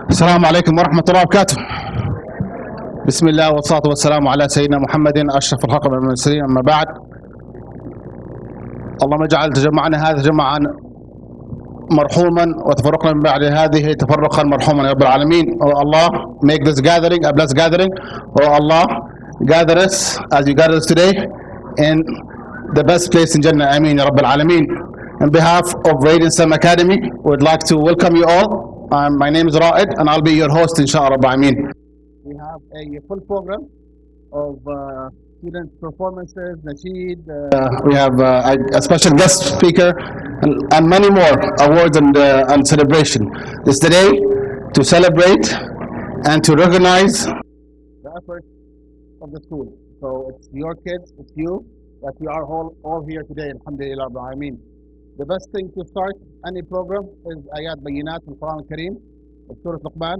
السلام عليكم ورحمة الله وبركاته. بسم الله والصلاة والسلام على سيدنا محمد أشرف الخلق والمرسلين، أما بعد. اللهم اجعل تجمعنا هذا جمعا مرحوما وتفرقنا من بعد هذه تفرقا مرحوما يا رب العالمين. Oh Allah, make this gathering a blessed gathering. Oh Allah, gather us as you gather us today in the best place in Jannah. Ameen ya Rabb al-Alameen. On behalf of Radiant Sun Academy, we would like to welcome you all. My name is Ra'id and I'll be your host, inshallah Rabb al-Alameen. We have a full program of student performances, nasheed. We have a special guest speaker and many more awards and celebration. This is the day to celebrate and to recognize the efforts of the school. So it's your kids, it's you, that we are all here today. Alhamdulillah, I mean. The best thing to start any program is Ayat Bayinat in Quran Kareem of Surah Luqman,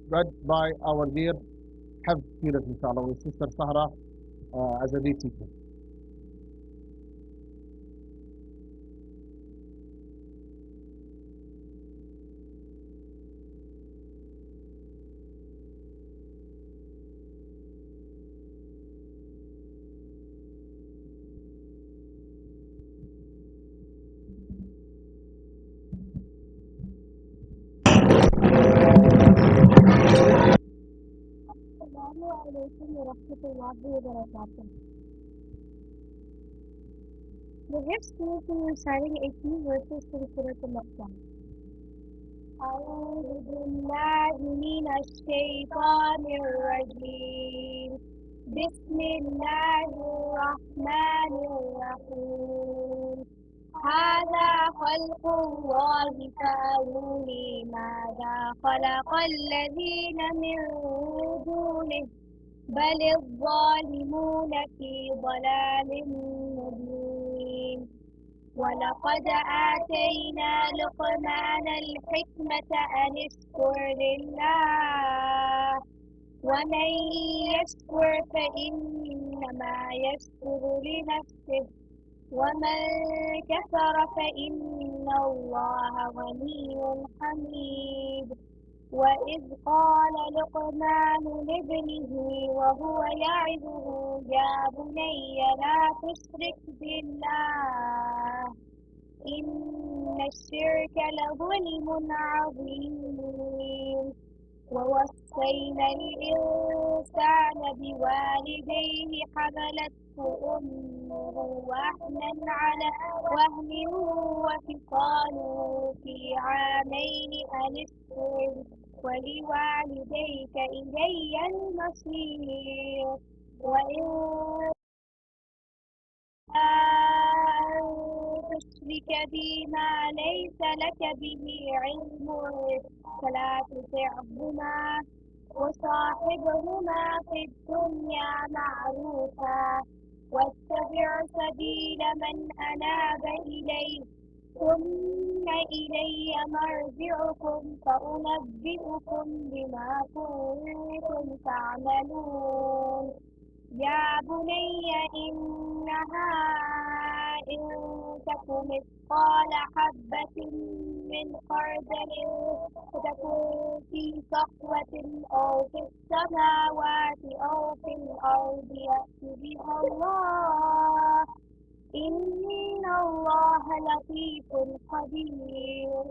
read by our dear Hafz student, inshallah, with Sister Sahra as a lead teacher. The next school to reciting a few verses to the Surah Al-Baqarah. أعوذ بالله من الشيطان الرجيم. بسم الله الرحمن الرحيم. هذا خلق الله فأروني ماذا خلق الذين من دونه بل الظالمون في ضلال مبين. ولقد آتينا لقمان الحكمة أن اشكر لله ومن يشكر فإنما يشكر لنفسه ومن كفر فإن الله غني حميد. وإذ قال لقمان لابنه وهو يعظه يا بني لا تشرك بالله إن الشرك لظلم عظيم. ووصينا الإنسان بوالديه حملته أمه وهنا على وهن وفصاله في عامين أن اشكر ولوالديك إلي المصير. وإن تشرك بما ليس لك به علم فلا تطعهما وصاحبهما في الدنيا معروفا واتبع سبيل من أناب إلي ثم إلي مرجعكم فأنبئكم بما كنتم تعملون. يا بني إنها إن تك مثقال حبة من خردل فتكن في صخرة أو في السماوات أو في الأرض يأت بها الله إن الله لطيف خبير.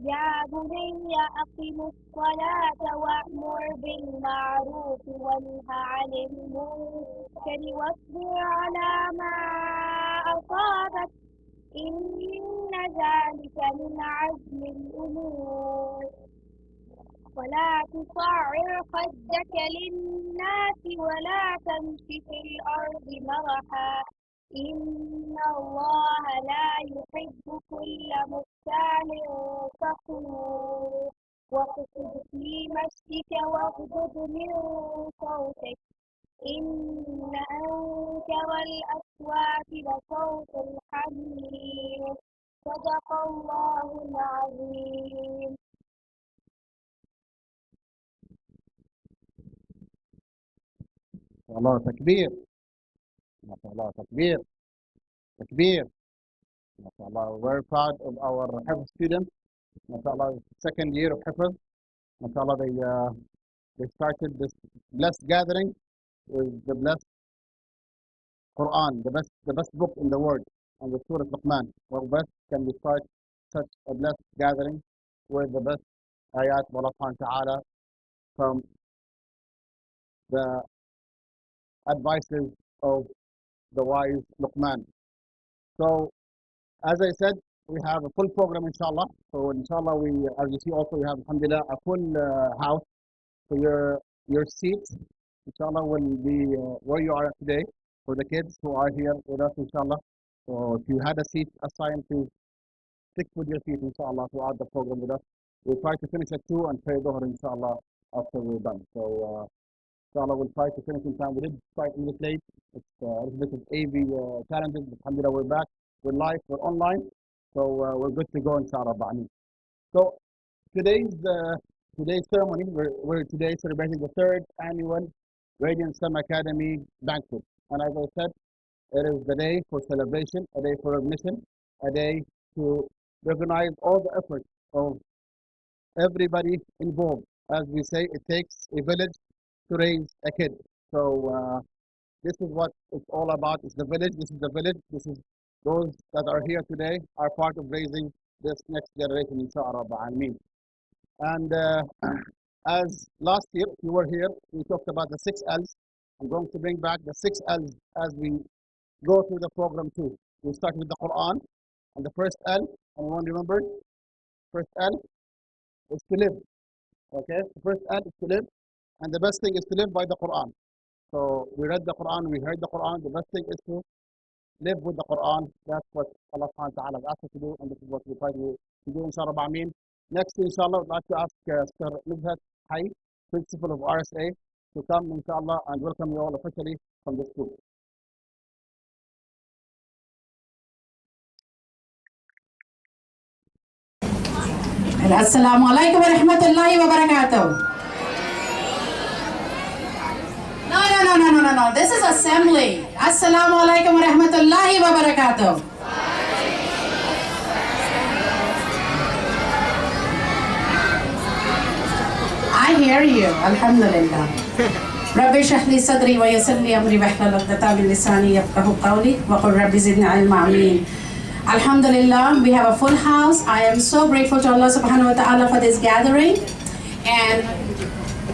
يا بني أقم الصلاة وأمر بالمعروف وانه عن المنكر واصبر على ما أصابك إن ذلك من عزم الأمور. ولا تصعر خدك للناس ولا تمش في الأرض مرحا إن الله لا يحب كل مختال فخور. واقصد في مشيك واغضض من صوتك إن أنكر الأصوات لصوت الحمير. صدق الله العظيم. الله تكبير. ما شاء الله تكبير تكبير. ما شاء الله. We're very proud of our Hifz students. ما شاء الله, second year of Hifz. MashaAllah, they started this blessed gathering with the blessed Quran, the best book in the world, and the Surah Luqman. What best can we start such a blessed gathering with the best ayat of Allah subhanahu wa ta'ala from the advices of the wise Luqman. So, as I said, we have a full program, inshallah. So, inshallah, as you see, also we have, alhamdulillah, a full house. So, your seats, inshallah, will be where you are today for the kids who are here with us, inshallah. So, if you had a seat assigned, to stick with your seat, inshallah, throughout the program with us. We'll try to finish at 2 and pray Dhuhr, inshallah, after we're done. So, inshallah, we'll try to finish in time. We did start a little late. It's a little bit of AV challenges, but alhamdulillah, we're back. We're live, we're online. So, we're good to go, inshallah. So, today's ceremony, we're today celebrating the 3rd annual Radiant STEM Academy Banquet. And as I said, it is the day for celebration, a day for recognition, a day to recognize all the efforts of everybody involved. As we say, it takes a village to raise a kid. So this is what it's all about. It's the village. This is the village. This is those that are here today are part of raising this next generation, inshallah. And as last year, if you were here, we talked about the 6 L's. I'm going to bring back the 6 L's as we go through the program too. We start with the Quran, and the first L, anyone remember? First L is to live. Okay, the first L is to live, and the best thing is to live by the Quran. So we read the Quran, we heard the Quran. The best thing is to live with the Quran. That's what Allah subhanahu wa ta'ala has asked us to do, and this is what we try to do, inshallah. Next, inshallah, I'd like to ask Sir Nubhat Hay, Principal of RSA, to come, inshallah, and welcome you all officially from the school. Assalamu alaikum wa rahmatullahi wa barakatuh. No. This is assembly. Assalamu alaikum wa rahmatullahi wa barakatuh. I hear you. Alhamdulillah. Rabbi shrah li sadri wa yassir li amri wahlul 'uqdatam min lisani yafqahu qawli wa qul rabbi zidni 'ilma. Ameen. Alhamdulillah, we have a full house. I am so grateful to Allah subhanahu wa ta'ala for this gathering. And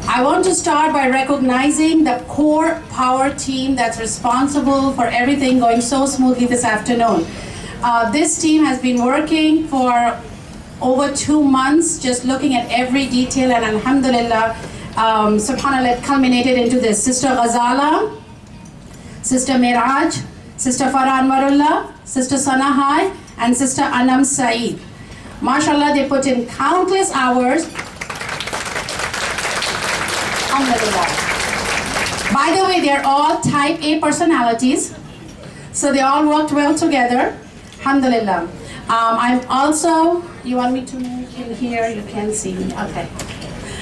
I want to start by recognizing the core power team that's responsible for everything going so smoothly this afternoon. This team has been working for over 2 months, just looking at every detail, and alhamdulillah, subhanallah, it culminated into this. Sister Ghazala, Sister Miraj, Sister Farah Anwarullah, Sister Sanahai, and Sister Anam Saeed. MashaAllah, they put in countless hours. Alhamdulillah. By the way, they're all type A personalities, so they all worked well together. Alhamdulillah. I'm also, you want me to move in here? You can see me. Okay.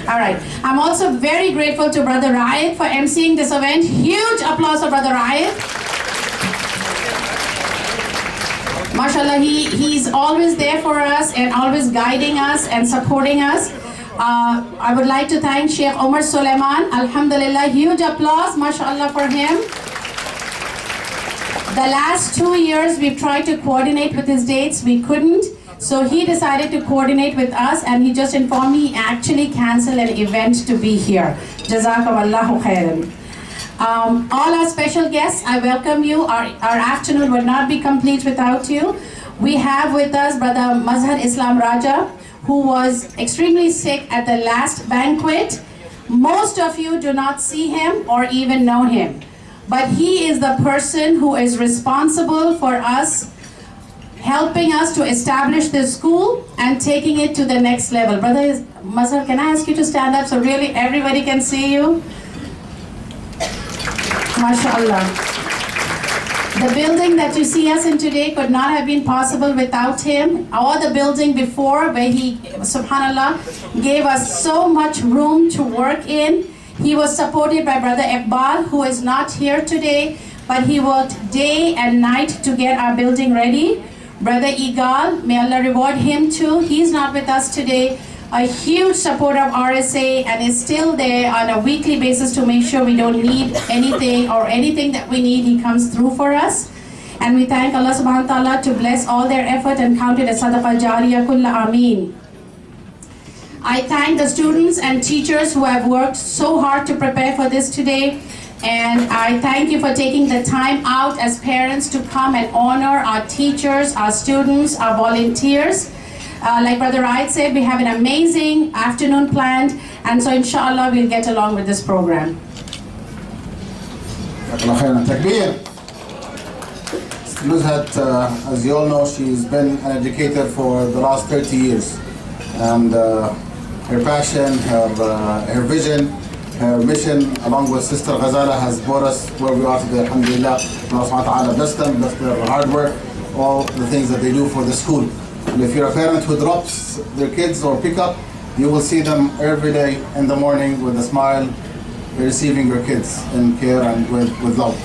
All right. I'm also very grateful to Brother Raed for emceeing this event. Huge applause for Brother Raed. MashaAllah, he's always there for us and always guiding us and supporting us. I would like to thank Sheikh Omar Suleiman. Alhamdulillah, huge applause, MashaAllah, for him. The last 2 years, we've tried to coordinate with his dates. We couldn't. So he decided to coordinate with us, and he just informed me he actually canceled an event to be here. Jazakallahu khairan. All our special guests, I welcome you. Our afternoon would not be complete without you. We have with us Brother Mazhar Islam Raja, who was extremely sick at the last banquet. Most of you do not see him or even know him. But he is the person who is responsible for us, helping us to establish this school and taking it to the next level. Brother Mazhar, can I ask you to stand up so really everybody can see you? MashaAllah. The building that you see us in today could not have been possible without him, or the building before where he, subhanAllah, gave us so much room to work in. He was supported by Brother Iqbal, who is not here today, but he worked day and night to get our building ready. Brother Igal, may Allah reward him too. He's not with us today, a huge supporter of RSA and is still there on a weekly basis to make sure we don't need anything, or anything that we need, he comes through for us. And we thank Allah subhanahu wa ta'ala to bless all their effort and count it as sadaqah jariyah kulla ameen. I thank the students and teachers who have worked so hard to prepare for this today. And I thank you for taking the time out as parents to come and honor our teachers, our students, our volunteers. Like Brother Raid said, we have an amazing afternoon planned, and so inshallah we'll get along with this program. Nuzhat, as you all know, she's been an educator for the last 30 years. And her passion, her vision, her mission, along with Sister Ghazala, has brought us where we are today. Alhamdulillah. Allah subhanahu wa ta'ala bless them, bless their hard work, all the things that they do for the school. And if you're a parent who drops their kids or pick up, you will see them every day in the morning with a smile, receiving your kids in care and with love.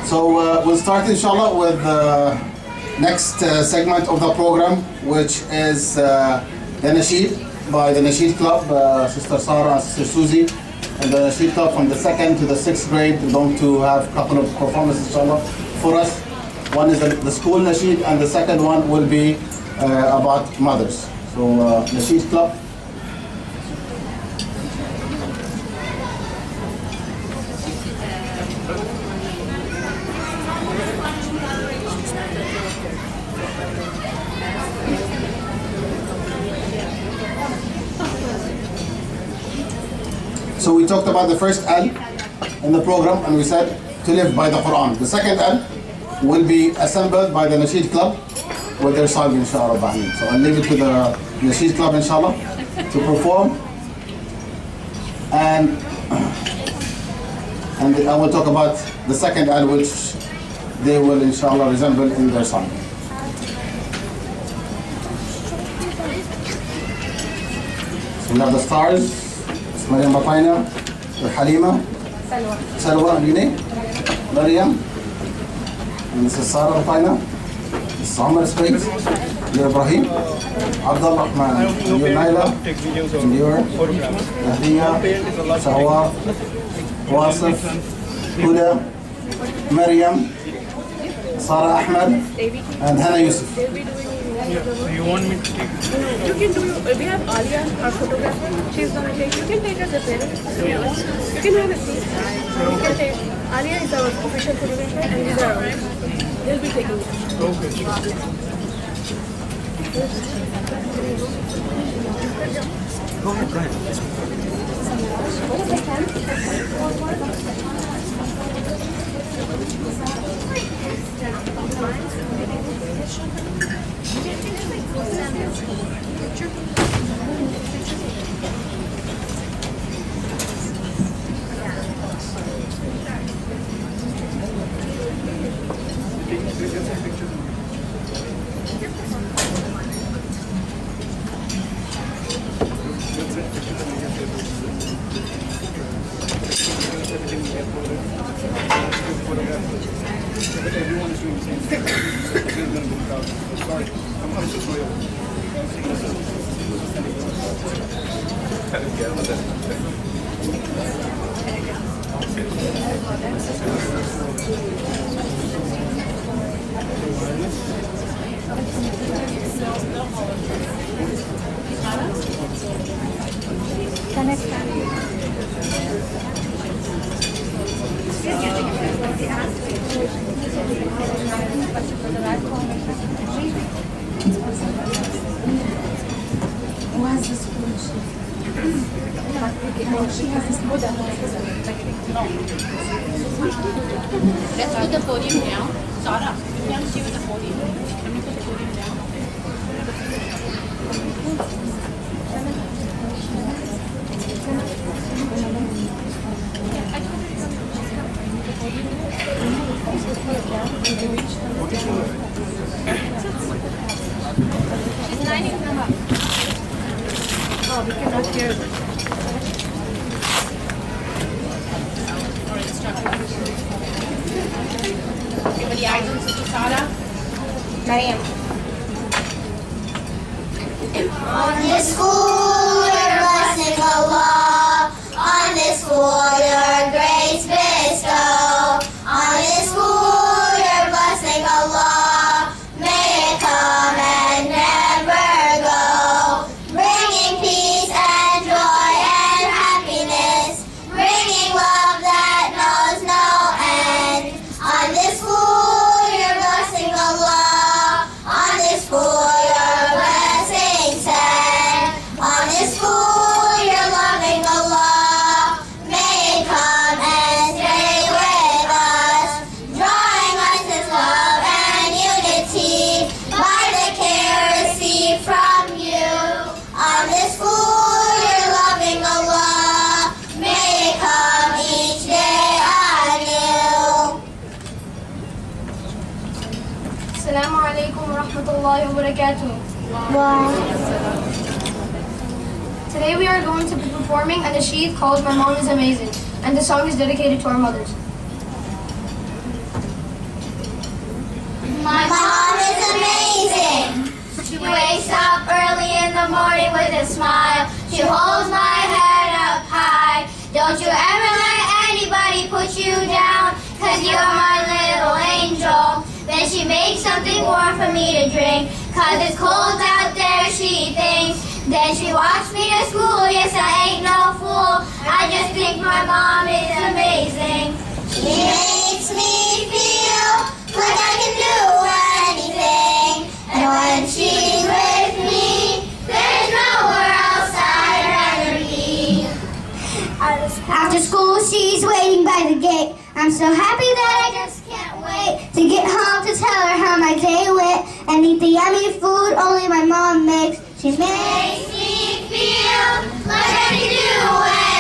So we'll start inshallah with the next segment of the program, which is the Nasheed by the Nasheed Club, Sister Sarah and Sister Susie. And the Nasheed Club from the 2nd to the 6th grade, we're going to have a couple of performances inshallah for us. One is the school Nasheed, and the second one will be about mothers. So Nasheed Club. So we talked about the first L in the program, and we said to live by the Quran. The second L will be assembled by the Nasheed Club with their song, inshallah. So I'll leave it to the Nasheed Club, inshallah, to perform. And I will talk about the second L, which they will, inshallah, resemble in their song. So we have the stars. Maryam Bataina, Halima, Salwa, Lini, Maryam, and this is Sarah Bataina, this is Omar Spriggs, you're Ibrahim, Abdullah Rahman, and you're Naila, and you're Nahdiya, Sahwa, Wasif, Huda, Maryam, Sarah Ahmed, and Hannah Yusuf. You want me to take? You can do. We have Alia, our photographer. She's gonna take. You can take as a parent. You can have a seat. You can take. Alia is our official photographer, and these are ours. They'll be taking it. Okay. Go Let's put the podium down. Sarah, you can't see with the podium. Let me put the podium down. She's lining them up. Oh, we cannot hear it. Everybody eyes on Sister Sarah. Mariam. On the school school your grace bestow. On this school your blessing, Allah. May it come and never go. Bringing peace and joy and happiness. Bringing love that knows no end. On this school your blessing, Allah. On this school your blessing send. On this school your loving, Allah. May it come and stay with us. Drawing us His love and unity. By the care received from you. On this school your loving, Allah. May it come each day anew. Assalamu alaikum wa rahmatullahi wa barakatuh. Today we are going to be performing a nasheed called My Mom is Amazing, and the song is dedicated to our mothers. My mom is amazing. She wakes up early in the morning with a smile. She holds my head up high. Don't you ever let anybody put you down, 'cause you're my little angel. Then she makes something warm for me to drink, 'cause it's cold out there, she thinks. Then she walks me to school, yes, I ain't no fool. I just think my mom is amazing. She makes me feel like I can do anything. And when she's with me, there's nowhere else I'd rather be. After school, she's waiting by the gate. I'm so happy that I just can't wait to get home to tell her how my day went and eat the yummy food only my mom makes. She makes me feel like I can do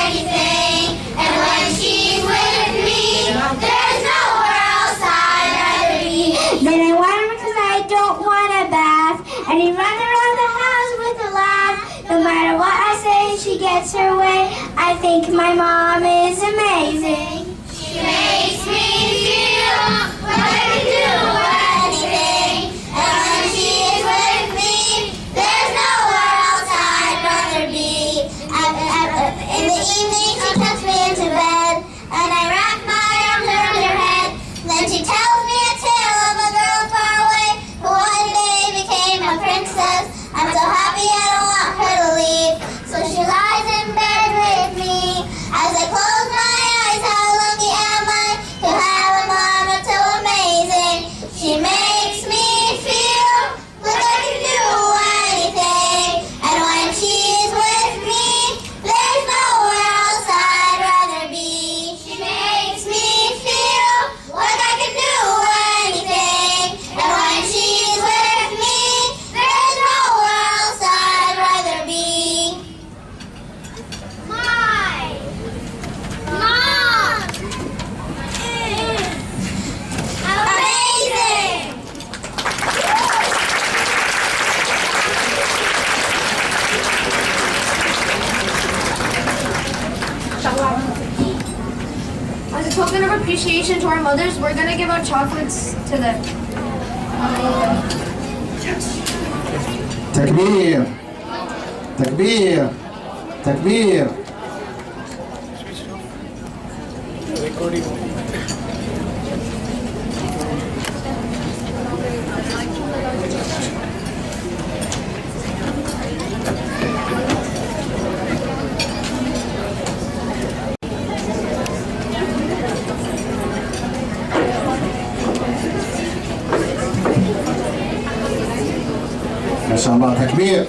anything. And when she's with me, there's nowhere else I'd rather be. Then I want her 'cause I don't want a bath. And he runs around the house with a laugh. No matter what I say, she gets her way. I think my mom is amazing. She makes me feel like I can do anything. And when she is with me, there's nowhere else I'd rather be. In the evening, she tucks me into bed, and I wrap my arms around her head. Then she tells me a tale of a girl far away who one day became a princess. I'm so happy I don't want her to leave, so she lies in bed with me. As I close my eyes, how lucky am I to have a mom that's so amazing. She makes me feel like I can do anything. And when she's with me, there's nowhere else I'd rather be. She makes me feel like I can do anything. And when she's with me, there's nowhere else I'd rather be. My mom is amazing. As a token of appreciation to our mothers, we're gonna give out chocolates to them. تكبير تكبير تكبير. ما شاء الله تكبير.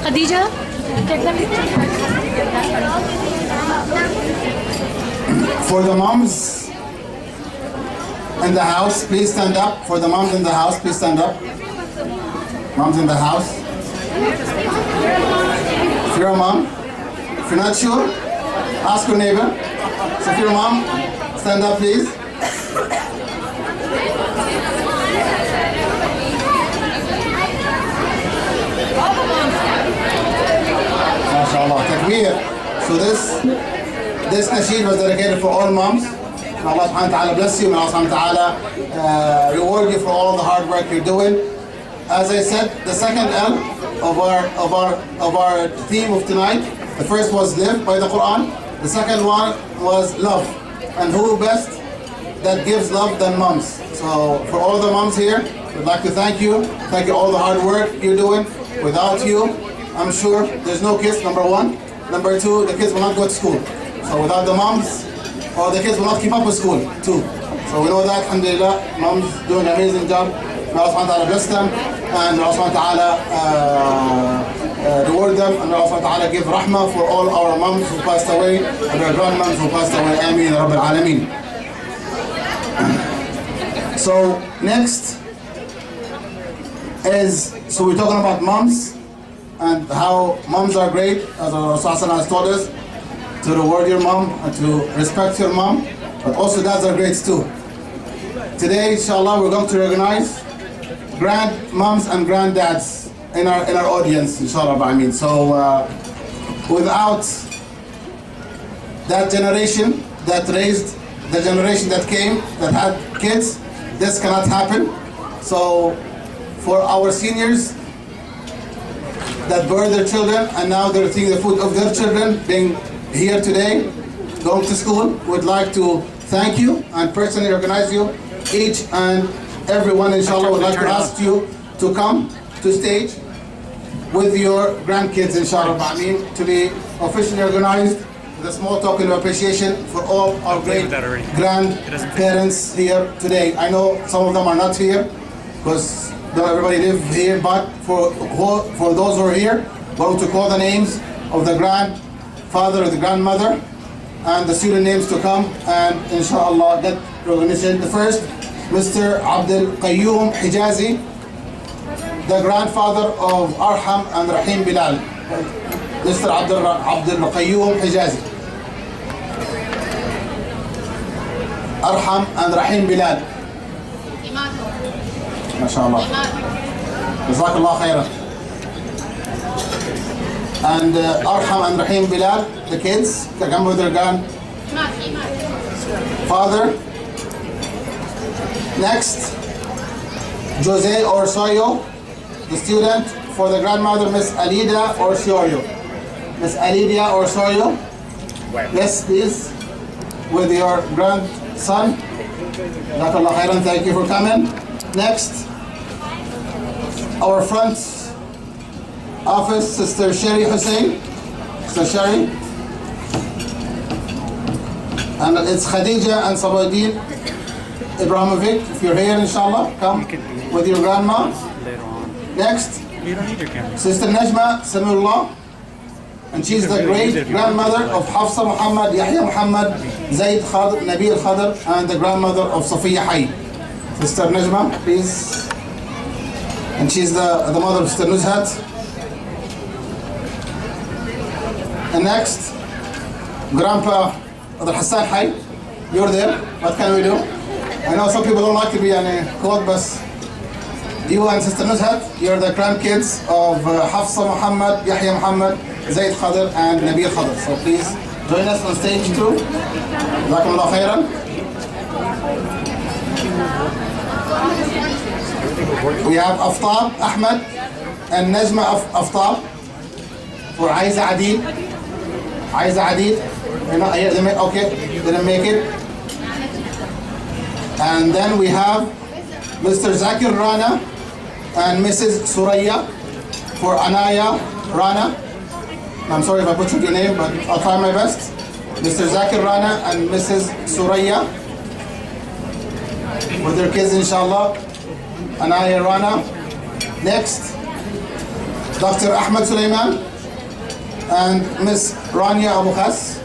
Khadija, For the moms in the house, please stand up. For the moms in the house, please stand up. Moms in the house. If you're a mom, if you're not sure, ask your neighbor. So if you're a mom, stand up, please. MashaAllah, takbir. So this nasheed was dedicated for all moms. May Allah subhanahu wa ta'ala bless you. May Allah subhanahu wa ta'ala reward you for all the hard work you're doing. As I said, the second L of our theme of tonight, the first was live by the Quran. The second one was love. And who best that gives love than moms? So for all the moms here, we'd like to thank you. Thank you all the hard work you're doing. Without you, I'm sure there's no kids, number one. Number two, the kids will not go to school. So without the moms, or the kids will not keep up with school too. So we know that, alhamdulillah, moms doing an amazing job. May Allah subhanahu wa ta'ala bless them, and may Allah subhanahu wa ta'ala reward them, and may Allah subhanahu wa ta'ala give rahmah for all our moms who passed away, and our grandmoms who passed away. Ameen, ya Rabbil Alameen. So next is, so we're talking about moms and how moms are great, as our Rasul has taught us, to reward your mom and to respect your mom, but also dads are great too. Today, inshallah, we're going to recognize grandmoms and granddads in our audience, inshallah. I mean, so without that generation that raised the generation that came, that had kids, this cannot happen. So for our seniors that bore their children and now they're seeing the food of their children being here today, going to school, would like to thank you and personally recognize you. Each and everyone, inshallah, would like to ask you to come to stage with your grandkids, inshallah, I mean, to be officially organized with a small token of appreciation for all our great grandparents here today. I know some of them are not here because not everybody live here, but for those who are here, we're going to call the names of the grandfather or the grandmother and the student names to come and inshallah get recognition. The first, Mr. Abdul Qayyum Hijazi, the grandfather of Arham and Rahim Bilal. Mr. Abdul Qayyum Hijazi. Arham and Rahim Bilal. MashaAllah. Jazakallah khairan. And Arham and Rahim Bilal, the kids, can come with their grandfather. Next, Jose Orsoyo, the student for the grandmother, Miss Alida Orsoyo. Miss Alida Orsoyo, yes, please, with your grandson. Jazakallah khairan, thank you for coming. Next, our front office, Sister Sherry Hussein. Sister Sherry. And it's Khadija and Sabaddin Ibrahimovic. If you're here, inshallah, come with your grandma. Next, Sister Najma Samiullah. And she's the great grandmother of Hafsa Muhammad, Yahya Muhammad, Zaid Khadr, Nabil Khadr, and the grandmother of Safiya Hay. Sister Najma, please. And she's the mother of Sister Nuzhat. And next, Grandpa Adel Hassan Hay. You're there. What can we do? I know some people don't like to be called, but you and Sister Nuzhat, you're the grandkids of Hafsa Muhammad, Yahya Muhammad, Zaid Khadr, and Nabil Khadr. So please join us on stage too. Jazakumullah khairan. We have Aftab Ahmed and Najma Aftab for Aiza Adid. Aiza Adid. Okay, didn't make it. And then we have Mr. Zakir Rana and Mrs. Suraya for Anaya Rana. I'm sorry if I butchered your name, but I'll try my best. Mr. Zakir Rana and Mrs. Suraya with their kids, inshallah. Anaya Rana. Next, Dr. Ahmed Suleiman and Miss Rania Abu Khas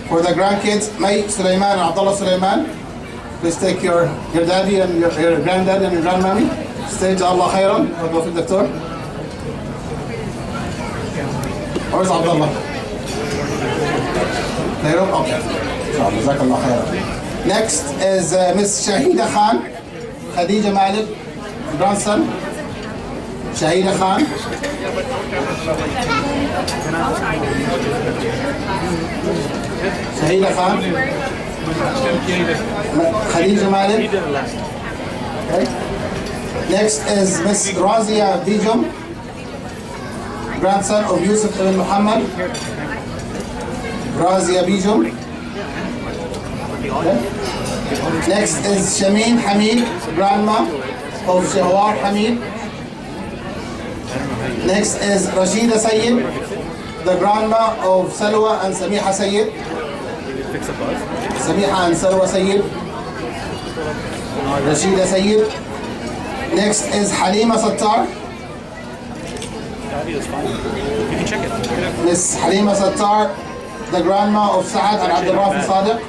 for the grandkids, May Suleiman and Abdullah Suleiman. Please take your daddy and your granddaddy and your grandmammy. Stage, Allah khairan. Wa Doctor. Where's Abdullah? There? Okay. Jazakallah khairan. Next is Miss Shahida Khan, Khadija Malik, grandson. Shahida Khan. Shahida Khan. Khadija Malik. Okay. Next is Miss Razia Bijum, grandson of Yusuf ibn Muhammad. Razia Bijum. Okay. Next is Shameen Hamid, grandma of Shahwar Hamid. Next is Rashida Sayyid, the grandma of Salwa and Samiha Sayyid. Samiha and Salwa Sayyid. Rashida Sayyid. Next is Halima Sattar. Miss Halima Sattar, the grandma of Saad and Abdul Rafi Sadiq.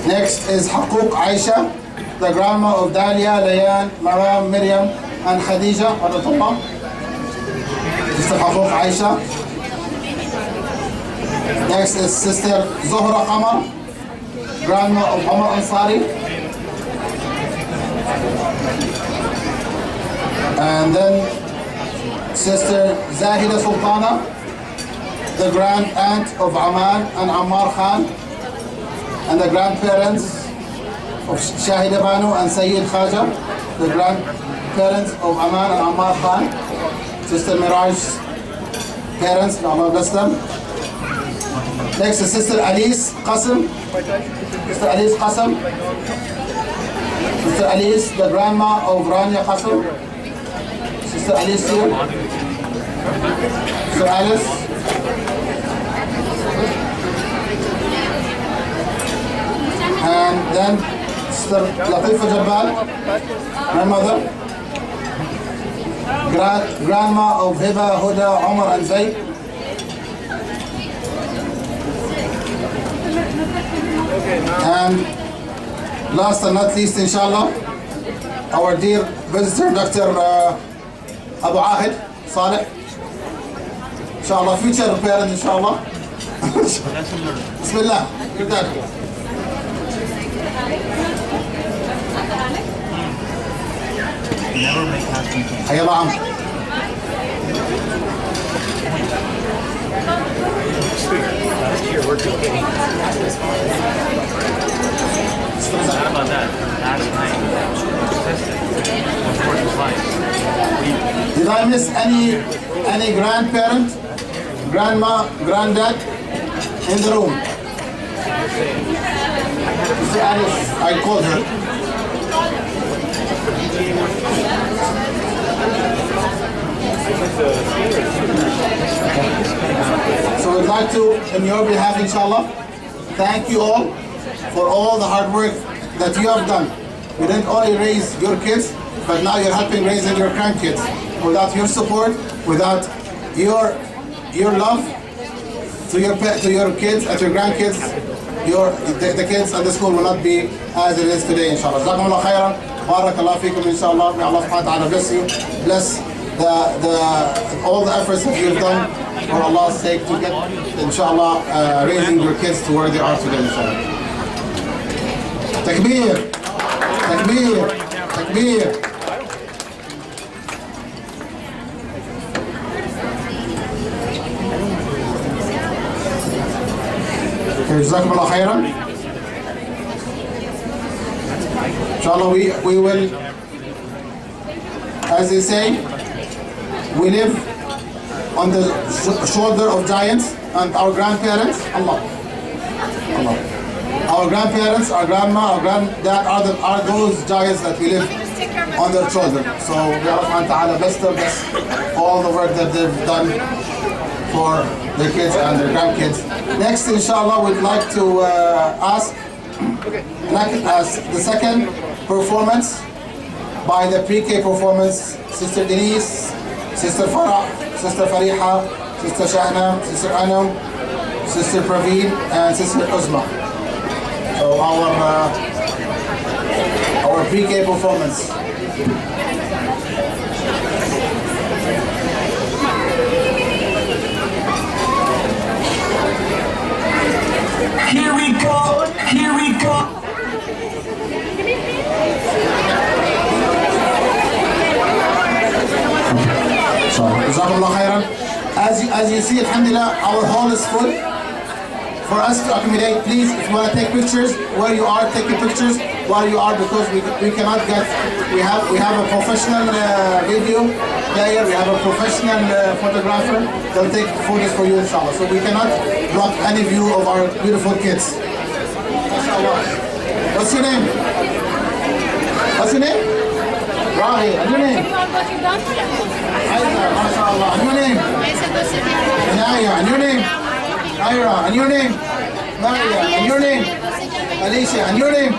Next is Haquq Aisha, the grandma of Dalia, Layan, Maram, Miriam, and Khadija. Sister Haquq Aisha. Next is Sister Zohra Qamar, grandma of Omar Ansari. And then Sister Zahida Sultana, the grand aunt of Aman and Ammar Khan, and the grandparents of Shahida Banu and Sayyid Khaja, the grandparents of Aman and Ammar Khan. Sister Miraj's parents, may Allah bless them. Next is Sister Alice Qasim. Sister Alice Qasim. Sister Alice, the grandma of Rania Qasim. Sister Alice here. Sister Alice. And then Sister Latifa Jabal, grandmother. Grandma of Hiba, Huda, Omar and Zayd. And last and not least, inshallah, our dear visitor, Dr. Abu Ahid Saleh. Inshallah, future parent, inshallah. Bismillah. Good day. Never make husband. حيا الله عم. Last year we're cooking. Not about that. Last night, testing. Of course, it's fine. Did I miss any grandparent, grandma, granddad in the room? Sister Alice, I called her. So I'd like to, in your behalf, inshallah, thank you all for all the hard work that you have done. You didn't only raise your kids, but now you're helping raising your grandkids. Without your support, without your love to your kids and your grandkids, the kids at the school will not be as it is today, inshallah. Jazakumullah khairan. Barakallah fikum, inshallah. May Allah subhanahu wa ta'ala bless you. Bless all the efforts that you've done for Allah's sake to get, inshallah, raising your kids to where they are today, inshallah. Takbir! Takbir! Takbir! Jazakumullah khairan. Inshallah, we will, as they say, we live on the shoulder of giants, and our grandparents, Allah. Our grandparents, our grandma, our granddad are those giants that we live on their shoulder. So may Allah subhanahu wa ta'ala bless them, bless all the work that they've done for their kids and their grandkids. Next, inshallah, we'd like to ask the second performance by the pre-K performance, Sister Denise, Sister Farah, Sister Fariha, Sister Shahna, Sister Anam, Sister Praveen, and Sister Uzma. So our pre-K performance. Here we go, here we go. So, Jazakallah khairan. As you see, alhamdulillah, our hall is full. for us to accommodate, please, if you want to take pictures, where you are, take your pictures while you are, because we cannot get, we have a professional video player, we have a professional photographer, they'll take photos for you, inshallah. So we cannot block any view of our beautiful kids. Mashallah. What's your name? What's your name? Rahi. And your name? Aisha, mashallah. And your name? Naya. And your name? Ira. And your name? Maria. And your name? Alicia. And your name?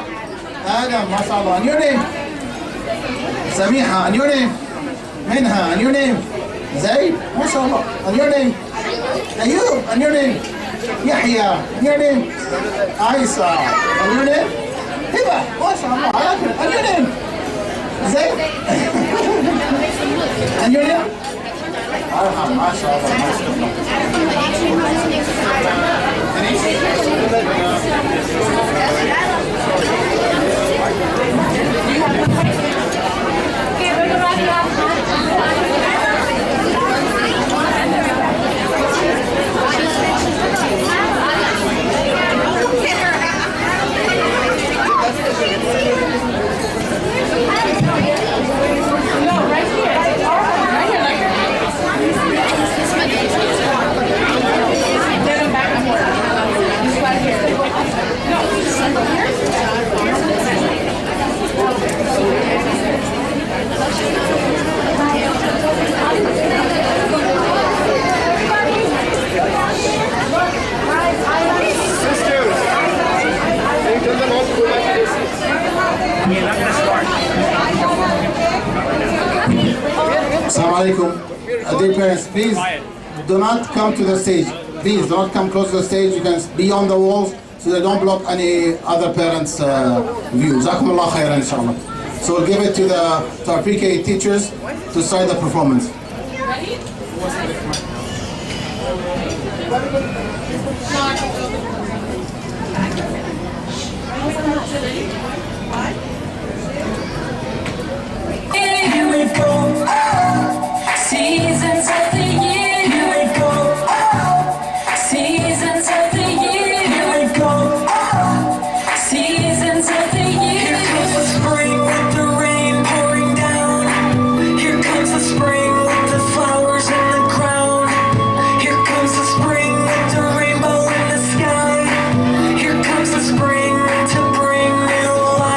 Adam, mashallah. And your name? Samiha. And your name? Minha. And your name? Zayd, mashallah. And your name? Ayub. And your name? Yahya. And your name? Aisa. And your name? Hiba. Mashallah. And your name? Zayd. And your name? Arham. Mashallah. Assalamu alaikum. Dear parents, please do not come to the stage. Please do not come close to the stage. You can be on the walls so they don't block any other parents' view. Jazakumullah khairan, inshallah. So we'll give it to our pre-K teachers to start the performance. Here we go. Seasons of the year. Here we go. Seasons of the year. Here we go. Seasons of the year. Here comes the spring with the rain pouring down. Here comes the spring with the flowers in the ground. Here comes the spring with the rainbow in the sky. Here comes the spring to bring new life.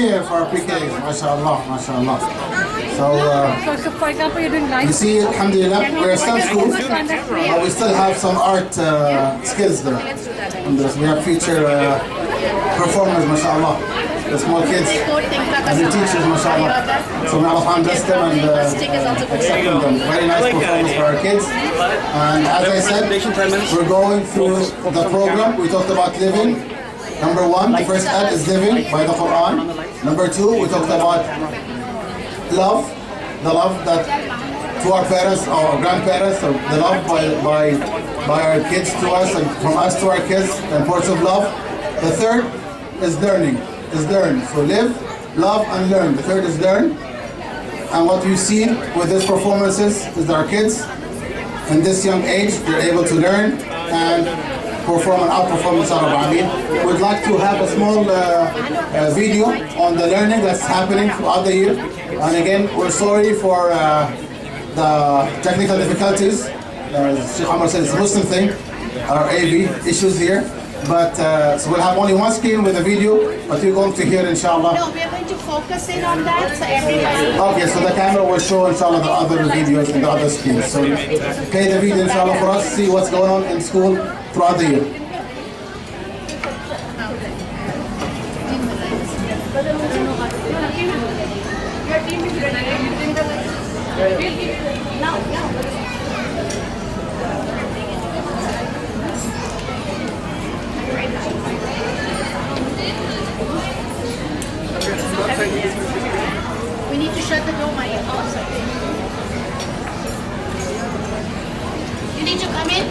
here for PKs, mashallah, mashallah. So, So for example, you're doing you live. see, alhamdulillah, we're still school, but we still have some art skills there. And we have future performers, mashallah, the small kids, and the teachers, mashallah. So may Allah bless them and accept them. Very nice performance for our kids. And as I said, we're going through the program. We talked about living. Number one, the first ad is living by the Quran. Number two, we talked about love, the love that to our parents, our grandparents, or the love by our kids to us and from us to our kids, the importance of love. The third is learning, learn. So live, love, and learn. The third is learn. And what we've seen with these performances is that our kids in this young age, they're able to learn and perform and outperform inshallah. I mean, we'd like to have a small video on the learning that's happening throughout the year. And again, we're sorry for the technical difficulties. Sheikh Amr said it's a Muslim thing, our AV issues here. But so we'll have only one screen with a video, but you're going to hear inshallah. No, we are going to focus in on that so everybody. Okay, so the camera will show inshallah the other videos in the other screens. So play the video inshallah for us, see what's going on in school throughout the year. We need to shut the door, my also. You need to come in.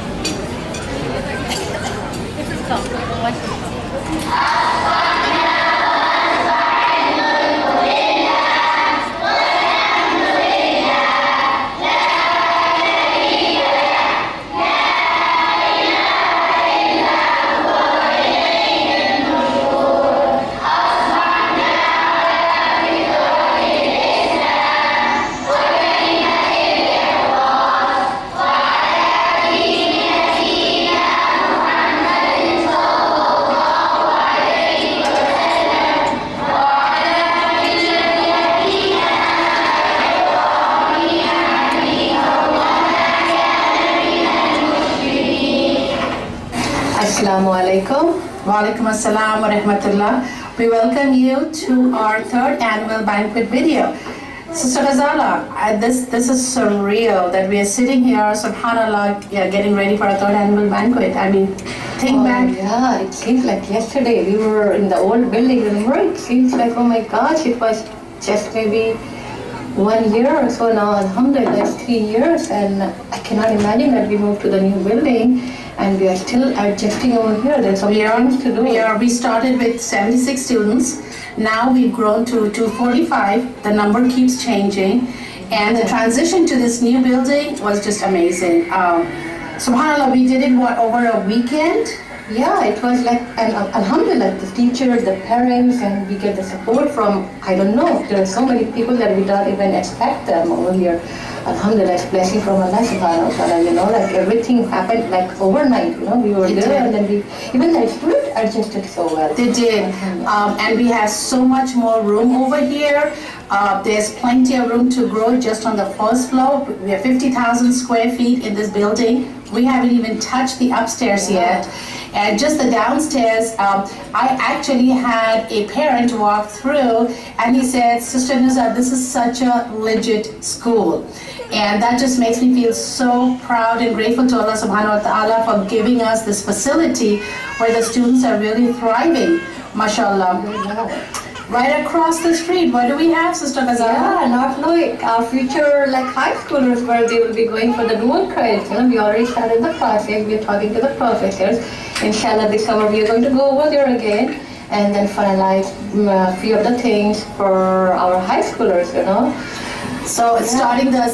Assalamu alaikum. Wa alaikum assalam wa rahmatullah. We welcome you to our third annual banquet video. Sister Ghazala, this is surreal that we are sitting here, subhanallah, getting ready for our third annual banquet. I mean, think back. Yeah, it seems like yesterday we were in the old building, remember? It seems like, oh my gosh, it was just maybe 1 year or so now. Alhamdulillah, it's 3 years, and I cannot imagine that we moved to the new building and we are still adjusting over here. There's so many things to do. We started with 76 students. Now we've grown to 245. The number keeps changing. And the transition to this new building was just amazing. SubhanAllah, we did it, over a weekend? Yeah, it was like, and alhamdulillah, the teachers, the parents, and we get the support from, I don't know, there are so many people that we don't even expect them over here. Alhamdulillah, it's blessing from Allah subhanahu wa ta'ala, you know, like everything happened like overnight, you know, we were there and then even the students adjusted so well. They did, and we have so much more room over here. There's plenty of room to grow just on the first floor. We have 50,000 square feet in this building. We haven't even touched the upstairs yet. And just the downstairs, I actually had a parent walk through and he said, Sister Nuza, this is such a legit school. And that just makes me feel so proud and grateful to Allah subhanahu wa ta'ala for giving us this facility where the students are really thriving, mashallah. Right across the street, what do we have, Sister Ghazala? Yeah, not like our future like high schoolers where they will be going for the dual credits. You know, we already started the process. We're talking to the professors. Inshallah, this summer we are going to go over there again and then finalize a few of the things for our high schoolers, you know. So starting the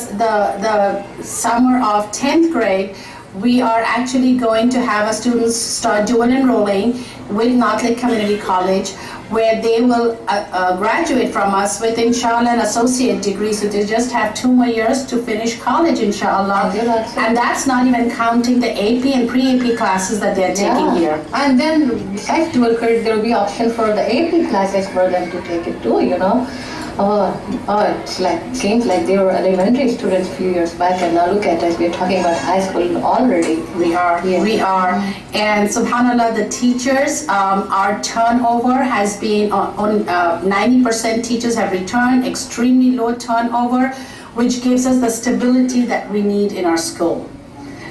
summer of 10th grade, we are actually going to have our students start dual enrolling with North Lake Community College, where they will graduate from us with, inshallah, an associate degree. So they just have 2 more years to finish college, inshallah. And that's not even counting the AP and pre-AP classes that they're taking here. And then besides dual credit, there will be option for the AP classes for them to take it too, you know. It's like, seems like they were elementary students a few years back, and now look at us, we're talking about high school already. We are. And subhanAllah, the teachers, our turnover has been on 90% teachers have returned, extremely low turnover, which gives us the stability that we need in our school.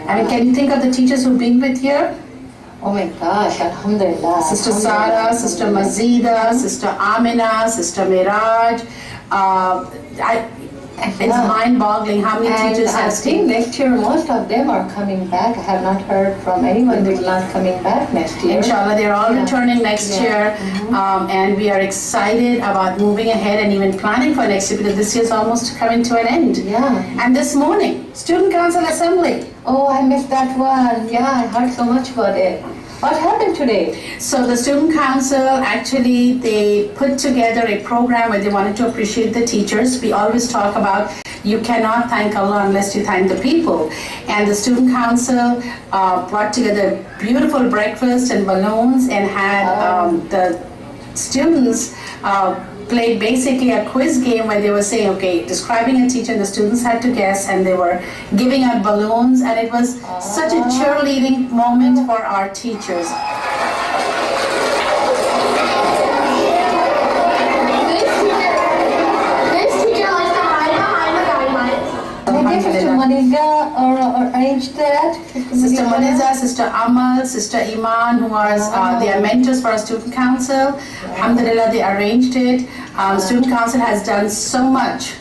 I mean, can you think of the teachers who've been with here? Oh my gosh, alhamdulillah. Sister Sarah, Sister Mazida, Sister Amina, Sister Miraj. It's mind-boggling how many teachers I have think next year most of them are coming back. I have not heard from anyone who's not coming back next year. Inshallah, they're all returning next year, and we are excited about moving ahead and even planning for next year, because this year's almost coming to an end. And this morning, Student Council Assembly. Oh, I missed that one. Yeah, I heard so much about it. What happened today? So the Student Council, actually, they put together a program where they wanted to appreciate the teachers. We always talk about you cannot thank Allah unless you thank the people. And the Student Council brought together beautiful breakfast and balloons, and had the students played basically a quiz game where they were saying, okay, describing a teacher, and the students had to guess, and they were giving out balloons, and it was such a cheerleading moment for our teachers. This teacher likes to hide behind the guidelines. Maybe Sister Maniza or arranged that? Sister Maniza, Sister Amal, Sister Iman, who are they are mentors for our Student Council. Alhamdulillah, they arranged it. Student Council has done so much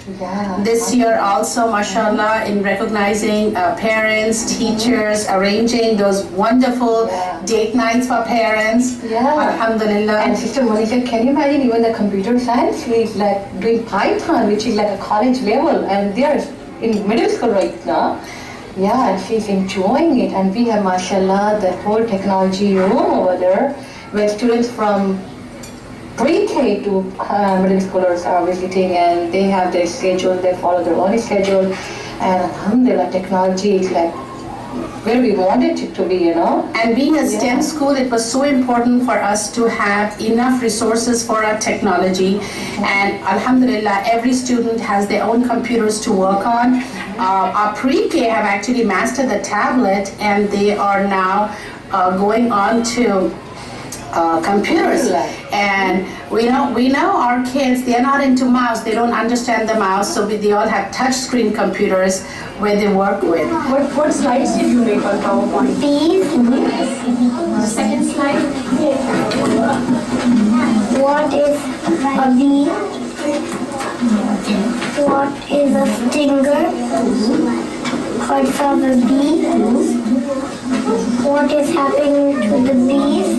this year also, mashallah, in recognizing parents, teachers, arranging those wonderful date nights for parents. Alhamdulillah. And Sister Monica, can you imagine even the computer science? She's like doing Python, which is like a college level, and they're in middle school right now. And she's enjoying it. And we have, mashallah, the whole technology room over there, where students from pre-K to middle schoolers are visiting, and they have their schedule, they follow their own schedule, and alhamdulillah, technology is like where we wanted it to be, you know. And being a STEM school, it was so important for us to have enough resources for our technology. And alhamdulillah, every student has their own computers to work on. Our pre-K have actually mastered the tablet, and they are now going on to computers. And we know our kids, they're not into mouse, they don't understand the mouse, so they all have touch screen computers where they work with. What slides did you make on PowerPoint? These. The second slide. What is a bee? What is a stinger? What's of a bee? What is happening to the bees?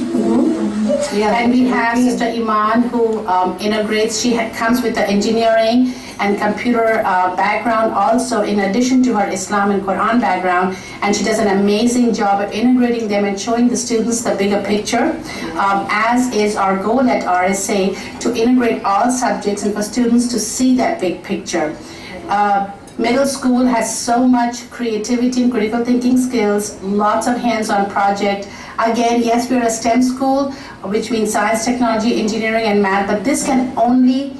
And we have Sister Iman, who integrates, she comes with the engineering and computer background also, in addition to her Islam and Quran background, and she does an amazing job of integrating them and showing the students the bigger picture, as is our goal at RSA, to integrate all subjects and for students to see that big picture. Middle school has so much creativity and critical thinking skills, lots of hands-on project. Again, yes, we're a STEM school, which means science, technology, engineering, and math, but this can only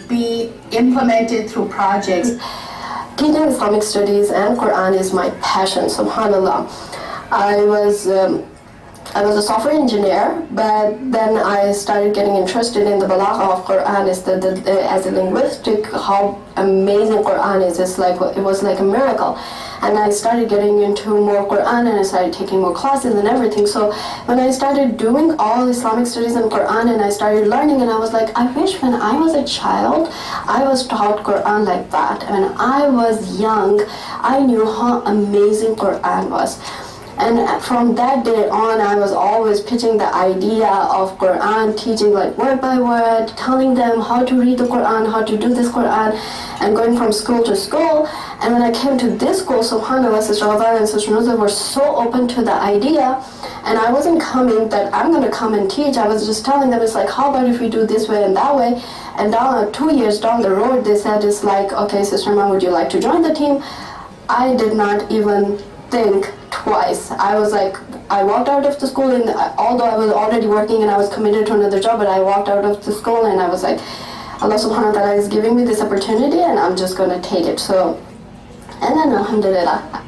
be implemented through projects. Teaching Islamic studies and Quran is my passion, subhanAllah. I was a software engineer, but then I started getting interested in the balagha of Quran, as a linguistic, how amazing Quran is. It was like a miracle. And I started getting into more Quran, and I started taking more classes and everything. So when I started doing all Islamic studies and Quran, and I started learning, and I was like, I wish when I was a child, I was taught Quran like that. When I was young, I knew how amazing Quran was. And from that day on, I was always pitching the idea of Quran, teaching like word by word, telling them how to read the Quran, how to do this Quran, and going from school to school. And when I came to this school, subhanAllah, Sister Ghazal and Sister Nuzul were so open to the idea. And I wasn't coming that I'm going to come and teach. I was just telling them, it's like, how about if we do this way and that way? And down 2 years down the road, they said, it's like, okay, Sister Iman, would you like to join the team? I did not even think twice. I was like, I walked out of the school, and although I was already working and I was committed to another job, but I walked out of the school and I was like, Allah subhanahu wa ta'ala is giving me this opportunity and I'm just going to take it. So, and then alhamdulillah.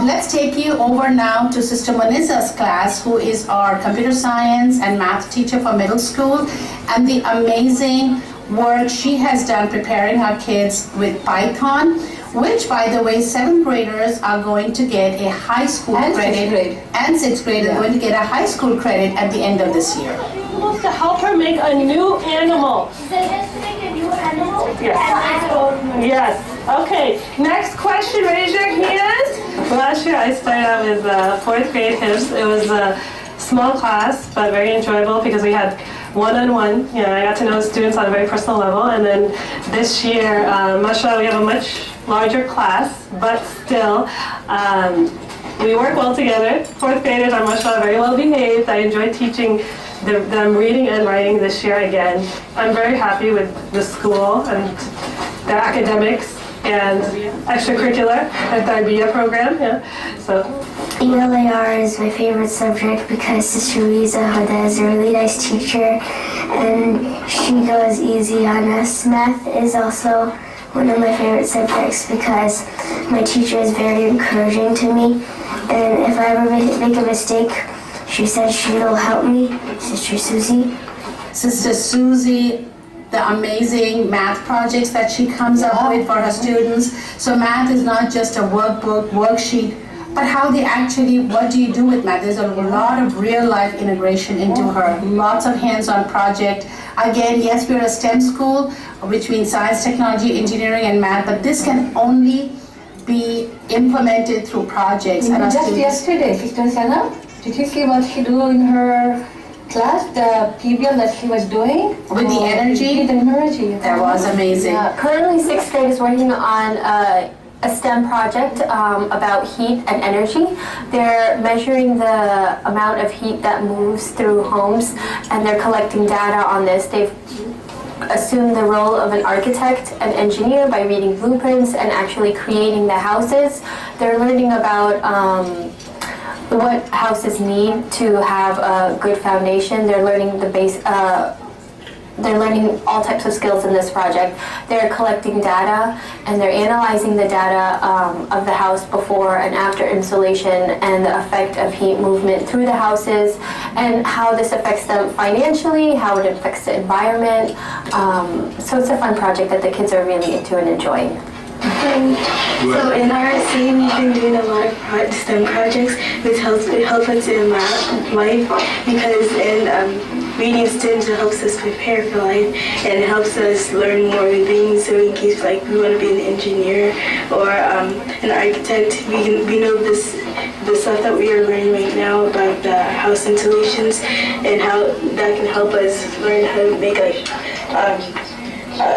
Let's take you over now to Sister Maniza's class, who is our computer science and math teacher for middle school, and the amazing work she has done preparing her kids with Python, which, by the way, 7th graders are going to get a high school credit, and 6th grade are going to get a high school credit at the end of this year. We're supposed to help her make a new animal. Yes. Yes. Okay. Next question. Raise your hand. Last year I started out with 4th grade hymns. It was a small class, but very enjoyable because we had one-on-one. You know, I got to know students on a very personal level. And then this year, mashallah, we have a much larger class, but still, we work well together. 4th graders are mashallah very well behaved. I enjoy teaching them reading and writing this year again. I'm very happy with the school and their academics and extracurricular and Tarbiyah program. Yeah. So. ELAR is my favorite subject because Sister Riza Huda is a really nice teacher and she goes easy on us. Math is also one of my favorite subjects because my teacher is very encouraging to me, and if I ever make a mistake, she says she'll help me. Sister Susie. Sister Susie, the amazing math projects that she comes up with for her students. So math is not just a workbook, worksheet, but how they actually, what do you do with math? There's a lot of real life integration into her, lots of hands-on project. Again, yes, we're a STEM school, which means science, technology, engineering, and math, but this can only be implemented through projects. And just yesterday, Sister Sana, did you see what she do in her class, the PBL that she was doing? With the energy? The energy. That was amazing. Yeah. Currently, 6th grade is working on a STEM project about heat and energy. They're measuring the amount of heat that moves through homes, and they're collecting data on this. They've assumed the role of an architect and engineer by reading blueprints and actually creating the houses. They're learning about what houses need to have a good foundation. They're learning the base. They're learning all types of skills in this project. They're collecting data and they're analyzing the data of the house before and after installation and the effect of heat movement through the houses and how this affects them financially, how it affects the environment. So it's a fun project that the kids are really into and enjoying. So in RSA, we've been doing a lot of STEM projects which help us in life because reading students helps us prepare for life and helps us learn more things. So in case like we want to be an engineer or an architect, we know the stuff that we are learning right now about the house installations and how that can help us learn how to make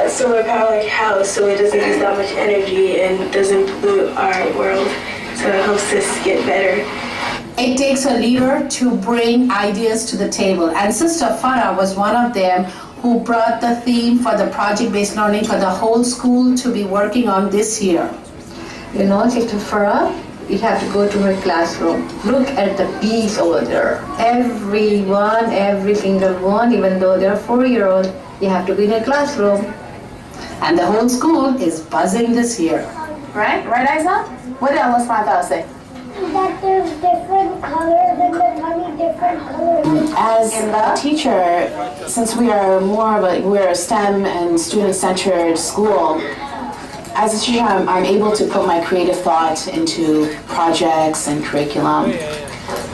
solar powered house so it doesn't use that much energy and doesn't pollute our world. So it helps us get better. It takes a leader to bring ideas to the table, and Sister Farah was one of them who brought the theme for the project-based learning for the whole school to be working on this year. You know, Sister Farah, you have to go to her classroom. Look at the bees over there. Everyone, every single one, even though they're 4-year-old, you have to be in a classroom. And the whole school is buzzing this year. Right? Right, Isa? What did Allah SWT say? That there's different colors and there's many different colors. As a teacher, since we are we're a STEM and student-centered school, as a teacher, I'm able to put my creative thought into projects and curriculum.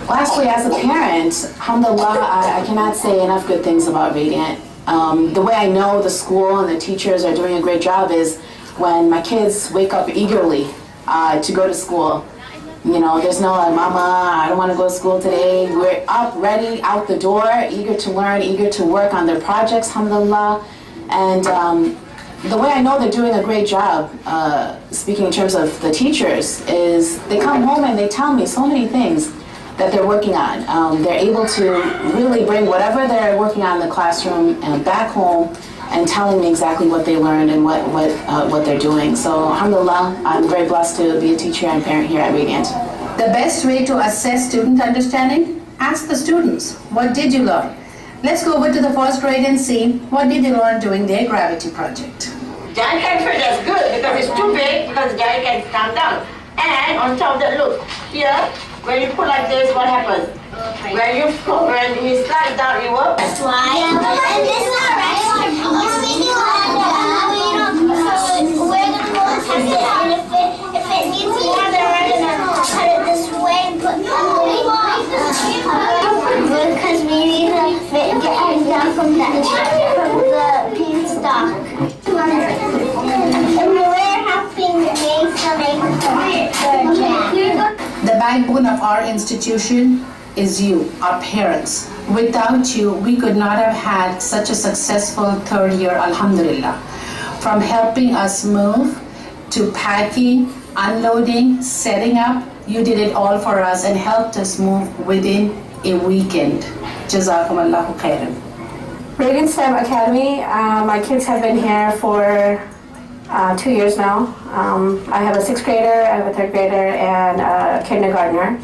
Lastly, as a parent, alhamdulillah, I cannot say enough good things about Radiant. The way I know the school and the teachers are doing a great job is when my kids wake up eagerly to go to school. You know, there's no like, mama, I don't want to go to school today. We're up, ready, out the door, eager to learn, eager to work on their projects, alhamdulillah. And the way I know they're doing a great job, speaking in terms of the teachers, is they come home and they tell me so many things that they're working on. They're able to really bring whatever they're working on in the classroom and back home and telling me exactly what they learned and what they're doing. So alhamdulillah, I'm very blessed to be a teacher and parent here at Radiant. The best way to assess student understanding? Ask the students, what did you learn? Let's go over to the first grade and see what did they learn doing their gravity project. Giant can fit is good because it's too big because the giant can come down. And on top of that, look, here, when you put like this, what happens? When you slide down, it works. That's why. And this is our restaurant. So we're going to go and test it out. And if it needs to be other, we're going to cut it this way and put because we need to get it down from the beanstalk. And we're helping make the jack. The backbone of our institution is you, our parents. Without you, we could not have had such a successful third year, alhamdulillah. From helping us move, to packing, unloading, setting up, you did it all for us and helped us move within a weekend. Jazakumullahu khairan. Radiant STEM Academy, my kids have been here for 2 years now. I have a 6th grader, I have a 3rd grader, and a kindergartner.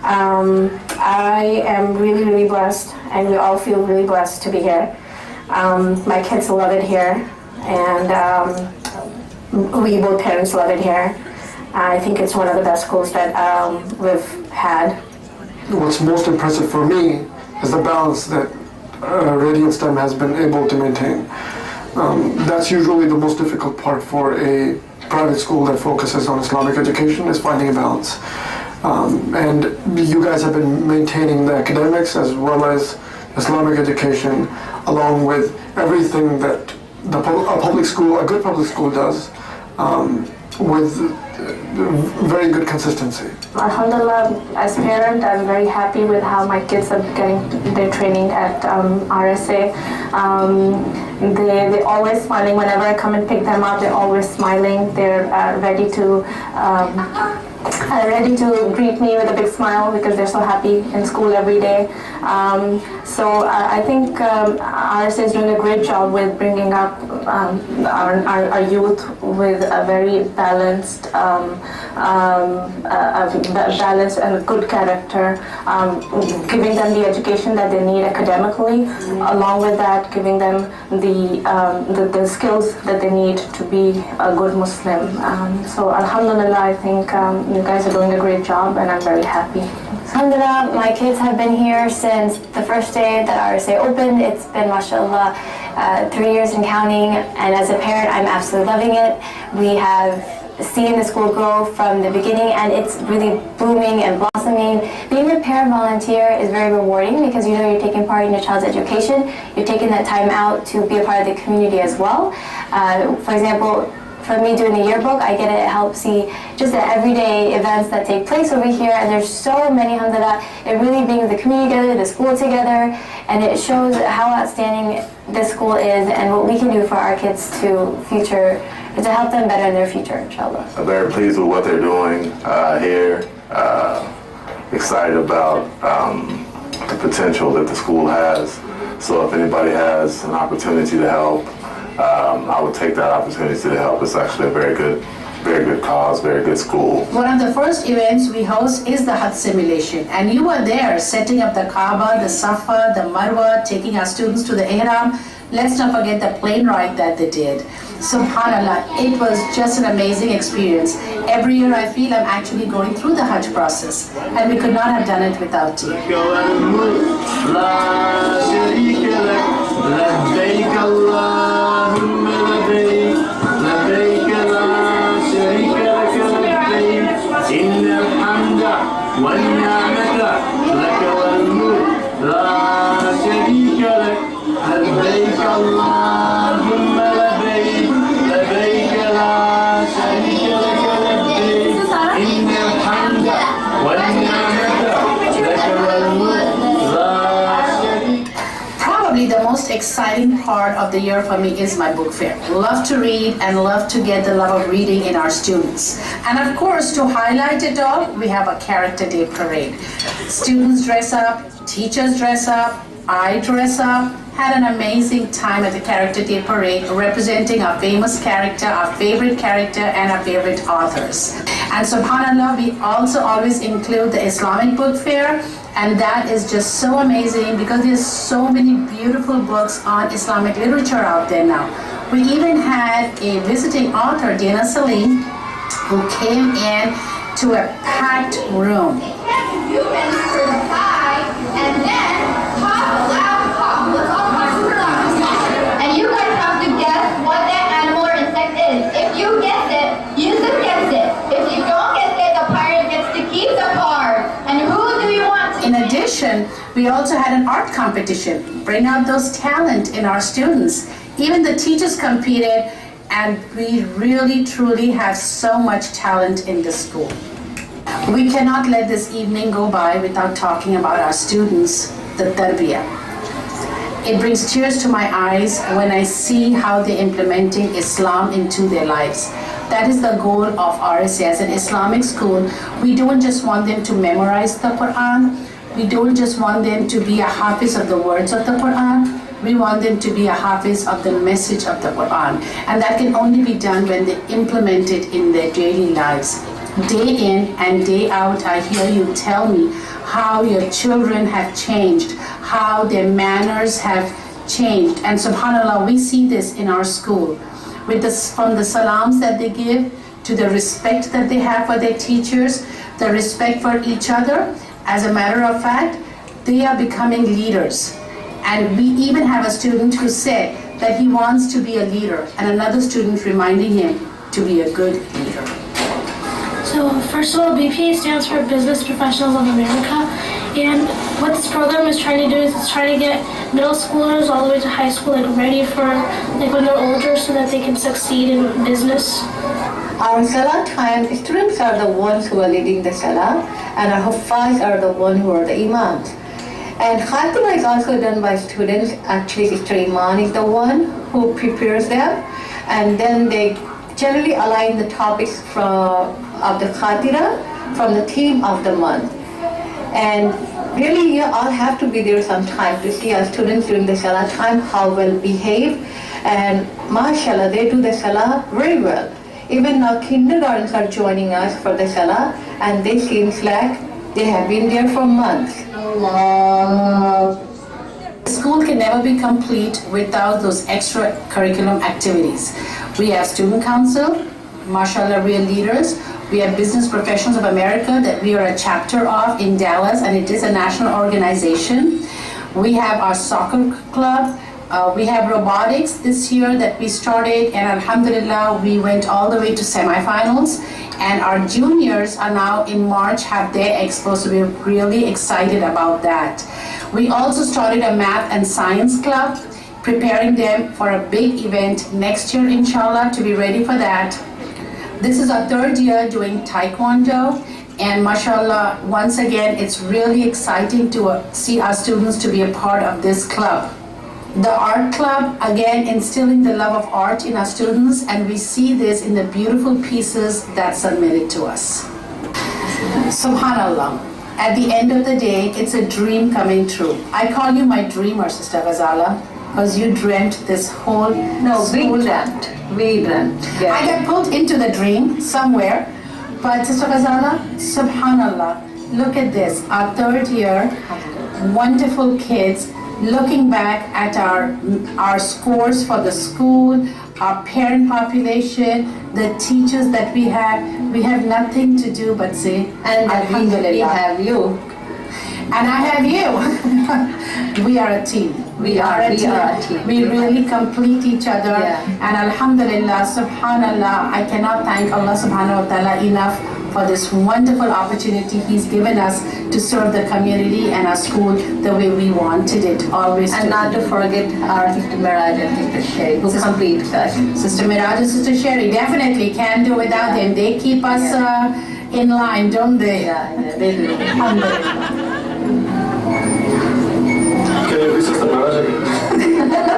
I am really, really blessed, and we all feel really blessed to be here. My kids love it here, and we both parents love it here. I think it's one of the best schools that we've had. What's most impressive for me is the balance that Radiant STEM has been able to maintain. That's usually the most difficult part for a private school that focuses on Islamic education, is finding a balance. And you guys have been maintaining the academics as well as Islamic education, along with everything that a good public school does, with very good consistency. Alhamdulillah, as a parent, I'm very happy with how my kids are getting their training at RSA. They always smiling whenever I come and pick them up. They're always smiling. They're ready to greet me with a big smile because they're so happy in school every day. So I think RSA is doing a great job with bringing up our youth with a very balanced, balanced and good character, giving them the education that they need academically. Along with that, giving them the skills that they need to be a good Muslim. So Alhamdulillah, I think you guys are doing a great job, and I'm very happy. Alhamdulillah, my kids have been here since the first day that RSA opened. It's been, mashallah, 3 years and counting, and as a parent, I'm absolutely loving it. We have seen the school grow from the beginning, and it's really blooming and blossoming. Being a parent volunteer is very rewarding because you know you're taking part in your child's education. You're taking that time out to be a part of the community as well. For example, for me doing the yearbook, I get to help see just the everyday events that take place over here, and there's so many, alhamdulillah. It really brings the community together, the school together, and it shows how outstanding this school is and what we can do for our kids to help them better in their future, inshallah. I'm very pleased with what they're doing here. Excited about the potential that the school has. So if anybody has an opportunity to help, I would take that opportunity to help. It's actually a very good cause, very good school. One of the first events we host is the Hajj simulation, and you were there setting up the Kaaba, the Safa, the Marwa, taking our students to the Ihram. Let's not forget the plane ride that they did. Subhanallah, it was just an amazing experience. Every year I feel I'm actually going through the Hajj process, and we could not have done it without you. exciting part of the year for me is my book fair. Love to read and love to get the love of reading in our students. And of course, to highlight it all, we have a character day parade. Students dress up, teachers dress up, I dress up. Had an amazing time at the Character Day Parade representing our famous character, our favorite character, and our favorite authors. And subhanAllah, we also always include the Islamic Book Fair, and that is just so amazing because there's so many beautiful books on Islamic literature out there now. We even had a visiting author, Dana Salim, who came in to a packed room. Humans for the pie, and then pop, loud pop. Let's all pop super loud. And you guys have to guess what that animal or insect is. If you guess it, Yusuf gets it. If you don't guess it, the pirate gets to keep the card. And who do you want to In addition, we also had an art competition. Bring out those talent in our students. Even the teachers competed, and we really, truly have so much talent in the school. We cannot let this evening go by without talking about our students, the tarbiyah. It brings tears to my eyes when I see how they're implementing Islam into their lives. That is the goal of RSA. As an Islamic school, we don't just want them to memorize the Quran. We don't just want them to be a hafiz of the words of the Quran. We want them to be a hafiz of the message of the Quran. And that can only be done when they implement it in their daily lives. Day in and day out, I hear you tell me how your children have changed, how their manners have changed. And subhanAllah, we see this in our school. With from the salams that they give, to the respect that they have for their teachers, the respect for each other. As a matter of fact, they are becoming leaders. And we even have a student who said that he wants to be a leader, and another student reminding him to be a good leader. So first of all, BPA stands for Business Professionals of America, and what this program is trying to do is it's trying to get middle schoolers all the way to high school ready for when they're older so that they can succeed in business. Our Salah time, students are the ones who are leading the Salah, and our Huffaz are the ones who are the Imams. And Khatima is also done by students. Actually, Sister Iman is the one who prepares them, and then they generally align the topics of the Khatira from the theme of the month. And really, you all have to be there sometime to see our students during the Salah time, how well behaved. And mashallah, they do the Salah very well. Even now, kindergartens are joining us for the Salah, and they seems like they have been there for months. School can never be complete without those extra curriculum activities. We have student council, mashallah, we are leaders. We have Business Professionals of America that we are a chapter of in Dallas, and it is a national organization. We have our soccer club. We have robotics this year that we started, and alhamdulillah, we went all the way to semifinals. And our juniors are now in March have their expo, so we're really excited about that. We also started a math and science club, preparing them for a big event next year, inshallah, to be ready for that. This is our third year doing Taekwondo, and mashallah, once again, it's really exciting to see our students to be a part of this club. The art club, again, instilling the love of art in our students, and we see this in the beautiful pieces that's submitted to us. Subhanallah, at the end of the day, it's a dream coming true. I call you my dreamer, Sister Ghazala, because you dreamt this whole school. We dreamt. Yeah. I got pulled into the dream somewhere, but Sister Ghazala, subhanallah, look at this, our third year, wonderful kids, looking back at our scores for the school, our parent population, the teachers that we have nothing to do but say, and alhamdulillah. We have you. And I have you. We are a team. We are a team. We really complete each other. Yeah. And alhamdulillah, subhanallah, I cannot thank Allah subhanahu wa ta'ala enough for this wonderful opportunity He's given us to serve the community and our school the way we wanted it always. And not to forget our Sister Miraj and Sister Sherry, who complete us. Sister Miraj and Sister Sherry definitely can't do without them. They keep us in line, don't they? Yeah, they do. Alhamdulillah. Can you please Sister Miraj again?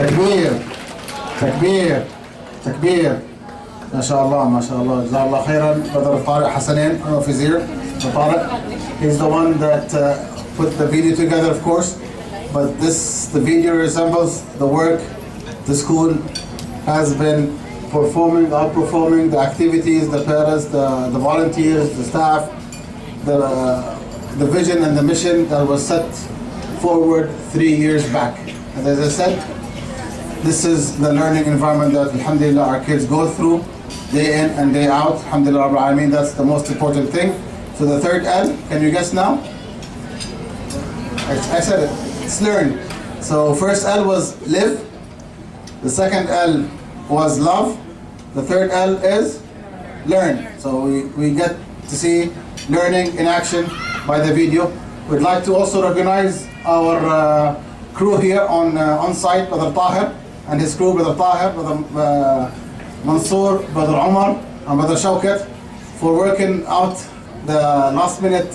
تكبير تكبير تكبير. ما شاء الله ما شاء الله. جزاه الله خيرا. Brother Tariq Hassanin, I don't know if he's here. Tariq, he's the one that put the video together, of course. But the video resembles the work the school has been outperforming the activities, the parents, the volunteers, the staff, the vision and the mission that was set forward 3 years back. And as I said, this is the learning environment that, alhamdulillah, our kids go through day in and day out. Alhamdulillah, Rabbil Alameen, that's the most important thing. So the third L, can you guess now? I said it, it's learn. So first L was live, the second L was love, the third L is learn. So we get to see learning in action by the video. We'd like to also recognize our crew here on site, Brother Tahir and his crew, Brother Tahir, Brother Mansour, Brother Omar, and Brother Shawkat, for working out the last minute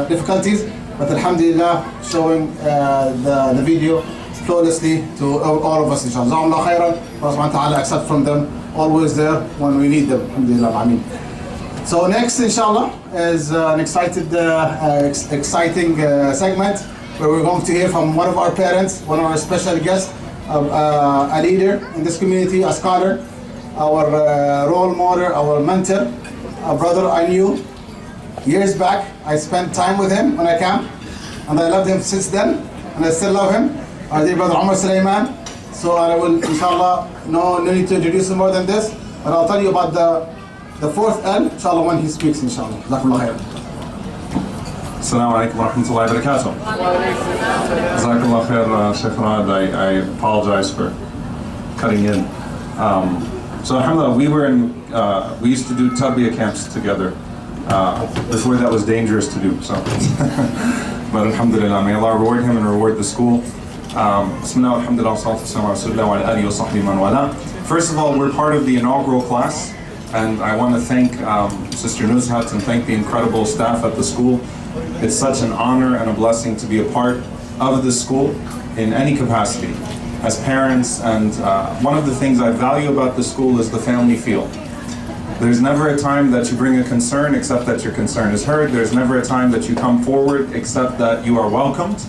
difficulties, but alhamdulillah showing the video flawlessly to all of us, inshallah. Jazakumullah khairan. Allah subhanahu wa ta'ala accept from them, always there when we need them, alhamdulillah. Ameen. So next, inshallah, is an exciting segment where we're going to hear from one of our parents, one of our special guests, a leader in this community, a scholar, our role model, our mentor, a brother I knew years back. I spent time with him when I came, and I loved him since then, and I still love him. Our dear brother Umar Sulaiman. So I will, inshallah, no need to introduce him more than this, but I'll tell you about the fourth L, inshallah, when he speaks, inshallah. Jazakumullah khairan. Assalamu alaikum wa rahmatullahi wa barakatuh. Jazakallah khair, Sheikh Raad. I apologize for cutting in. So alhamdulillah, we used to do tarbiyah camps together. Before that was dangerous to do, so. But alhamdulillah, may Allah reward him and reward the school. Bismillah, alhamdulillah, salatu wa sallam wa alihi wa sahbihi man wala. First of all, we're part of the inaugural class, and I want to thank Sister Nuzhat and thank the incredible staff at the school. It's such an honor and a blessing to be a part of this school in any capacity as parents, and one of the things I value about the school is the family feel. There's never a time that you bring a concern except that your concern is heard. There's never a time that you come forward except that you are welcomed.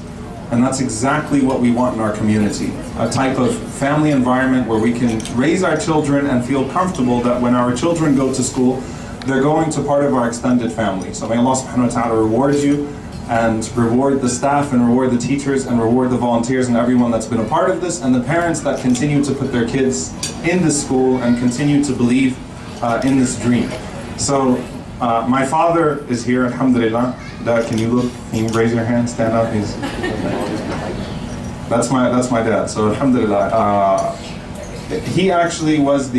And that's exactly what we want in our community. A type of family environment where we can raise our children and feel comfortable that when our children go to school, they're going to part of our extended family. So may Allah subhanahu wa ta'ala reward you and reward the staff and reward the teachers and reward the volunteers and everyone that's been a part of this, and the parents that continue to put their kids in this school and continue to believe in this dream. So my father is here, alhamdulillah. Dad, can you look? Can you raise your hand? Stand up. That's my dad. So alhamdulillah, he actually was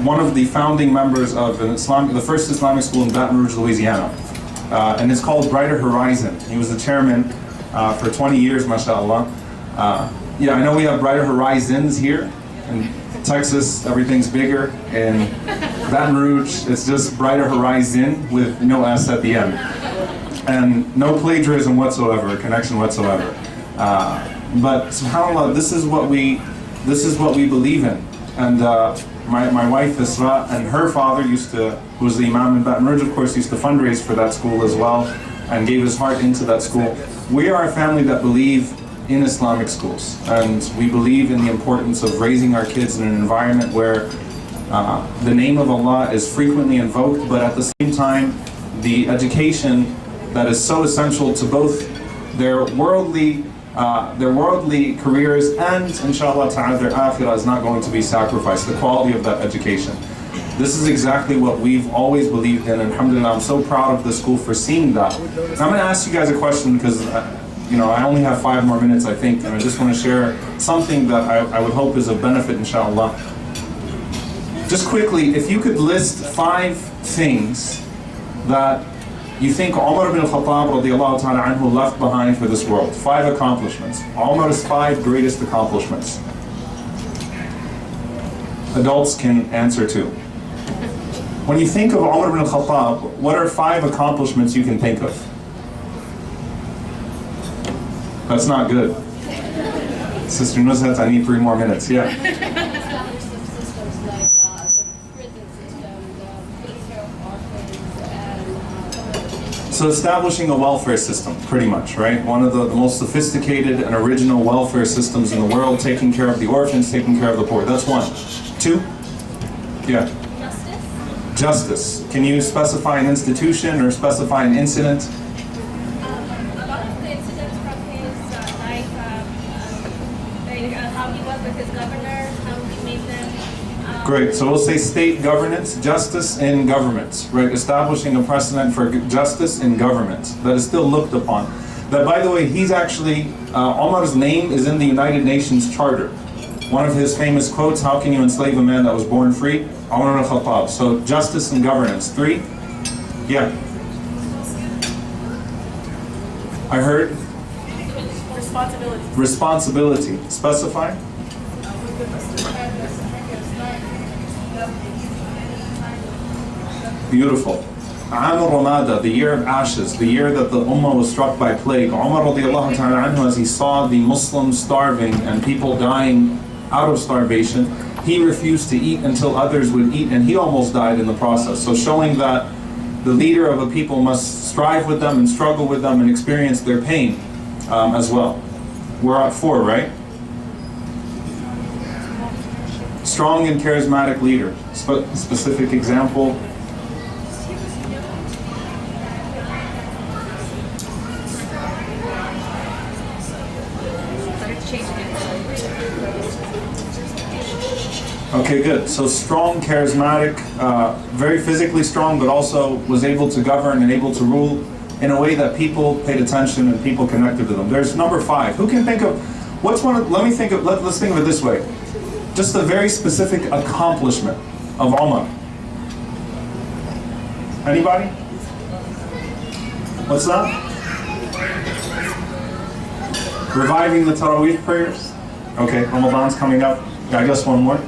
one of the founding members of the first Islamic school in Baton Rouge, Louisiana, and it's called Brighter Horizon. He was the chairman for 20 years, mashallah. Yeah, I know we have Brighter Horizons here. In Texas, everything's bigger. In Baton Rouge, it's just Brighter Horizon with no S at the end. And no plagiarism whatsoever, connection whatsoever. But subhanAllah, this is what we believe in. And my wife Isra and her father who was the imam in Baton Rouge, of course, used to fundraise for that school as well and gave his heart into that school. We are a family that believe in Islamic schools, and we believe in the importance of raising our kids in an environment where the name of Allah is frequently invoked, but at the same time, the education that is so essential to both their worldly careers and, inshallah ta'ala, their akhirah is not going to be sacrificed, the quality of that education. This is exactly what we've always believed in, and alhamdulillah, I'm so proud of the school for seeing that. And I'm going to ask you guys a question because I only have 5 more minutes, I think, and I just want to share something that I would hope is of benefit, inshallah. Just quickly, if you could list 5 things that you think Umar ibn al-Khattab radiallahu ta'ala anhu left behind for this world. 5 accomplishments. Umar's 5 greatest accomplishments. Adults can answer too. When you think of Umar ibn al-Khattab, what are 5 accomplishments you can think of? That's not good. Sister Nuzhat, I need 3 more minutes. Yeah. So establishing a welfare system, pretty much, right? One of the most sophisticated and original welfare systems in the world, taking care of the orphans, taking care of the poor. That's 1. 2? Yeah. Justice. Can you specify an institution or specify an incident? A lot of the incidents from his life, how he was with his governor, how he made them. Great. So we'll say state governance, justice in government, right? Establishing a precedent for justice in government that is still looked upon. That, by the way, he's actually, Umar's name is in the United Nations Charter. One of his famous quotes, how can you enslave a man that was born free? Umar al-Khattab. So justice and governance. 3? Yeah. I heard? Responsibility. Responsibility. Specify? Beautiful. Aam al-Ramada, the year of ashes, the year that the Ummah was struck by plague. Umar radiallahu ta'ala anhu, as he saw the Muslims starving and people dying out of starvation, he refused to eat until others would eat, and he almost died in the process. So showing that the leader of a people must strive with them and struggle with them and experience their pain as well. We're at 4, right? Strong and charismatic leader. Specific example. Okay, good. So strong, charismatic, very physically strong, but also was able to govern and able to rule in a way that people paid attention and people connected to them. There's number 5. Who can think of, let's think of it this way. Just a very specific accomplishment of Umar. Anybody? What's that? Reviving the Taraweeh prayers? Okay, Ramadan's coming up. I guess one more.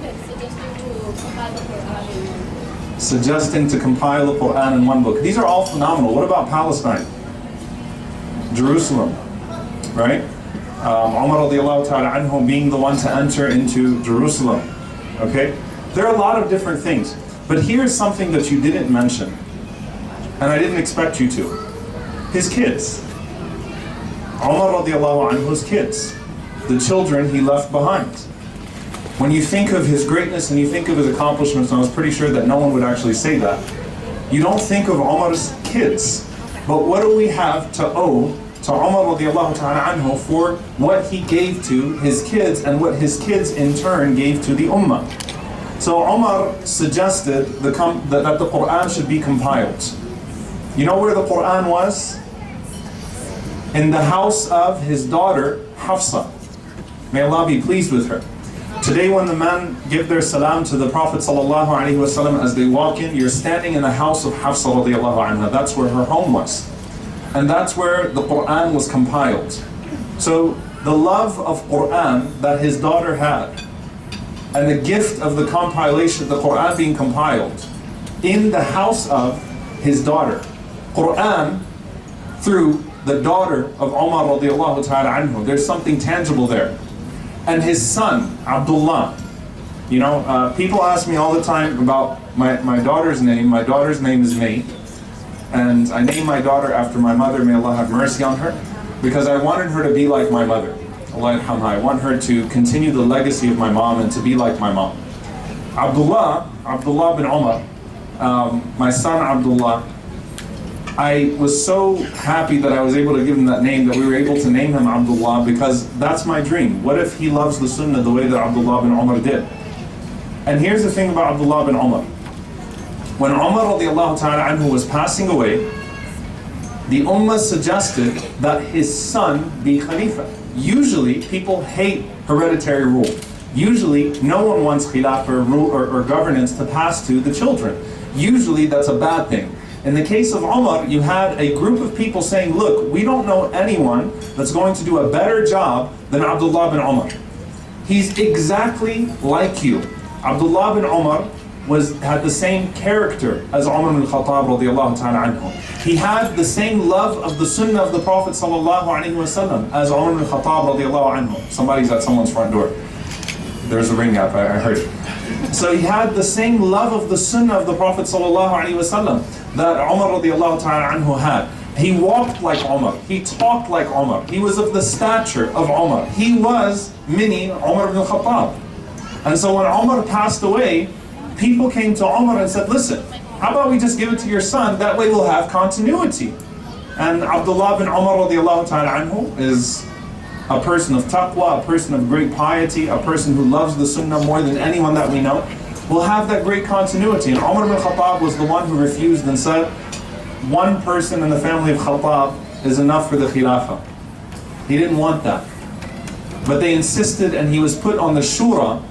Suggesting to compile the Quran in 1 book. These are all phenomenal. What about Palestine? Jerusalem, right? Umar radiallahu ta'ala anhu being the one to enter into Jerusalem. Okay? There are a lot of different things. But here's something that you didn't mention, and I didn't expect you to. His kids. Umar radiallahu anhu's kids. The children he left behind. When you think of his greatness and you think of his accomplishments, and I was pretty sure that no one would actually say that, you don't think of Umar's kids. But what do we have to owe to Umar radiallahu ta'ala anhu for what he gave to his kids and what his kids in turn gave to the Ummah? So Umar suggested that the Quran should be compiled. You know where the Quran was? In the house of his daughter Hafsa. May Allah be pleased with her. Today when the men give their salam to the Prophet ﷺ as they walk in, you're standing in the house of Hafsa radiallahu anha. That's where her home was. And that's where the Quran was compiled. So the love of Quran that his daughter had, and the gift of the compilation, the Quran being compiled, in the house of his daughter. Quran through the daughter of Umar radiallahu ta'ala anhu. There's something tangible there. And his son, Abdullah, You know, people ask me all the time about my daughter's name. My daughter's name is May. And I named my daughter after my mother, may Allah have mercy on her, because I wanted her to be like my mother. Allah yarhamha. I want her to continue the legacy of my mom and to be like my mom. Abdullah bin Umar, my son Abdullah, I was so happy that I was able to give him that name, that we were able to name him Abdullah, because that's my dream. What if he loves the sunnah the way that Abdullah bin Umar did? And here's the thing about Abdullah bin Umar. When Umar radiallahu ta'ala anhu was passing away, the Ummah suggested that his son be Khalifa. Usually, people hate hereditary rule. Usually, no one wants khilafah or rule or governance to pass to the children. Usually, that's a bad thing. In the case of Umar, you had a group of people saying, look, we don't know anyone that's going to do a better job than Abdullah bin Umar. He's exactly like you. Abdullah bin Umar had the same character as Umar bin Khattab radiallahu ta'ala anhu. He had the same love of the sunnah of the Prophet sallallahu alaihi wasallam as Umar bin Khattab radiallahu anhu. Somebody's at someone's front door. There's a ring up, I heard it. So he had the same love of the sunnah of the Prophet sallallahu alaihi wasallam that Umar radiallahu ta'ala anhu had. He walked like Umar. He talked like Umar. He was of the stature of Umar. He was mini Umar bin Khattab. And so when Umar passed away, people came to Umar and said, listen, how about we just give it to your son, that way we'll have continuity. And Abdullah bin Umar radiallahu ta'ala anhu is a person of taqwa, a person of great piety, a person who loves the sunnah more than anyone that we know, will have that great continuity. And Umar bin Khattab was the one who refused and said, one person in the family of Khattab is enough for the khilafah. He didn't want that. But they insisted, and he was put on the shura,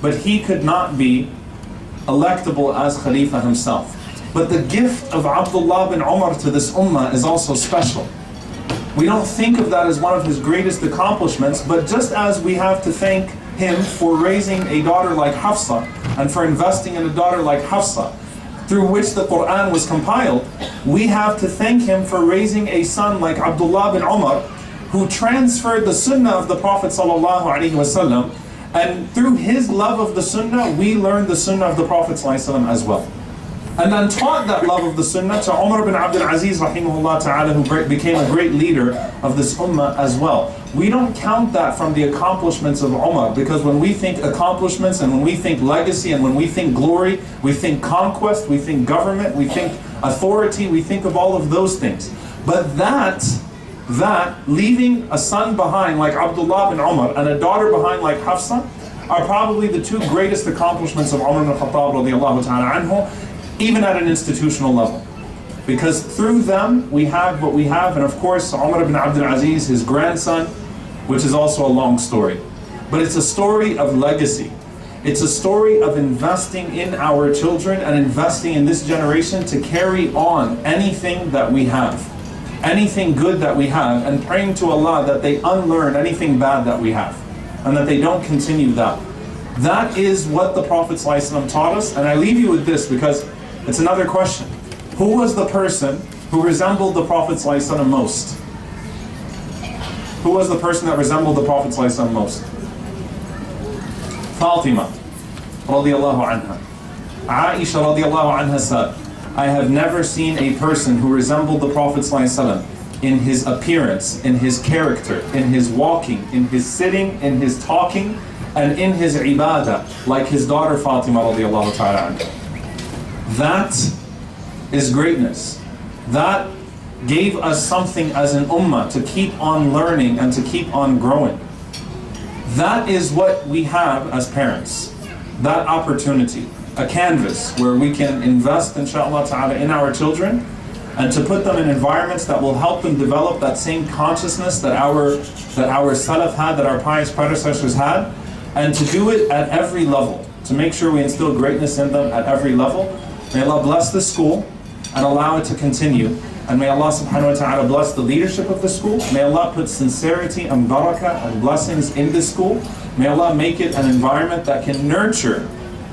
but he could not be electable as Khalifa himself. But the gift of Abdullah bin Umar to this ummah is also special. We don't think of that as one of his greatest accomplishments, but just as we have to thank him for raising a daughter like Hafsa and for investing in a daughter like Hafsa, through which the Quran was compiled, we have to thank him for raising a son like Abdullah bin Umar, who transferred the sunnah of the Prophet sallallahu alaihi wasallam. And through his love of the sunnah, we learned the sunnah of the Prophet ﷺ as well. And then taught that love of the sunnah to Umar bin Abdul Aziz rahimahullah ta'ala, who became a great leader of this ummah as well. We don't count that from the accomplishments of Umar, because when we think accomplishments and when we think legacy and when we think glory, we think conquest, we think government, we think authority, we think of all of those things. But that leaving a son behind like Abdullah bin Umar and a daughter behind like Hafsa are probably the two greatest accomplishments of Umar bin Khattab radiallahu ta'ala anhu, even at an institutional level. Because through them we have what we have, and of course Umar bin Abdul Aziz, his grandson, which is also a long story. But it's a story of legacy. It's a story of investing in our children and investing in this generation to carry on anything that we have. Anything good that we have, and praying to Allah that they unlearn anything bad that we have, and that they don't continue that. That is what the Prophet ﷺ taught us, and I leave you with this because it's another question. Who was the person who resembled the Prophet ﷺ most? Who was the person that resembled the Prophet ﷺ most? Fatima radiallahu anha. Aisha radiallahu anha said, I have never seen a person who resembled the Prophet ﷺ in his appearance, in his character, in his walking, in his sitting, in his talking, and in his ibadah, like his daughter Fatima radiallahu ta'ala anha. That is greatness. That gave us something as an ummah to keep on learning and to keep on growing. That is what we have as parents. That opportunity. A canvas where we can invest, inshaAllah ta'ala, in our children, and to put them in environments that will help them develop that same consciousness that our salaf had, that our pious predecessors had, and to do it at every level, to make sure we instill greatness in them at every level. May Allah bless this school and allow it to continue. And may Allah subhanahu wa ta'ala bless the leadership of the school. May Allah put sincerity and barakah and blessings in this school. May Allah make it an environment that can nurture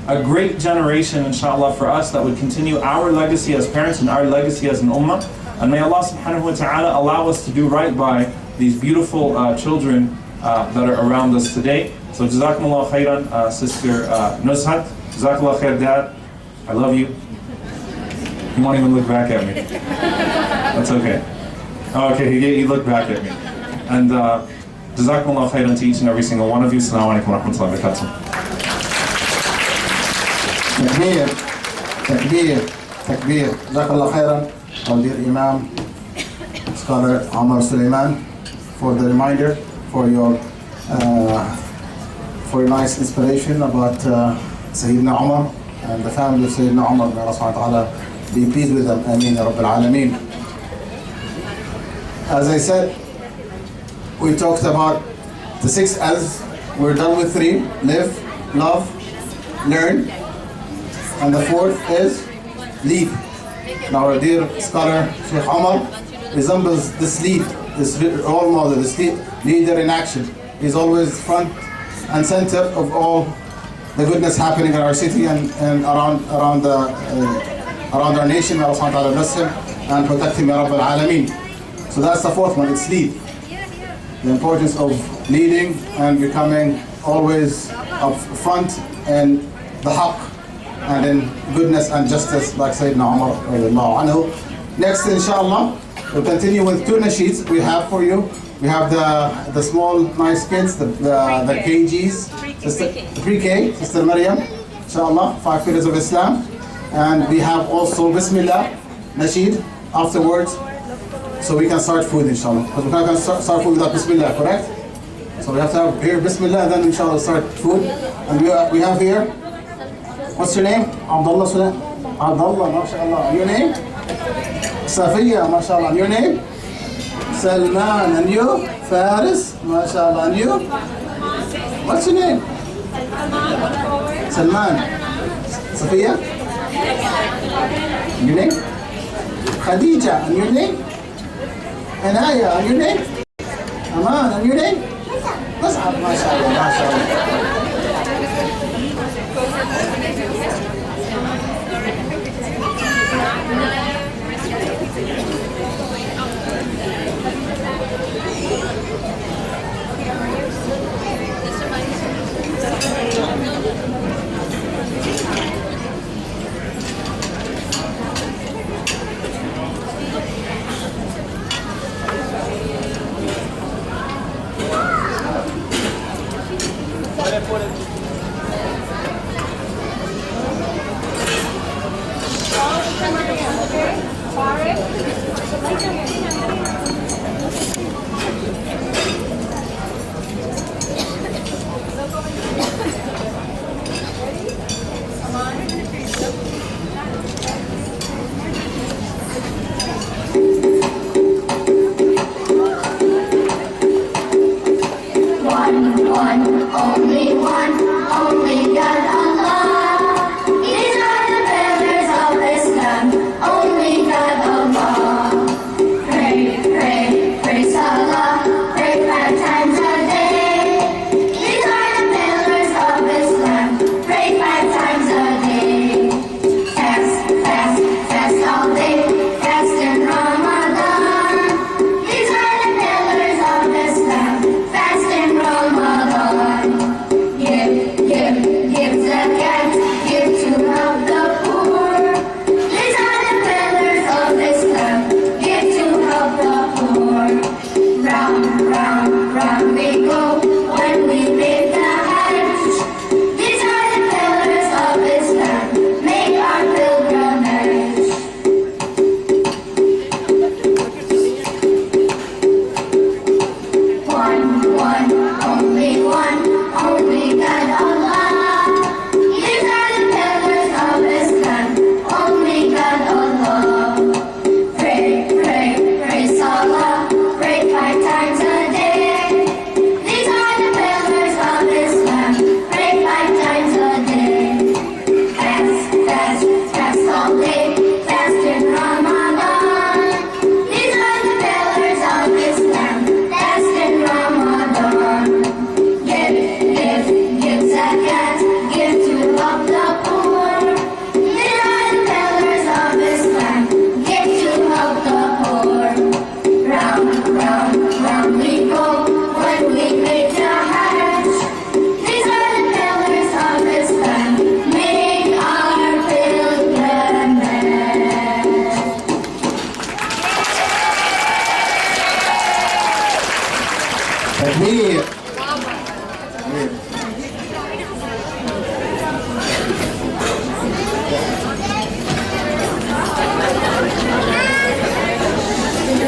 a great generation, inshallah, for us that would continue our legacy as parents and our legacy as an ummah. And may Allah subhanahu wa ta'ala allow us to do right by these beautiful children that are around us today. So Jazakumullah khairan, Sister Nushat. Jazakallah khair, Dad. I love you. He won't even look back at me. That's okay. Oh, okay, he looked back at me. And Jazakumullah khairan to each and every single one of you. Assalamu alaikum wa rahmatullahi wa barakatuh. Takbir, takbir, takbir. Jazakallah khairan, our dear Imam, Scholar Omar Suleiman, for the reminder, for your nice inspiration about Sayyidina Umar and the family of Sayyidina Umar. May Allah subhanahu wa ta'ala be pleased with them. Ameen ya Rabbil Alameen. As I said, we talked about the 6 L's. We're done with 3. Live, love, learn. And the 4th is lead. Now our dear scholar Sheikh Omar resembles this lead, this role model, this leader in action. He's always front and center of all the goodness happening in our city and around our nation. May Allah subhanahu wa ta'ala bless him and protect him, Ya Rabbil Alameen. So that's the 4th one, it's lead. The importance of leading and becoming always up front in the haqq and in goodness and justice, like Sayyidina Umar radiallahu anhu. Next, inshallah, we'll continue with 2 nasheeds we have for you. We have the small, nice kids, the KGs, the pre-K, Sister Maryam, inshallah, 5 pillars of Islam. And we have also Bismillah, nasheed, afterwards, so we can start food, inshallah. Because we can't start food without Bismillah, correct? So we have to have here Bismillah, and then inshallah start food. And we have here, what's your name? Abdullah Suleiman. Abdullah, mashallah. Your name? Safiya, mashallah. Your name? Salman. And you? Faris, mashallah. And you? What's your name? Salman. Safiya? Your name? Khadija. And your name? Anaya. And your name? Aman. And your name? Mas'ab, mashallah, mashallah.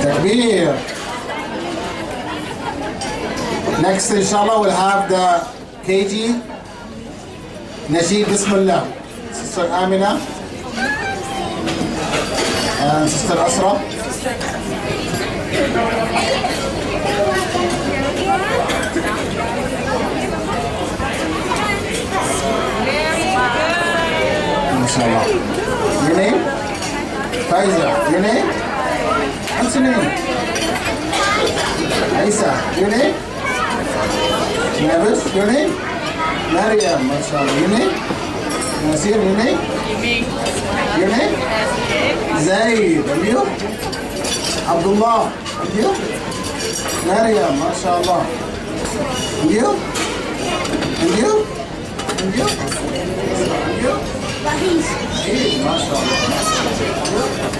Takbir. Next, inshallah, we'll have the KG Nasheed Bismillah. Sister Amina and Sister Asra. MashaAllah. Your name? Faiza. Your name? What's your name? Aisa. Your name? Navis. Your name? Maryam. MashaAllah. Your name? Nasir. Your name? Your name? Zaid. And you? Abdullah. And you? Maryam. MashaAllah. And you? And you? And you? And you? Bahis. MashaAllah.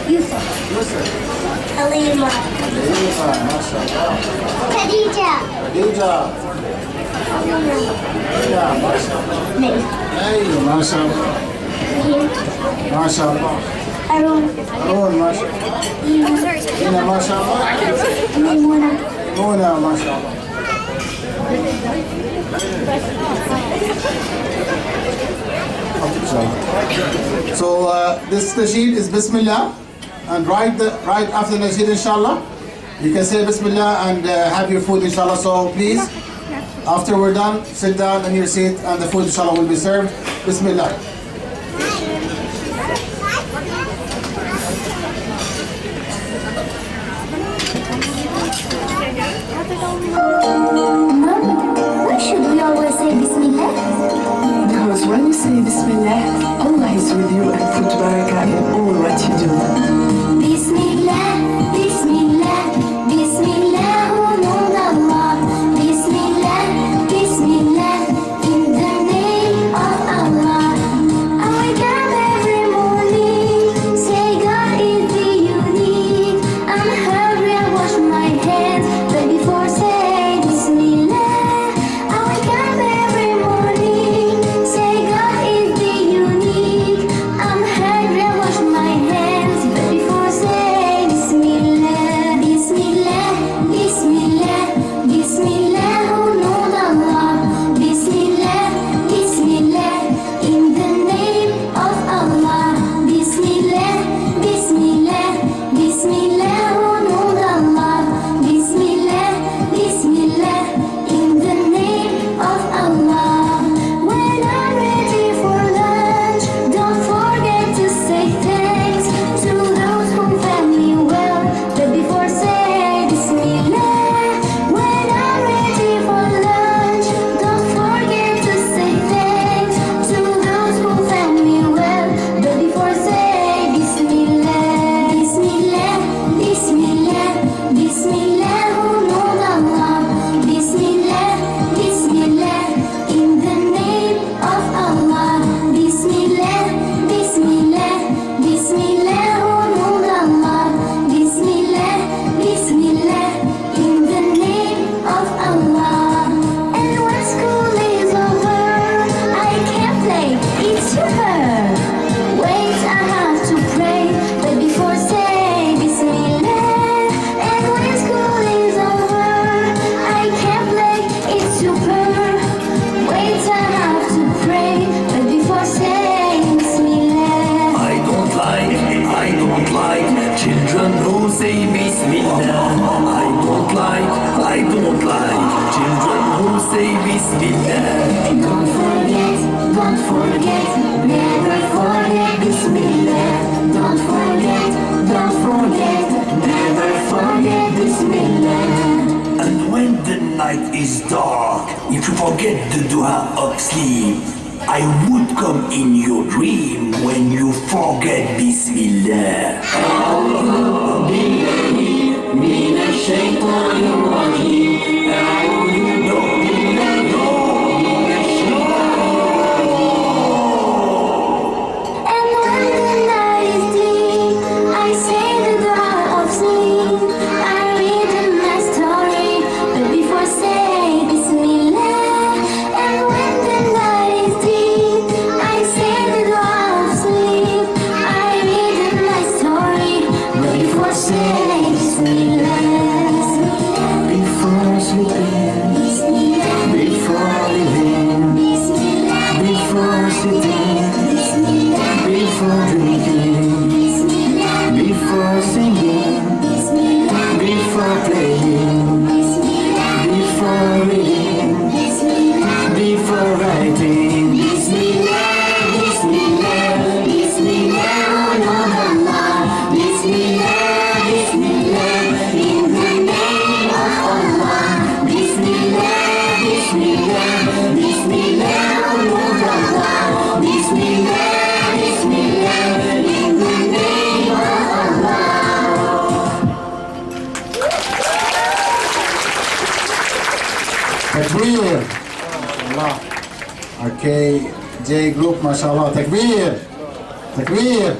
Yusuf. Yusuf. Halima. Halima. MashaAllah. Khadija. Khadija. Yeah, MashaAllah. Me. Hey, MashaAllah. MashaAllah. Arun. Arun, MashaAllah. Ina, MashaAllah. Maimuna. Muna, MashaAllah. So this nasheed is Bismillah, and right after the nasheed, inshallah, you can say Bismillah and have your food, inshallah. So please, after we're done, sit down in your seat, and the food, inshallah, will be served. Bismillah. Why should we always say Bismillah? Because when you say Bismillah, Allah is with you and put barakah in all what you do. Bismillah, Bismillah, Bismillah, oh nom d'Allah. Bismillah, Bismillah, in the name of Allah. I wake up every morning, say God is the unique. I'm hungry, I wash my hands, but before say Bismillah. I wake up every morning, say God is the unique. I'm hungry, I wash my hands, but before say Bismillah. Bismillah, Bismillah, Bismillah, oh nom d'Allah. Bismillah, Bismillah, in the name of Allah. Bismillah, Bismillah, Bismillah, oh nom d'Allah. Bismillah, Bismillah, in the name of Allah. When I'm ready for lunch, don't forget to say thanks to those who fed me well, but before say Bismillah. When I'm ready for lunch, don't forget to say thanks to those who fed me well, but before say Bismillah. Bismillah, Bismillah, Bismillah, oh nom d'Allah. Bismillah, Bismillah, in the name of Allah. Bismillah, Bismillah, Bismillah, oh nom d'Allah. Bismillah, Bismillah, in the name of Allah. And when school is over, I can play, it's super. Wait, I have to pray, but before say Bismillah. And when school is over, I can play, it's super. Wait, I have to pray, but before say Bismillah. I don't like children who say Bismillah. I don't like children who say Bismillah. Don't forget, never forget Bismillah. Don't forget, never forget Bismillah. And when the night is dark, if you forget the dua of sleep, I would come in your dream when you forget Bismillah. And when the night is deep, I say the dua of sleep. I read in my story, but before say Bismillah. reciting. Bismillah, Bismillah, Bismillah, oh Lord Allah. Bismillah, Bismillah, in the name of Allah. Bismillah, Bismillah, Bismillah, oh Lord Allah. Bismillah, Bismillah, in the name of Allah. Takbir. Allah. Okay, J group, mashallah. Takbir. Takbir.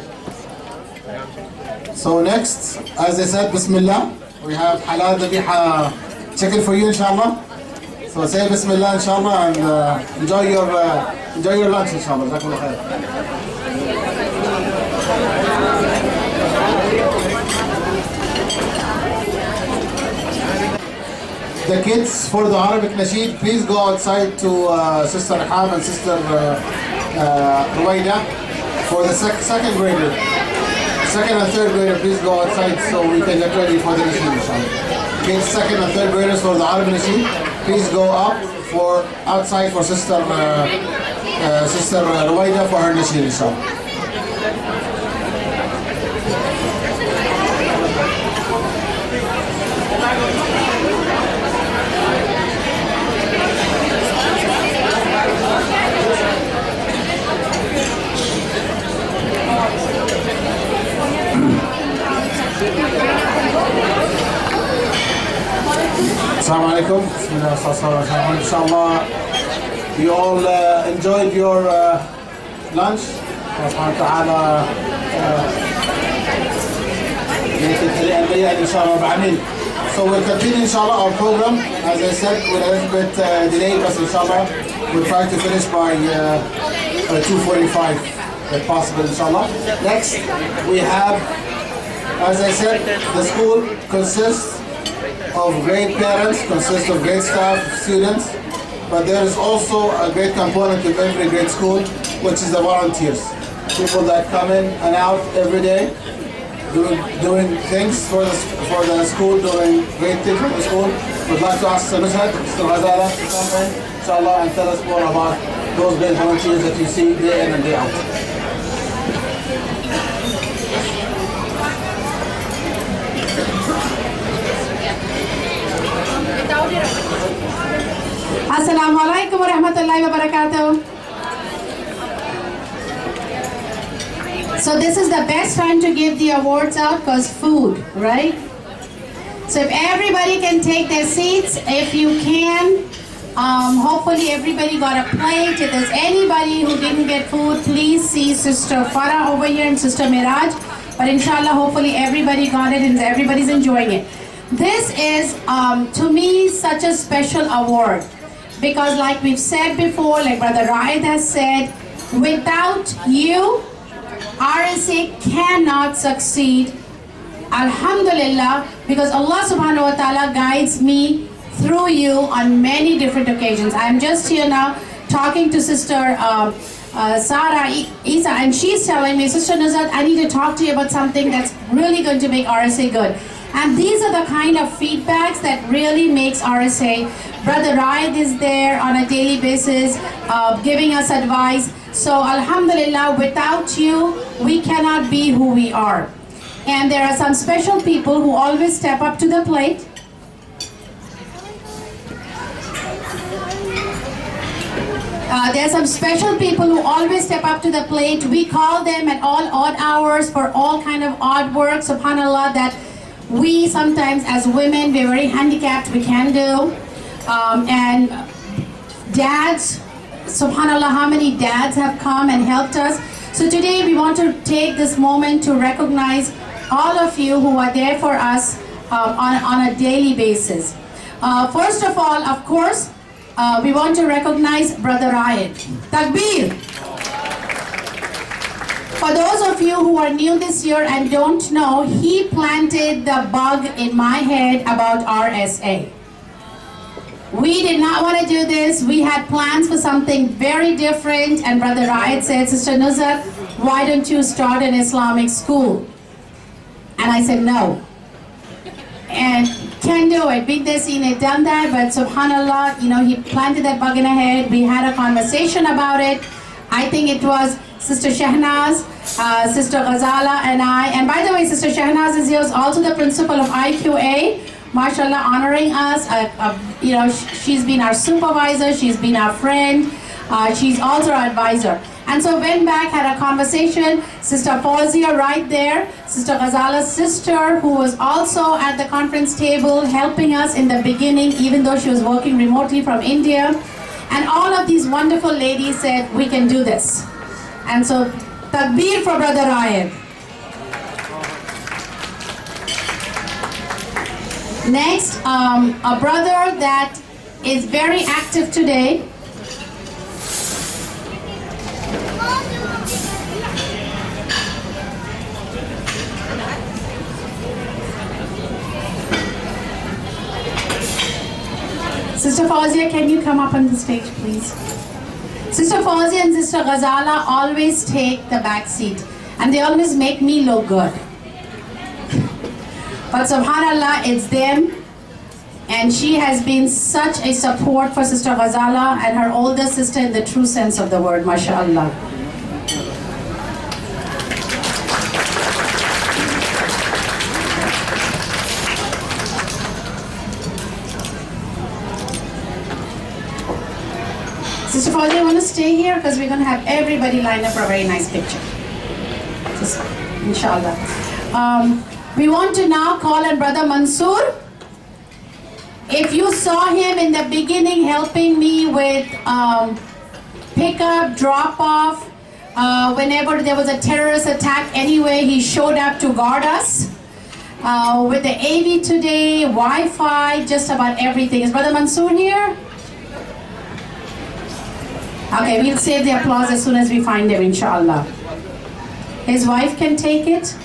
So next, as I said, Bismillah. We have halal dhabiha chicken for you, inshallah. So say Bismillah, inshallah, and enjoy your lunch, inshallah. Jazakumullah khair. The kids for the Arabic Nasheed, please go outside to Sister Ham and Sister Ruwaida for the second grader. Second and third grader, please go outside so we can get ready for the Nasheed, inshallah. Kids, second and third graders for the Arabic Nasheed, please go up for outside for Sister Ruwaida for her Nasheed, inshallah. Assalamu alaikum. Inshallah, you all enjoyed your lunch. Allah subhanahu wa ta'ala make it haliyan inshallah. So we'll continue inshallah our program. As I said, with a little bit delayed, but inshallah we'll try to finish by 2:45 if possible inshallah. Next we have, as I said, the school consists of great parents, consists of great staff, students, but there is also a great component of every great school, which is the volunteers. People that come in and out every day, doing things for the school, doing great things for the school. We'd like to ask Mr. Ghazala to come in, inshallah, and tell us more about those great volunteers that you see day in and day out. Assalamu alaikum wa rahmatullahi wa barakatuh. So this is the best time to give the awards out because food, right? So if everybody can take their seats, if you can, hopefully everybody got a plate. If there's anybody who didn't get food, please see Sister Farah over here and Sister Miraj. But inshallah, hopefully everybody got it and everybody's enjoying it. This is, to me, such a special award. Because like we've said before, like Brother Raed has said, without you, RSA cannot succeed. Alhamdulillah, because Allah subhanahu wa ta'ala guides me through you on many different occasions. I'm just here now talking to Sister Sarah Isa, and she's telling me, Sister Nuzat, I need to talk to you about something that's really going to make RSA good. And these are the kind of feedbacks that really makes RSA. Brother Raed is there on a daily basis, giving us advice. So Alhamdulillah, without you, we cannot be who we are. And there are some special people who always step up to the plate. There are some special people who always step up to the plate. We call them at all odd hours for all kind of odd work, subhanAllah, that we sometimes as women, we're very handicapped, we can do. And dads, subhanAllah, how many dads have come and helped us. So today we want to take this moment to recognize all of you who are there for us on a daily basis. First of all, of course, we want to recognize Brother Raed. Takbir! For those of you who are new this year and don't know, he planted the bug in my head about RSA. We did not want to do this. We had plans for something very different, and Brother Raed said, Sister Nuzat, why don't you start an Islamic school? And I said no. And can do it. Been there, seen it, done that, but subhanallah, you know, he planted that bug in her head. We had a conversation about it. I think it was Sister Shahnaz, Sister Ghazala, and I. And by the way, Sister Shahnaz is here, also the principal of IQA. MashaAllah, honoring us. You know, she's been our supervisor, she's been our friend, she's also our advisor. And so went back, had a conversation. Sister Fauzia right there, Sister Ghazala's sister, who was also at the conference table helping us in the beginning, even though she was working remotely from India. And all of these wonderful ladies said, we can do this. And so, takbir for Brother Ryan. Next, a brother that is very active today. Sister Fauzia, can you come up on the stage, please? Sister Fauzia and Sister Ghazala always take the back seat, and they always make me look good. But subhanallah, it's them, and she has been such a support for Sister Ghazala and her older sister in the true sense of the word, mashallah. Sister Fauzia, you want to stay here? Because we're going to have everybody lined up for a very nice picture. Just, inshallah. We want to now call on Brother Mansoor. If you saw him in the beginning helping me with pick up, drop off, whenever there was a terrorist attack anyway, he showed up to guard us. With the AV today, Wi-Fi, just about everything. Is Brother Mansoor here? Okay, we'll save the applause as soon as we find him, inshallah. His wife can take it.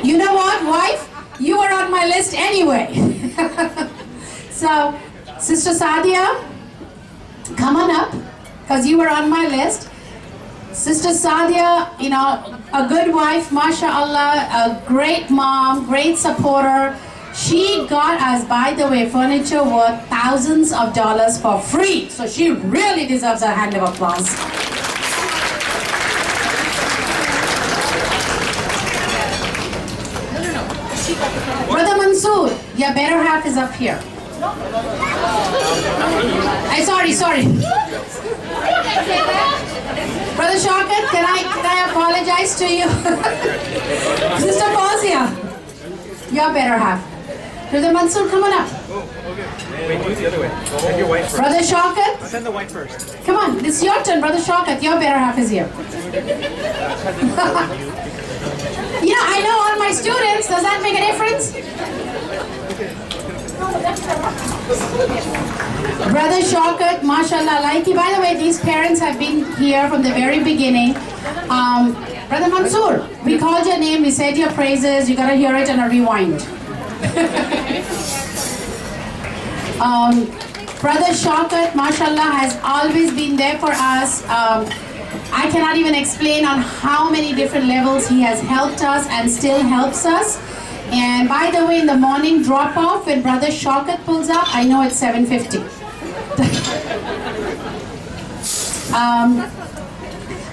You know what, wife? You were on my list anyway. So, Sister Sadia, come on up, because you were on my list. Sister Sadia, you know, a good wife, mashallah, a great mom, great supporter. She got us, by the way, furniture worth thousands of dollars for free. So she really deserves a hand of applause. Brother Mansoor, your better half is up here. Sorry. Brother Shaukat, can I apologize to you? Sister Fauzia, your better half. Brother Mansoor, come on up. Wait, do it the other way. Send your wife first. Brother Shaukat? I'll send the wife first. Come on, it's your turn, Brother Shaukat. Your better half is here. You know, I know all my students. Does that make a difference? Brother Shaukat, mashallah, like you. By the way, these parents have been here from the very beginning. Brother Mansoor, we called your name, we said your praises. You gotta hear it on a rewind. Brother Shaukat, mashallah, has always been there for us. I cannot even explain on how many different levels he has helped us and still helps us. And by the way, in the morning drop-off, when Brother Shaukat pulls up, I know it's 7:50.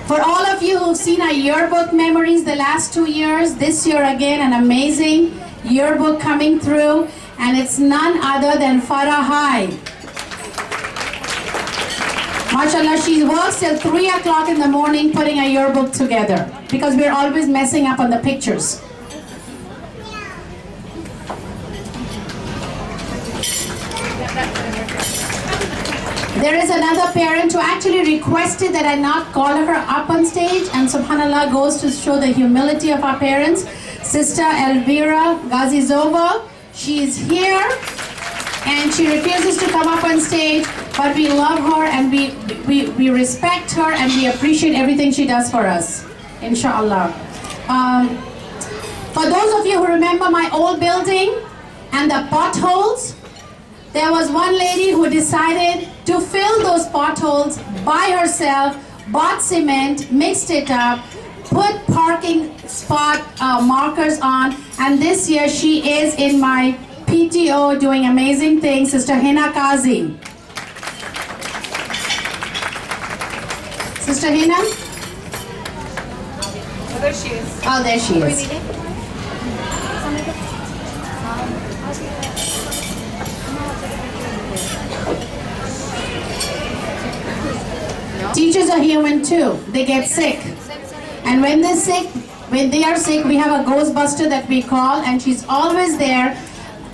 For all of you who've seen our yearbook memories the last 2 years, this year again, an amazing yearbook coming through, and it's none other than Farahai. MashaAllah, she works till 3 o'clock in the morning putting a yearbook together because we're always messing up on the pictures. There is another parent who actually requested that I not call her up on stage, and subhanAllah goes to show the humility of our parents. Sister Elvira Gazizova, she is here and she refuses to come up on stage, but we love her and we respect her and we appreciate everything she does for us, inshallah. For those of you who remember my old building and the potholes, there was one lady who decided to fill those potholes by herself, bought cement, mixed it up, put parking spot markers on, and this year she is in my PTO doing amazing things, Sister Hina Kazi. Sister Hina? Oh, there she is. Oh, there she Are we is. meeting? Teachers are human too. They get sick. And when they are sick, we have a Ghostbuster that we call, and she's always there.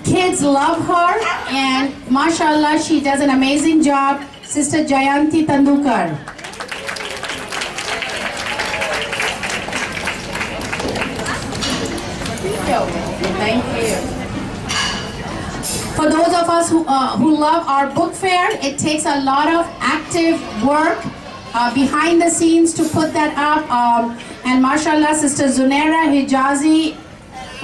Kids love her, and mashallah, she does an amazing job. Sister Jayanti Tandukar. Thank you. For those of us who love our book fair, it takes a lot of active work behind the scenes to put that up. And mashallah, Sister Zunaira Hijazi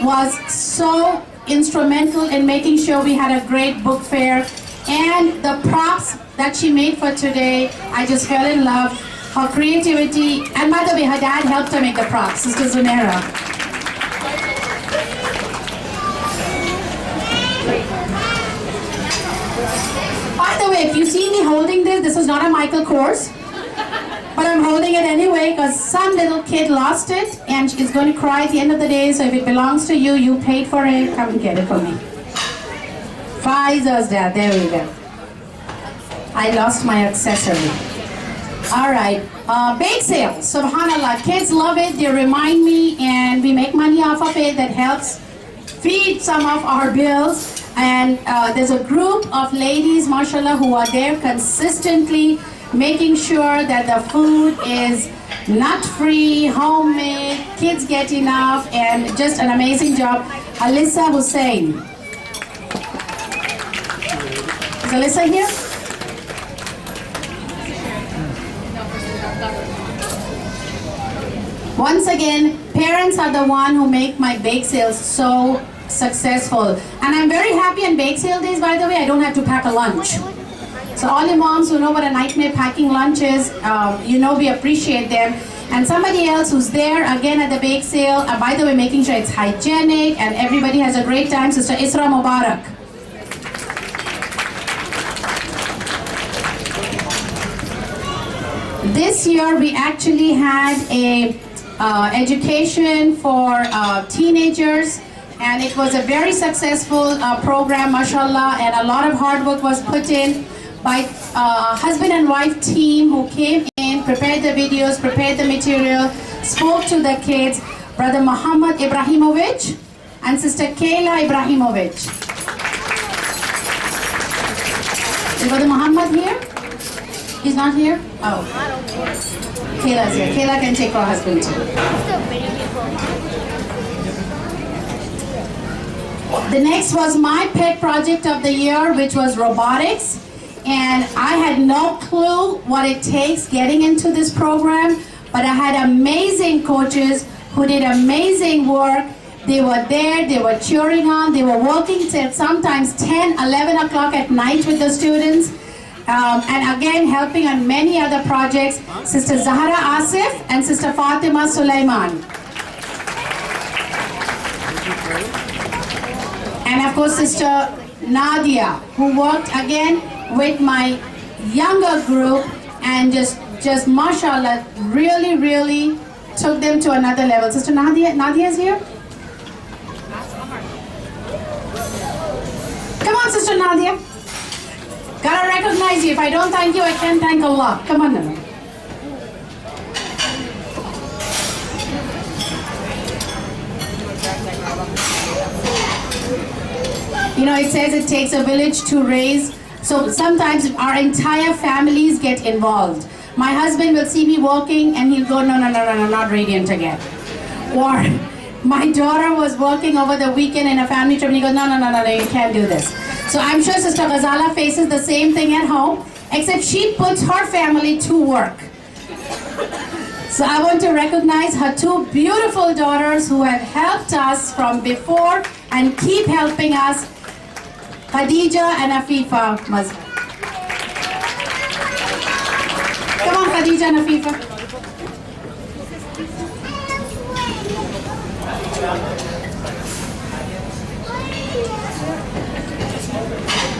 was so instrumental in making sure we had a great book fair. And the props that she made for today, I just fell in love. Her creativity, and by the way, her dad helped her make the props, Sister Zunaira. By the way, if you see me holding this is not a Michael Kors, but I'm holding it anyway because some little kid lost it and she's going to cry at the end of the day. So if it belongs to you, you paid for it, come and get it for me. Pfizer's dad, there we go. I lost my accessory. All right, bake sale, subhanallah, kids love it, they remind me, and we make money off of it that helps feed some of our bills. And there's a group of ladies, mashallah, who are there consistently making sure that the food is nut-free, homemade, kids get enough, and just an amazing job. Alyssa Hussein. Is Alyssa here? Once again, parents are the one who make my bake sales so successful. And I'm very happy on bake sale days, by the way, I don't have to pack a lunch. So all your moms who know what a nightmare packing lunch is, you know we appreciate them. And somebody else who's there again at the bake sale, by the way, making sure it's hygienic and everybody has a great time, Sister Isra Mubarak. This year we actually had a education for teenagers, and it was a very successful program, mashallah, and a lot of hard work was put in by husband and wife team who came in, prepared the videos, prepared the material, spoke to the kids, Brother Muhammad Ibrahimovic and Sister Kayla Ibrahimovic. Is Brother Muhammad here? He's not here? Oh. Kayla's here. Kayla can take her husband too. The next was my pet project of the year, which was robotics. And I had no clue what it takes getting into this program, but I had amazing coaches who did amazing work. They were there, they were cheering on, they were working till sometimes 10, 11 o'clock at night with the students. And again, helping on many other projects, Sister Zahra Asif and Sister Fatima Sulaiman. And of course, Sister Nadia, who worked again with my younger group and just mashallah, really took them to another level. Sister Nadia's here? Come on, Sister Nadia. Gotta recognize you. If I don't thank you, I can't thank Allah. Come on now. You know, it says it takes a village to raise. So sometimes our entire families get involved. My husband will see me walking and he'll go, no, not Radiant again. Or my daughter was working over the weekend in a family trip and he goes, no, you can't do this. So I'm sure Sister Ghazala faces the same thing at home, except she puts her family to work. So I want to recognize her two beautiful daughters who have helped us from before and keep helping us, Khadija and Afifa. Come on, Khadija and Afifa.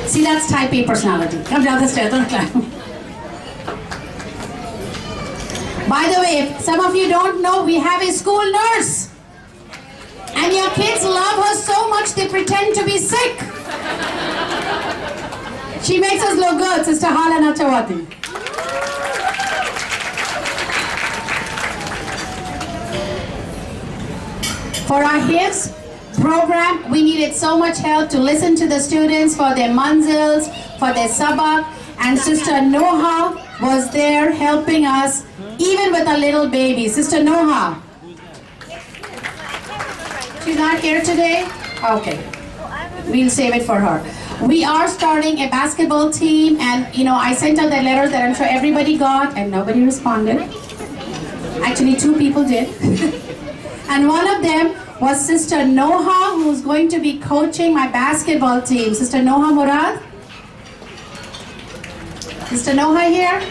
See, that's type A personality. Come down the stairs, don't climb. By the way, if some of you don't know, we have a school nurse. And your kids love her so much they pretend to be sick. She makes us look good, Sister Hala Nachawati. For our HIFs program, we needed so much help to listen to the students for their manzils, for their sabak, and Sister Noha was there helping us, even with a little baby. Sister Noha. She's not here today? Okay. We'll save it for her. We are starting a basketball team, and I sent out that letter that I'm sure everybody got, and nobody responded. Actually, 2 people did. And one of them was Sister Noha, who's going to be coaching my basketball team. Sister Noha Murad? Sister Noha here?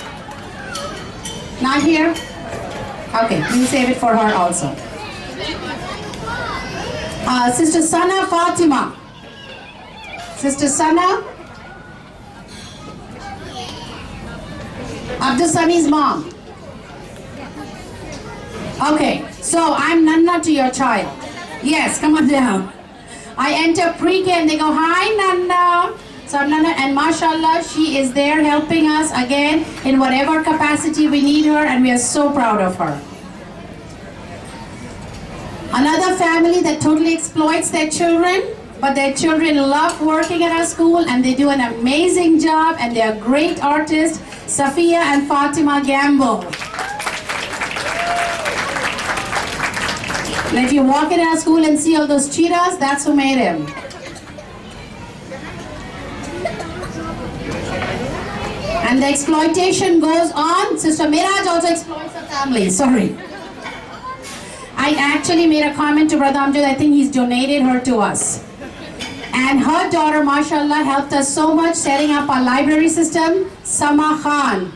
Not here? Okay, we'll save it for her also. Sister Sana Fatima. Sister Sana? Abdul Sami's mom. Okay, so I'm Nanna to your child. Yes, come on down. I enter pre-K and they go, hi Nanna. So I'm Nanna, and mashallah, she is there helping us again in whatever capacity we need her, and we are so proud of her. Another family that totally exploits their children, but their children love working at our school and they do an amazing job and they are great artists, Safiya and Fatima Gamble. And if you walk in our school and see all those cheetahs, that's who made him. And the exploitation goes on. Sister Miraj also exploits her family, sorry. I actually made a comment to Brother Amjad, I think he's donated her to us. And her daughter, mashallah, helped us so much setting up our library system, Sama Khan.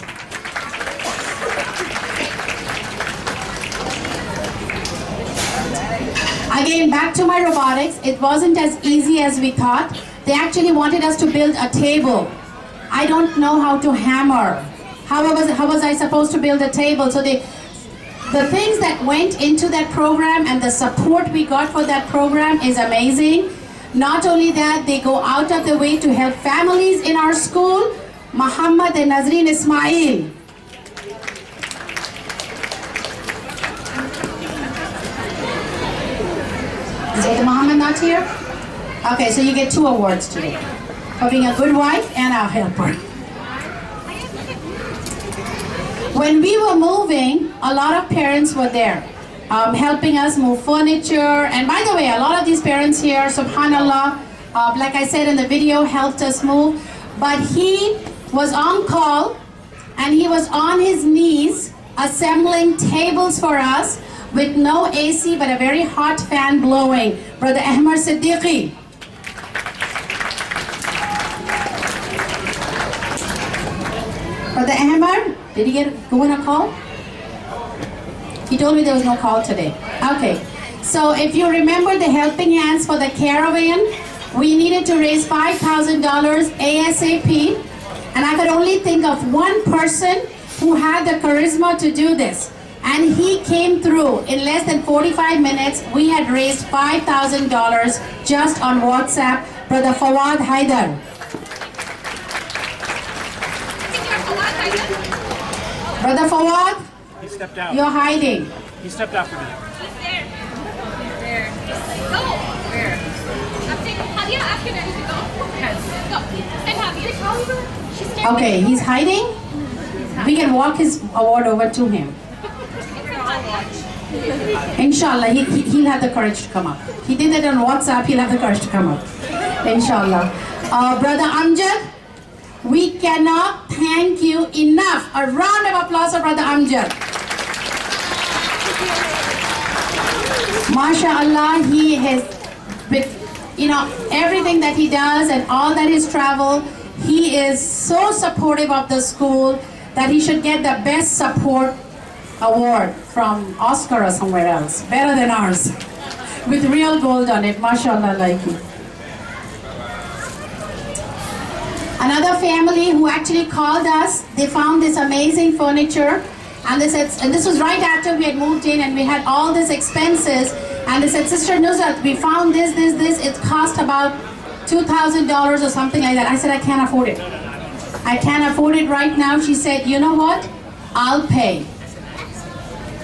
Again, back to my robotics, it wasn't as easy as we thought. They actually wanted us to build a table. I don't know how to hammer. How was I supposed to build a table? So the things that went into that program and the support we got for that program is amazing. Not only that, they go out of the way to help families in our school. Muhammad and Nazreen Ismail. Is Dr. Muhammad not here? Okay, so you get 2 awards today. For being a good wife and a helper. When we were moving, a lot of parents were there, helping us move furniture. And by the way, a lot of these parents here, subhanallah, like I said in the video, helped us move. But he was on call and he was on his knees assembling tables for us with no AC but a very hot fan blowing. Brother Ahmad Siddiqui. Brother Ahmad, did he go in a call? He told me there was no call today. Okay, so if you remember the helping hands for the caravan, we needed to raise $5,000 ASAP, and I could only think of one person who had the charisma to do this. And he came through. In less than 45 minutes, we had raised $5,000 just on WhatsApp. Brother Fawad Haidar. Brother Fawad, He stepped out. you're hiding. He stepped out for me. There. Go. Where? Have you asked him to go? Yes. Go. And have you? She's staring. Okay, he's hiding. We can walk his award over to him. Inshallah, he'll have the courage to come up. He did it on WhatsApp, he'll have the courage to come up. Inshallah. Brother Amjad, we cannot thank you enough. A round of applause for Brother Amjad. MashaAllah, he has, everything that he does and all that his travel, he is so supportive of the school that he should get the best support award from Oscar or somewhere else. Better than ours. With real gold on it. MashaAllah, like you. Another family who actually called us, they found this amazing furniture, and they said, and this was right after we had moved in and we had all these expenses, and they said, Sister Nusrat, we found this, it cost about $2,000 or something like that. I said, I can't afford it. I can't afford it right now. She said, you know what? I'll pay.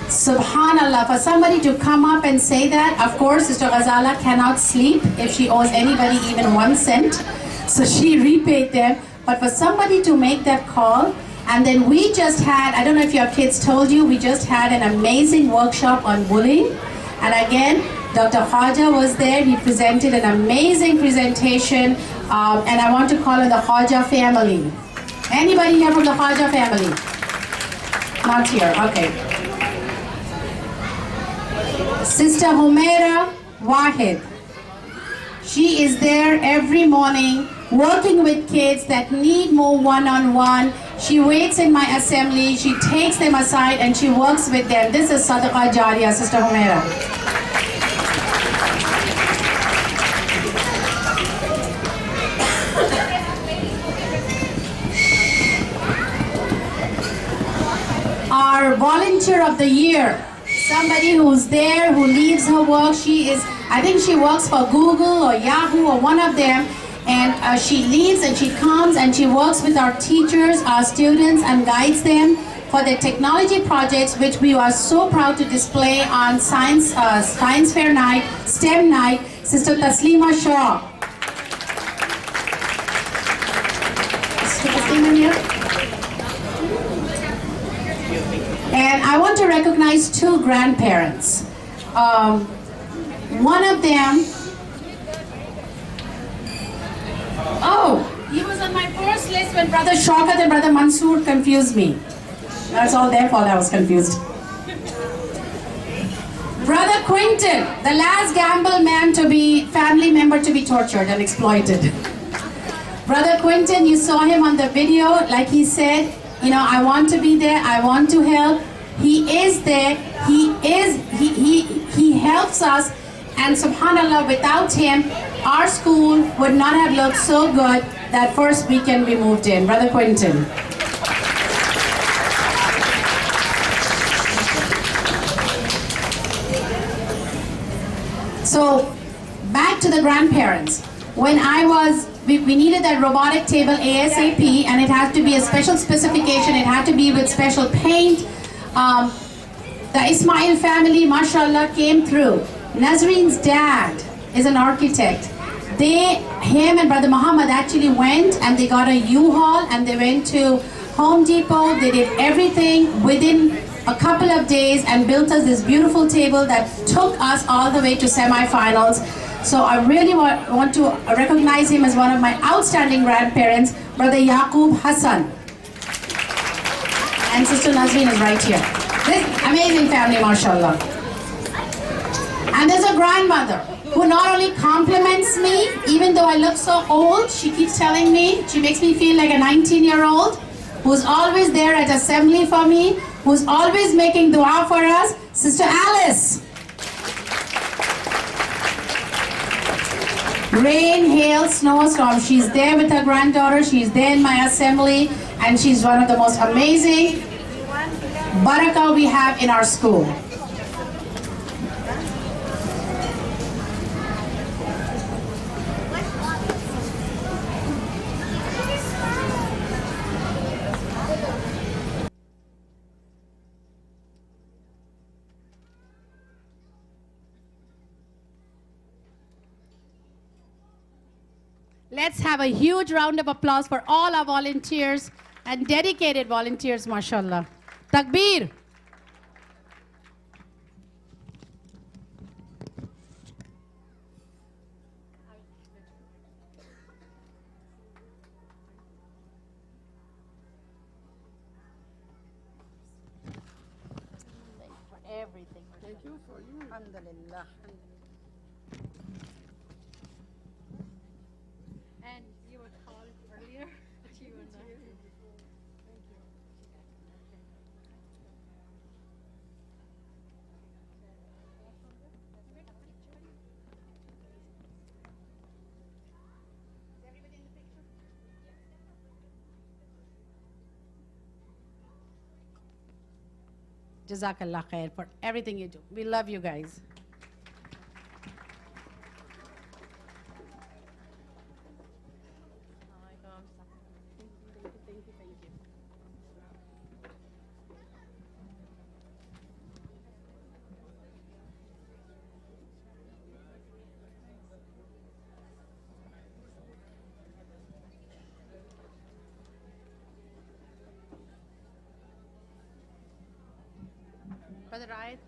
Subhanallah, for somebody to come up and say that, of course, Sister Ghazala cannot sleep if she owes anybody even 1 cent. So she repaid them. But for somebody to make that call, and then we just had, I don't know if your kids told you, we just had an amazing workshop on bullying. And again, Dr. Khaja was there. He presented an amazing presentation. And I want to call on the Khaja family. Anybody here from the Khaja family? Not here, okay. Sister Humaira Wahid. She is there every morning working with kids that need more one-on-one. She waits in my assembly, she takes them aside and she works with them. This is Sadaqah Jariyah, Sister Humaira. Our volunteer of the year, somebody who's there, who leaves her work. She is, I think she works for Google or Yahoo or one of them, and she leaves and she comes and she works with our teachers, our students, and guides them for the technology projects, which we are so proud to display on Science Fair Night, STEM Night. Sister Taslima Shah. Sister Taslima here? And I want to recognize 2 grandparents. One of them, he was on my first list when Brother Shaukat and Brother Mansoor confused me. That's all their fault, I was confused. Brother Quinton, the last gamble man to be, family member to be tortured and exploited. Brother Quinton, you saw him on the video, like he said, you know, I want to be there, I want to help. He is there, he helps us, and subhanAllah, without him, our school would not have looked so good that first weekend we moved in. Brother Quinton. So, back to the grandparents. When we needed that robotic table ASAP, and it had to be a special specification, it had to be with special paint. The Ismail family, mashallah, came through. Nazreen's dad is an architect. Him and Brother Muhammad actually went and they got a U-Haul and they went to Home Depot. They did everything within a couple of days and built us this beautiful table that took us all the way to semifinals. So I really want to recognize him as one of my outstanding grandparents, Brother Yaqub Hassan. And Sister Nazreen is right here. This amazing family, mashallah. And there's a grandmother who not only compliments me, even though I look so old, she keeps telling me, she makes me feel like a 19-year-old, who's always there at assembly for me, who's always making dua for us, Sister Alice. Rain, hail, snowstorm, she's there with her granddaughter, she's there in my assembly, and she's one of the most amazing barakah we have in our school. Let's have a huge round of applause for all our volunteers and dedicated volunteers, mashallah. Takbir. Everything. Thank you for you. Alhamdulillah. And you were called earlier, but you were not. Thank you. Jazakallah khair for everything you do. We love you guys. Brother Raed.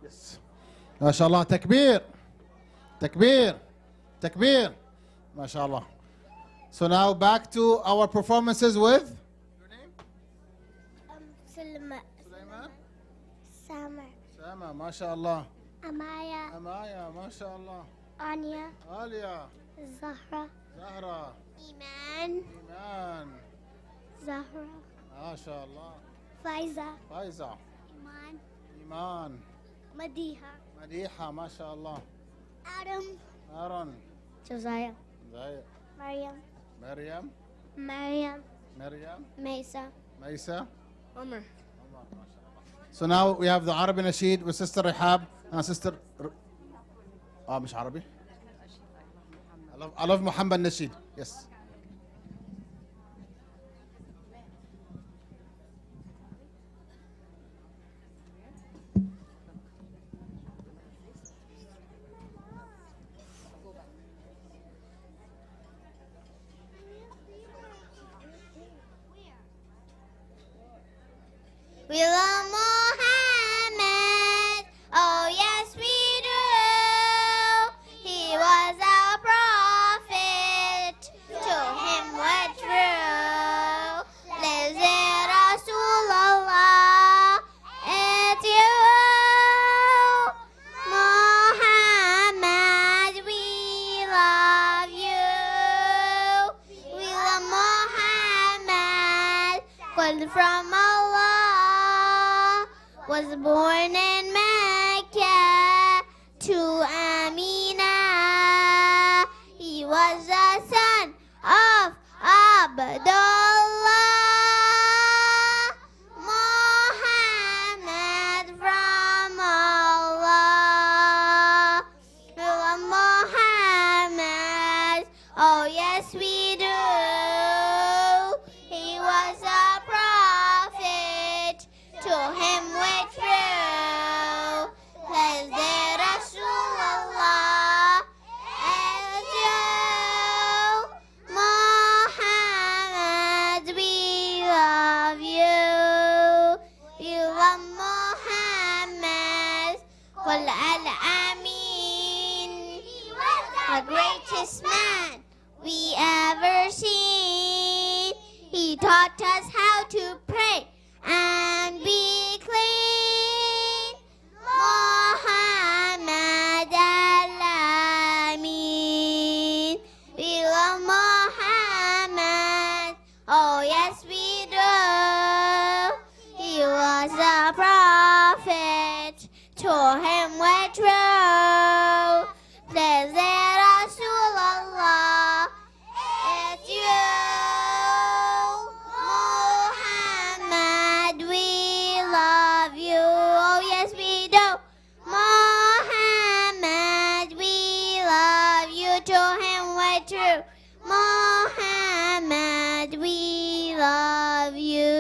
Yes. ما شاء الله تكبير تكبير تكبير ما شاء الله. So now back to our performances with Sulaiman. Summer. Sama ما شاء الله. Amaya. Amaya ما شاء الله. Anya. Alia. Zahra. Zahra. Iman. Iman. Zahra. ما شاء الله. Faiza. فايزة. Iman. إيمان. Madiha. مديحة ما شاء الله. Adam. آرون. Josiah. زي Maryam. مريم. Maryam. مريم. Mesa. ميسة. Umar. So now we have the Arabic Nasheed with Sister Rihab and Sister مش عربي. I love Muhammad Nasheed. Yes. We love Muhammad, oh yes we do. He was our prophet, to him we're true. Lives in Rasulallah, it's you. Muhammad, we love you. We love Muhammad, called from Allah. Was born in Mecca to Amina. He was the son of Abdullah. Muhammad from Allah. We love Muhammad, oh yes we do. He was a prophet, to him we're true. Hazrat Rasulullah and you. Muhammad, we love you. You love Muhammad. Qul al-Amin. The greatest man we ever seen. He taught us how to pray and be clean. Muhammad al-Amin. We love Muhammad, oh yes we do. He was a prophet, to him we're true. Blessed Rasulallah, it's you. Muhammad, we love you, oh yes we do. Muhammad, we love you, to him we're true. Muhammad, we love you.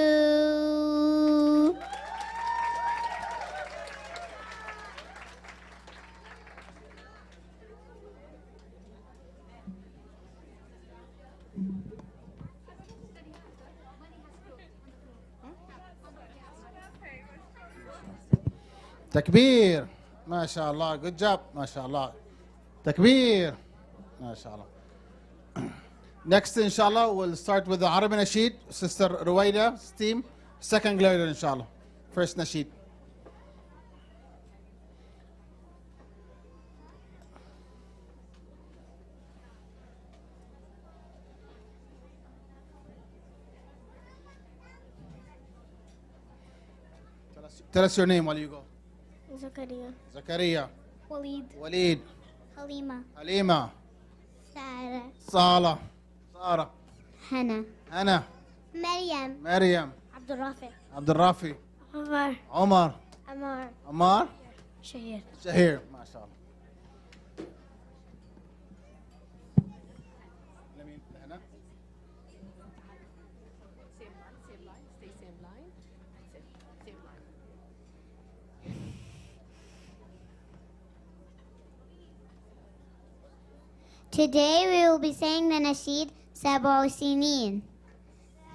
تكبير ما شاء الله. Good job ما شاء الله. تكبير ما شاء الله. Next inshallah we'll start with the Arabic Nasheed. Sister Ruwaida's team. Second glider inshallah. First Nasheed. Tell us your name while you go. Zakaria. Zakaria. Walid. Walid. Halima. Halima. صالة. سارة. هنا. هنا. مريم. مريم. عبد الرافع. عبد الرافي. عمر. عمر. عمار. عمار. شهير. شهير. ما شاء الله. هنا. Today we will be saying the nasheed سبع سنين.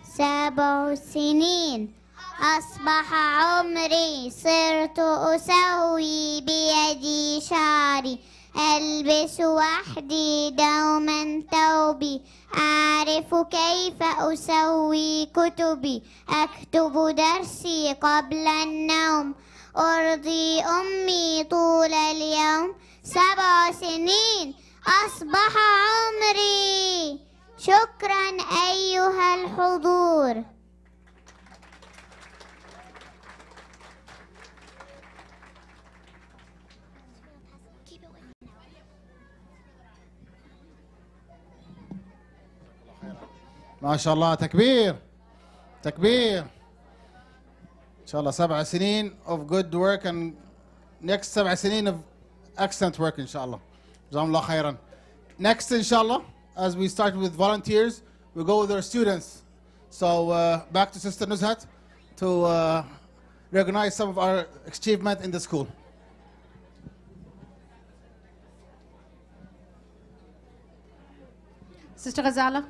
سبع سنين أصبح عمري صرت أسوي بيدي شعري ألبس وحدي دوما ثوبي أعرف كيف أسوي كتبي أكتب درسي قبل النوم أرضي أمي طول اليوم 7 سنين أصبح عمري. شكرا أيها الحضور. ما شاء الله. تكبير. تكبير. إن شاء الله 7 سنين of good work and next 7 سنين of excellent work إن شاء الله. جزاهم الله خيرا. Next إن شاء الله, as we start with volunteers, we go with our students. So back to Sister Nuzhat to recognize some of our achievement in the school. Sister Ghazala.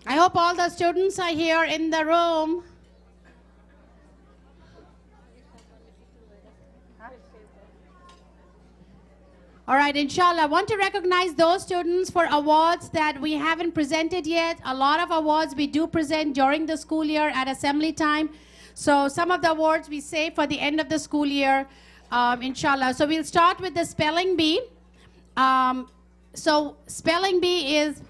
I hope all the students are here in the room. All right, inshallah, I want to recognize those students for awards that we haven't presented yet. A lot of awards we do present during the school year at assembly time. So some of the awards we save for the end of the school year, inshallah. So we'll start with the spelling bee. So spelling bee is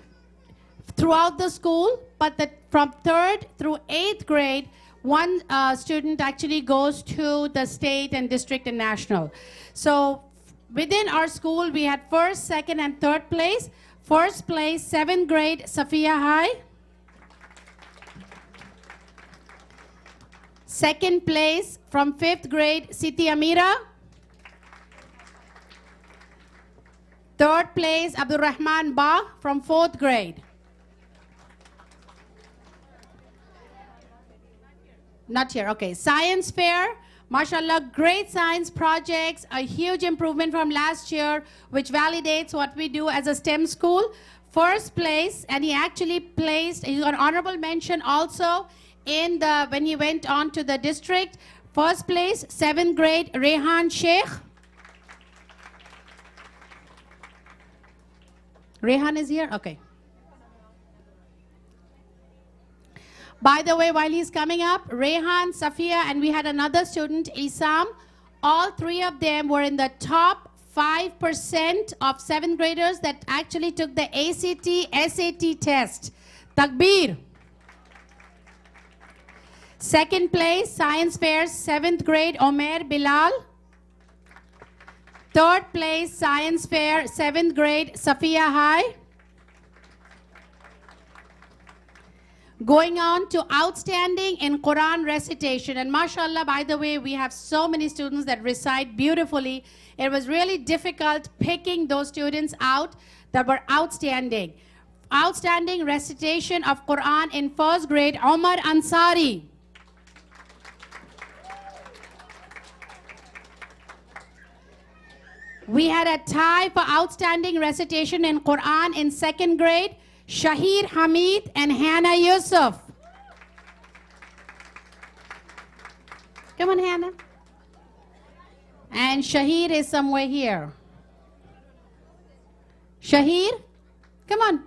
throughout the school, but from 3rd through 8th grade, one student actually goes to the state and district and national. So within our school, we had 1st, 2nd, and 3rd place. 1st place, 7th grade, Safiya High. 2nd place from 5th grade, Siti Amira. 3rd place, Abdul Rahman Ba from 4th grade. Not here, okay. Science fair, mashallah, great science projects, a huge improvement from last year, which validates what we do as a STEM school. 1st place, and he actually placed, he got an honorable mention also in the, when he went on to the district. 1st place, 7th grade, Rehan Sheikh. Rehan is here? Okay. By the way, while he's coming up, Rehan, Safiya, and we had another student, Isam, all 3 of them were in the top 5% of 7th graders that actually took the ACT, SAT test. Takbir. 2nd place, science fair, 7th grade, Omer Bilal. 3rd place, science fair, 7th grade, Safiya High. Going on to outstanding in Quran recitation. And mashallah, by the way, we have so many students that recite beautifully. It was really difficult picking those students out that were outstanding. Outstanding recitation of Quran in 1st grade, Omar Ansari. We had a tie for outstanding recitation in Quran in 2nd grade, Shahir Hamid and Hannah Yusuf. Come on, Hannah. And Shahir is somewhere here. Shahir, come on.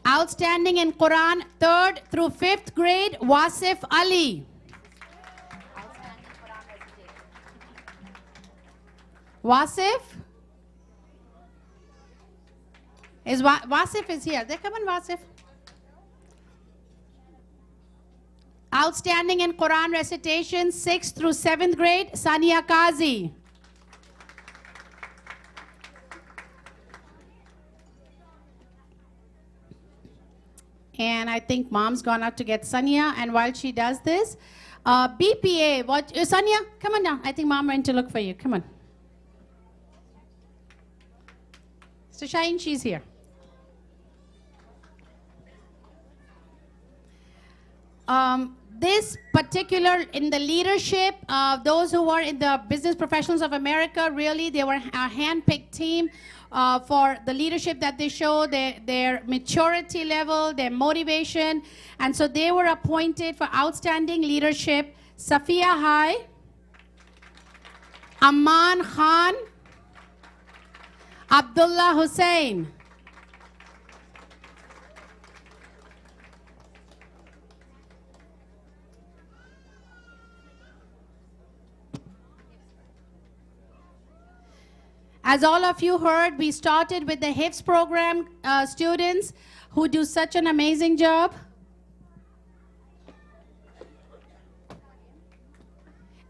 Outstanding in Quran, 3rd through 5th grade, Wasif Ali. Wasif? Wasif is here. Come on, Wasif. Outstanding in Quran recitation, 6th through 7th grade, Sania Kazi. And I think mom's gone out to get Sania. And while she does this, BPA, what, Sania, come on down. I think mom went to look for you. Come on. So Shine, she's here. This particular, in the leadership, those who were in the Business Professionals of America, really, they were a hand-picked team for the leadership that they show, their maturity level, their motivation. And so they were appointed for outstanding leadership. Safiya Hai, Amman Khan, Abdullah Hussain. As all of you heard, we started with the HIFS program students who do such an amazing job.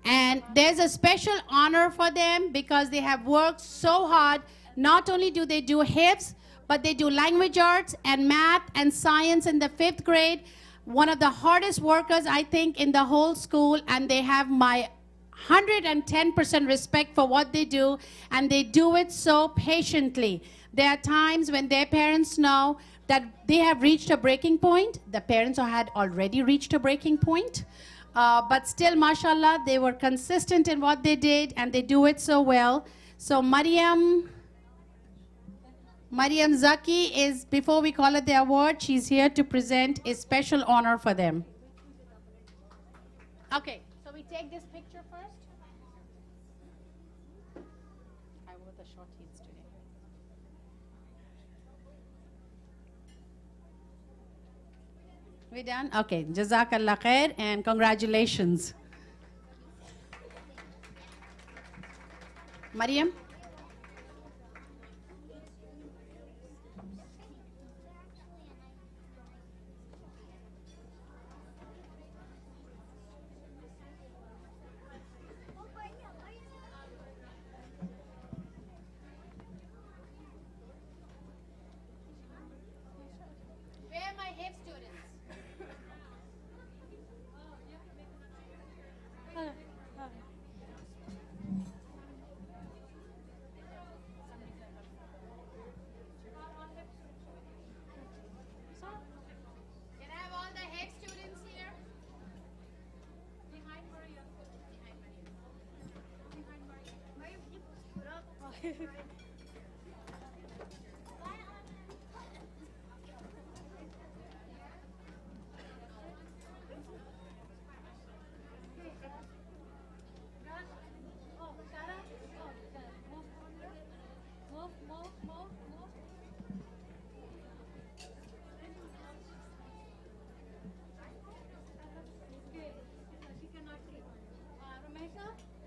And there's a special honor for them because they have worked so hard. Not only do they do HIFS, but they do language arts and math and science in the 5th grade. One of the hardest workers, I think, in the whole school, and they have my 110% respect for what they do, and they do it so patiently. There are times when their parents know that they have reached a breaking point. The parents had already reached a breaking point. But still, mashallah, they were consistent in what they did, and they do it so well. So Mariam Zaki is, before we call it the award, she's here to present a special honor for them. Okay, so we take this picture first. I wore the short heels today. We done? Okay, Jazakallah khair and congratulations. Mariam? Where are my HIP students? Can I have all the HIP students here? Behind Maria. Behind Maria.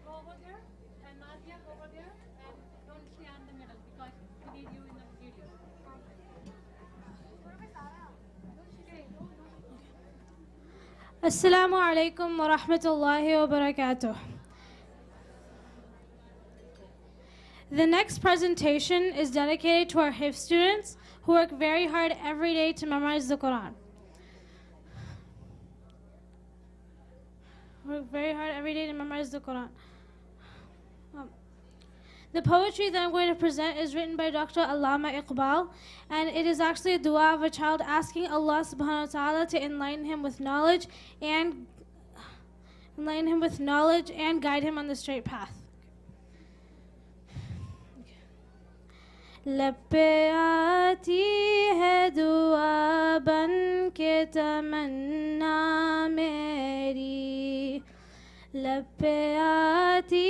Go over there, and Nadia, go over there, and don't stand in the middle because we need you in the video. Assalamu alaikum wa rahmatullahi wa barakatuh. The next presentation is dedicated to our HIF students who work very hard every day to memorize the Quran. Work very hard every day to memorize the Quran. The poetry that I'm going to present is written by Dr. Allama Iqbal, and it is actually a dua of a child asking Allah subhanahu wa ta'ala to enlighten him with knowledge and guide him on the straight path. लब पे आती है दुआ बन के तमन्ना मेरी लब पे आती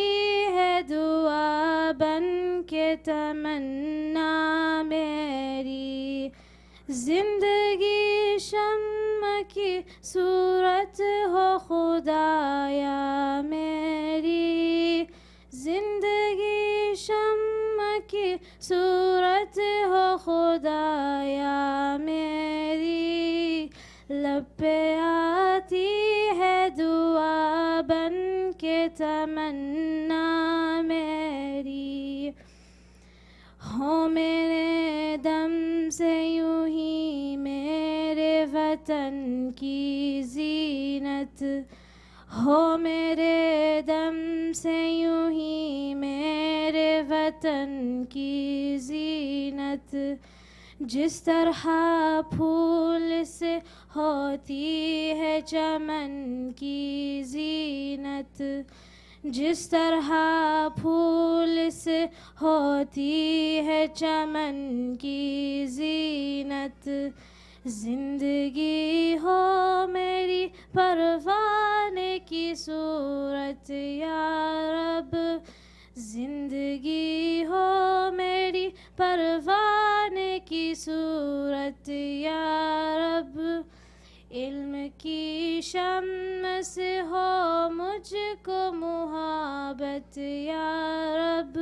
है दुआ बन के तमन्ना मेरी जिंदगी शम्म की सूरत हो खुदाया मेरी जिंदगी शम्म की सूरत हो खुदाया मेरी लब पे आती है تمنا میری ہو میرے دم سے یوں ہی میرے وطن کی زینت ہو میرے دم سے یوں ہی میرے وطن کی زینت جس طرح پھول سے ہوتی ہے چمن کی زینت جس طرح پھول سے ہوتی ہے چمن کی زینت زندگی ہو میری پروانے کی صورت یا رب زندگی ہو میری پروانے کی صورت یا رب علم کی شمع سے ہو مجھ کو محبت یا رب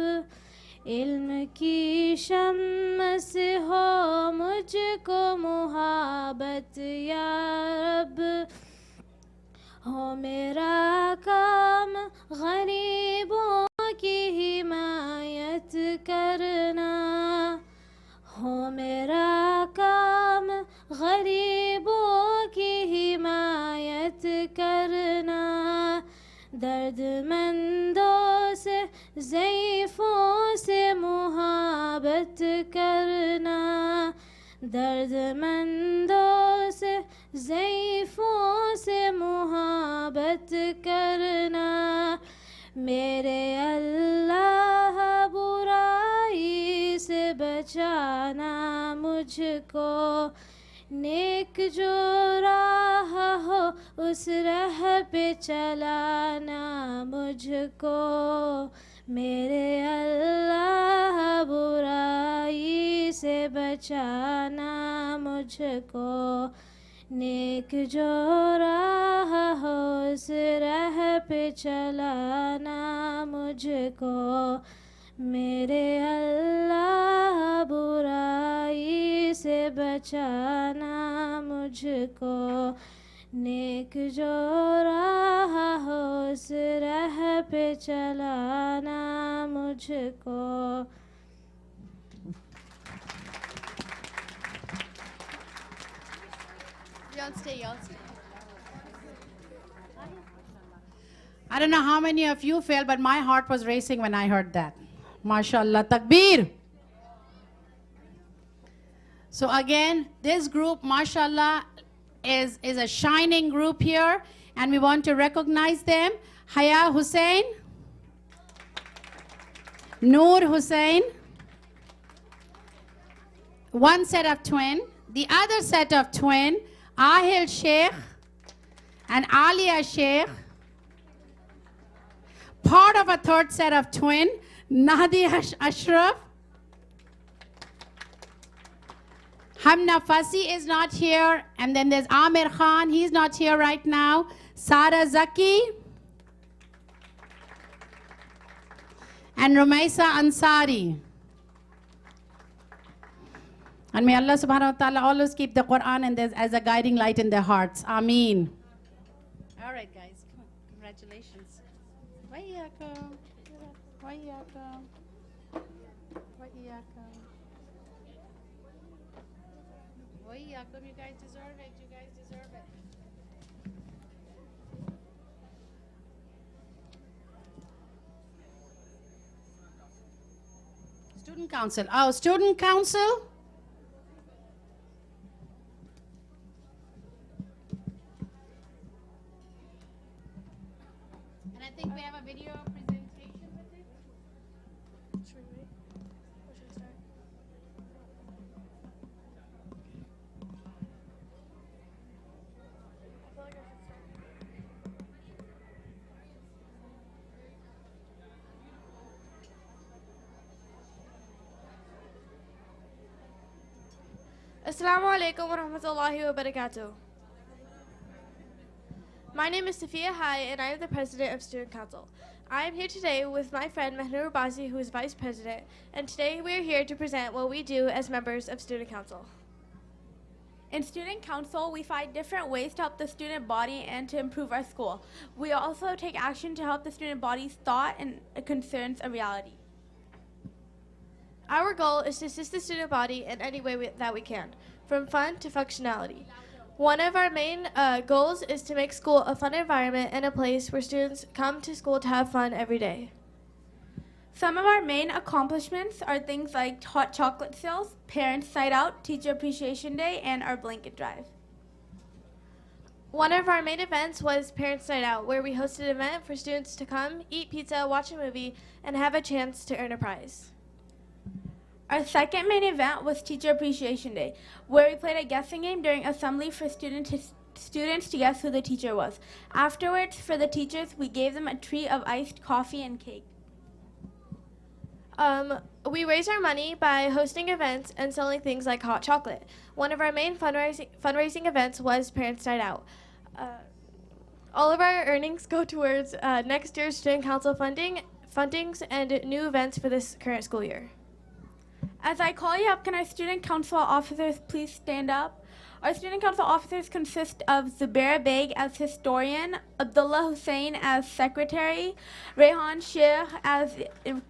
علم کی شمع سے ہو مجھ کو محبت یا رب ہو میرا کام غریبوں کی حمایت کرنا ہو میرا کام غریبوں کی حمایت کرنا درد مندوں سے ضعیفوں سے محبت کرنا درد مندوں سے ضعیفوں سے محبت کرنا میرے اللہ برائی سے بچانا مجھ کو نیک جو راہ ہو اس راہ پہ چلانا مجھ کو میرے اللہ برائی سے بچانا مجھ کو نیک جو راہ ہو اس راہ پہ چلانا مجھ کو میرے اللہ برائی سے بچانا مجھ کو نیک جو راہ ہو اس راہ پہ چلانا مجھ کو Y'all stay. I don't know how many of you felt, but my heart was racing when I heard that. MashaAllah, Takbir. So again, this group, MashaAllah, is a shining group here, and we want to recognize them. Haya Hussain, Noor Hussain, one set of twin, the other set of twin, Ahil Sheikh and Alia Sheikh, part of a third set of twin, Nahdi Ashraf. Hamna Fasi is not here, and then there's Amir Khan, he's not here right now. Sara Zaki and Rumaisa Ansari. And may Allah subhanahu wa ta'ala always keep the Quran and as a guiding light in their hearts. Ameen. All right, guys. Come on. Congratulations. Waiyakum. Waiyakum. Waiyakum. Waiyakum. You guys deserve it. You guys deserve it. Student Council. Oh, Student Council. And I think we have a video presentation with it. Should we wait? Or should I start? I feel like I should start. Assalamu alaikum wa rahmatullahi wa barakatuh. My name is Sophia Hai, and I am the president of Student Council. I am here today with my friend Mehnur Bazi, who is vice president, and today we are here to present what we do as members of Student Council. In Student Council, we find different ways to help the student body and to improve our school. We also take action to help the student body's thought and concerns a reality. Our goal is to assist the student body in any way that we can, from fun to functionality. One of our main goals is to make school a fun environment and a place where students come to school to have fun every day. Some of our main accomplishments are things like hot chocolate sales, Parents Night Out, Teacher Appreciation Day, and our blanket drive. One of our main events was Parents Night Out, where we hosted an event for students to come, eat pizza, watch a movie, and have a chance to earn a prize. Our second main event was Teacher Appreciation Day, where we played a guessing game during assembly for students to guess who the teacher was. Afterwards, for the teachers, we gave them a treat of iced coffee and cake. We raise our money by hosting events and selling things like hot chocolate. One of our main fundraising events was Parents Night Out. All of our earnings go towards next year's Student Council fundings and new events for this current school year. As I call you up, can our Student Council officers please stand up? Our Student Council officers consist of Zubair Beg as historian, Abdullah Hussein as secretary, Rehan Sheikh as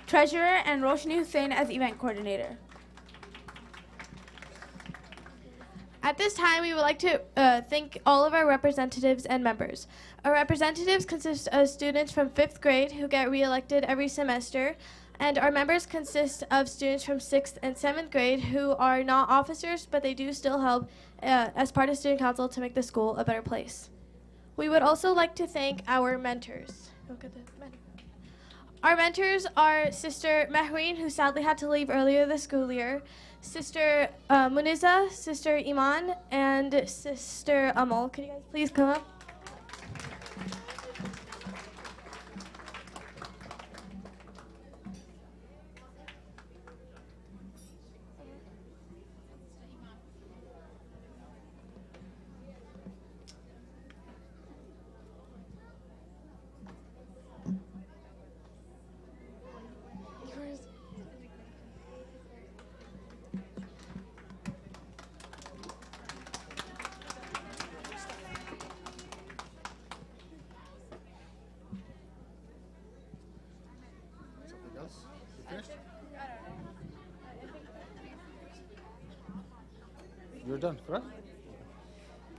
treasurer, and Roshni Hussein as event coordinator. At this time, we would like to thank all of our representatives and members. Our representatives consist of students from 5th grade who get re-elected every semester, and our members consist of students from 6th and 7th grade who are not officers, but they do still help as part of Student Council to make the school a better place. We would also like to thank our mentors. Our mentors are Sister Mehreen, who sadly had to leave earlier this school year, Sister Muniza, Sister Iman, and Sister Amal. Could you guys please come up? You're done, correct?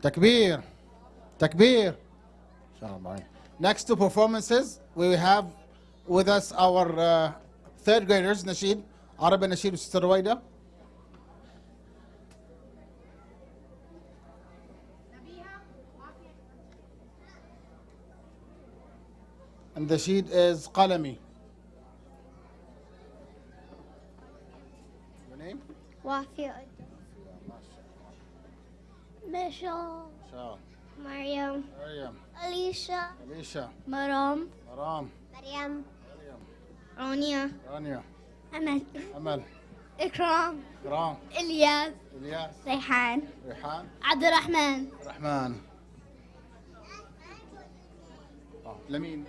Takbir. Takbir. Next two performances, we have with us our third graders, Nasheed, Arab and Nasheed, Sister Ruwaida. And the sheet is Qalami. Your name? Wafia. Michelle. Shah. Mariam. Maryam. Alicia. Alicia. Maram. Maram. Mariam. Rania. Rania. Amal. Amal. Ikram. Ikram. Ilyas. Ilyas. Rayhan. Rayhan. Abdurrahman. Rahman. Lamin.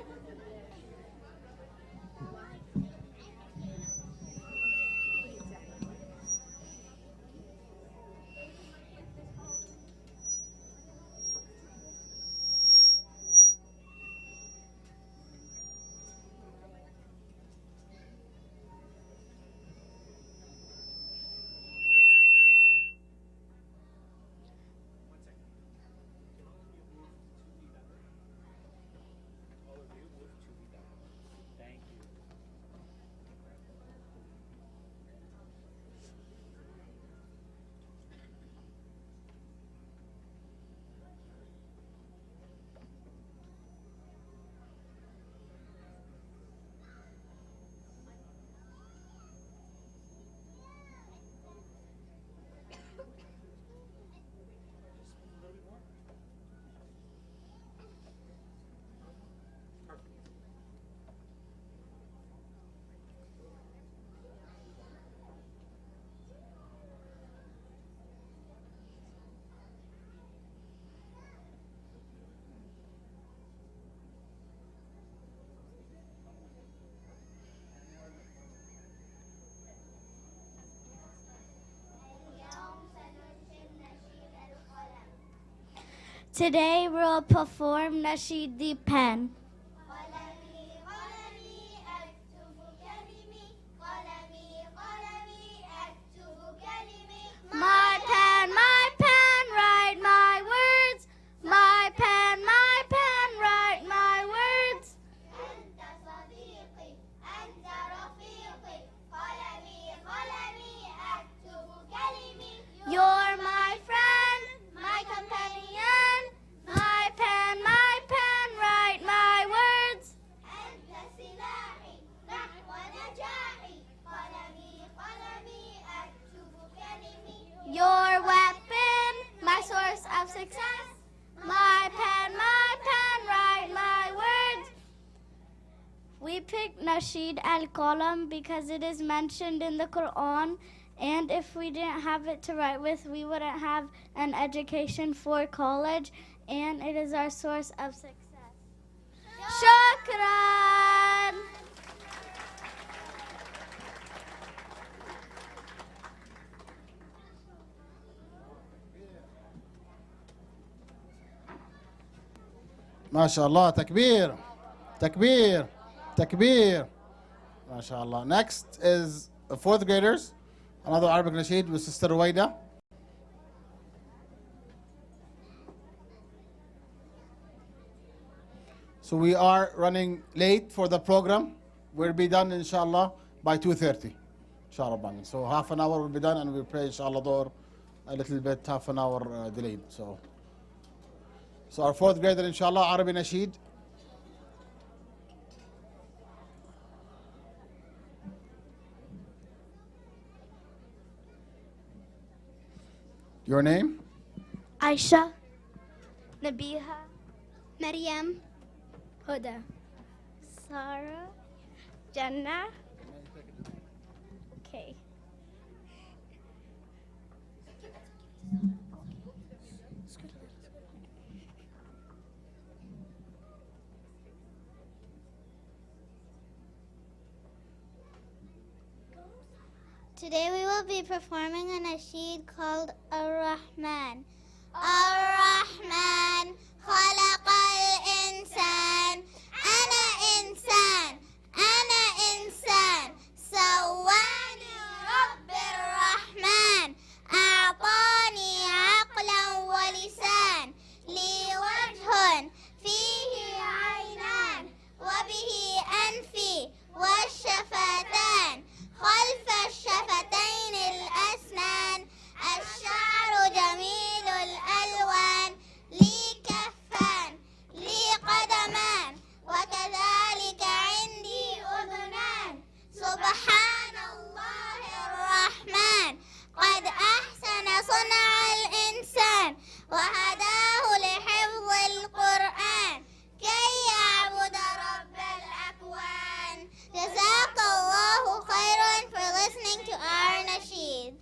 Today we'll perform Nasheed the Pen. My pen, write my words. My pen, write my words. أنت صديقي أنت رفيقي قلمي أكتب كلمي. You're my friend, my companion. My pen, write my words. أنت سلاحي نحو نجاحي قلمي أكتب كلمي. Your weapon, my source of success. My pen, write my words. We picked Nasheed al-Qalam because it is mentioned in the Quran, and if we didn't have it to write with, we wouldn't have an education for college, and it is our source of success. Shukran! MashaAllah, takbir, takbir, takbir. MashaAllah. Next is the fourth graders. Another Arabic Nasheed with Sister Ruwaida. So we are running late for the program. We'll be done, inshallah, by 2:30. Inshallah. So half an hour will be done, and we'll pray, inshallah, door a little bit, half an hour delayed. So our fourth grader, inshallah, Arabic Nasheed. Your name? Aisha, Nabiha, Maryam, Huda, Sarah, Jannah. Okay. Today we will be performing a nasheed called Ar-Rahman. Ar-Rahman, خلق الإنسان. أنا إنسان. أنا إنسان. سواني رب الرحمن. أعطاني عقلا ولسان. لي وجه فيه عينان. وبه أنفي والشفتان. خلف الشفتين الأسنان. الشعر جميل الألوان. لي كفان. لي قدمان. وكذلك عندي أذنان. سبحان الله الرحمن. قد أحسن صنع الإنسان. وهداه لحفظ القرآن. كي يعبد رب الأكوان. جزاك الله خيرا for listening to our nasheed.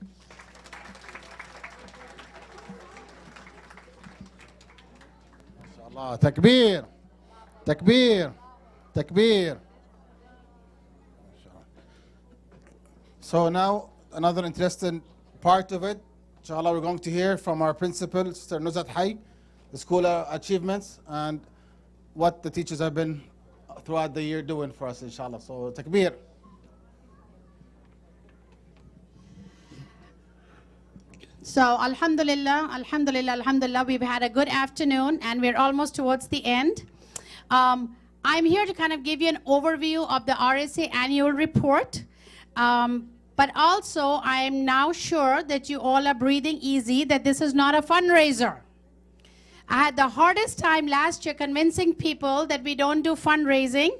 MashaAllah. Takbir, takbir, takbir. So now another interesting part of it. Inshallah, we're going to hear from our principal, Sister Nuzat Hay, the school achievements and what the teachers have been throughout the year doing for us, inshallah. So takbir. So, alhamdulillah, alhamdulillah, alhamdulillah, we've had a good afternoon and we're almost towards the end. I'm here to kind of give you an overview of the RSA annual report. But also, I am now sure that you all are breathing easy, that this is not a fundraiser. I had the hardest time last year convincing people that we don't do fundraising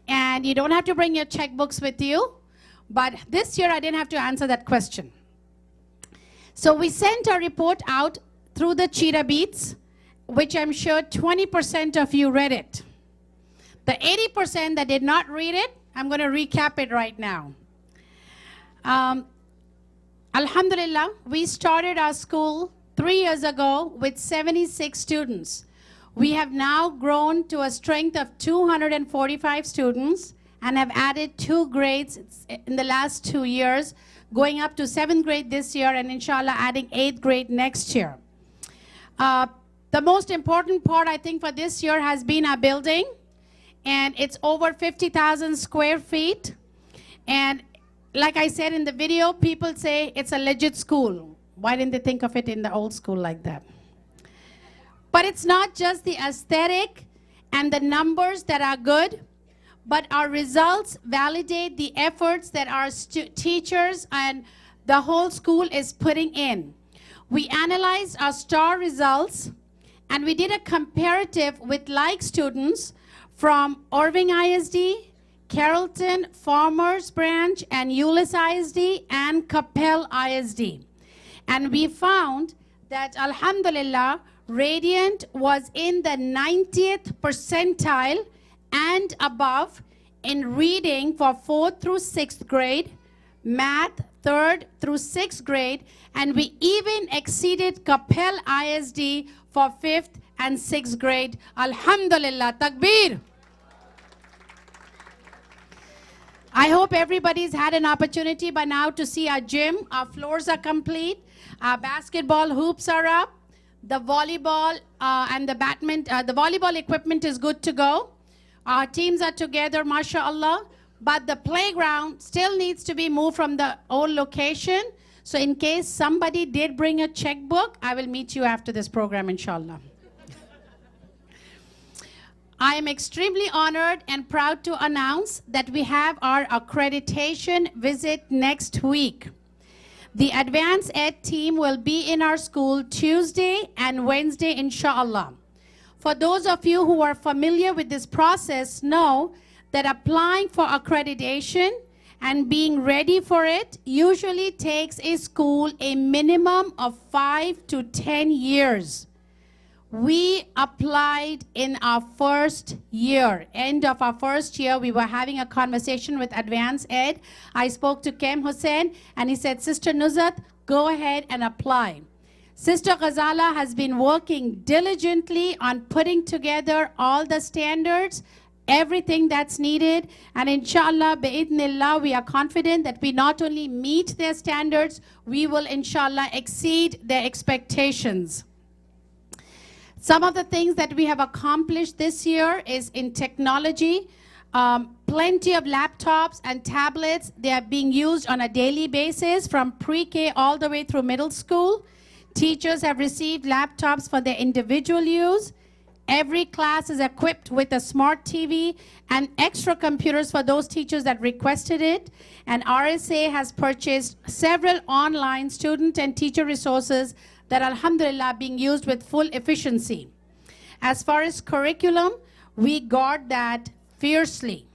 and you don't have to bring your checkbooks with you. But this year, I didn't have to answer that question. So we sent a report out through the Cheetah Beats, which I'm sure 20% of you read it. The 80% that did not read it, I'm going to recap it right now. Alhamdulillah, we started our school 3 years ago with 76 students. We have now grown to a strength of 245 students and have added 2 grades in the last 2 years, going up to 7th grade this year and inshallah adding 8th grade next year. The most important part, I think, for this year has been our building. And it's over 50,000 square feet. And like I said in the video, people say it's a legit school. Why didn't they think of it in the old school like that? But it's not just the aesthetic and the numbers that are good, but our results validate the efforts that our teachers and the whole school is putting in. We analyzed our STAR results, and we did a comparative with like students from Irving ISD, Carrollton, Farmers Branch, and Euless ISD, and Capel ISD. And we found that, alhamdulillah, Radiant was in the 90th percentile and above in reading for 4th through 6th grade, math 3rd through 6th grade, and we even exceeded Capel ISD for 5th and 6th grade. Alhamdulillah, takbir. I hope everybody's had an opportunity by now to see our gym. Our floors are complete. Our basketball hoops are up. The volleyball and the badminton, the volleyball equipment is good to go. Our teams are together, mashallah. But the playground still needs to be moved from the old location. So in case somebody did bring a checkbook, I will meet you after this program, inshallah. I am extremely honored and proud to announce that we have our accreditation visit next week. The Advanced Ed team will be in our school Tuesday and Wednesday, inshallah. For those of you who are familiar with this process, know that applying for accreditation and being ready for it usually takes a school a minimum of 5 to 10 years. We applied in our first year. End of our first year, we were having a conversation with Advanced Ed. I spoke to Kem Hussein, and he said, Sister Nuzat, go ahead and apply. Sister Ghazala has been working diligently on putting together all the standards, everything that's needed. And inshallah, bi'idhnillah, we are confident that we not only meet their standards, we will inshallah exceed their expectations. Some of the things that we have accomplished this year is in technology. Plenty of laptops and tablets. They are being used on a daily basis from pre-K all the way through middle school. Teachers have received laptops for their individual use. Every class is equipped with a smart TV and extra computers for those teachers that requested it. And RSA has purchased several online student and teacher resources that alhamdulillah are being used with full efficiency. As far as curriculum, we guard that fiercely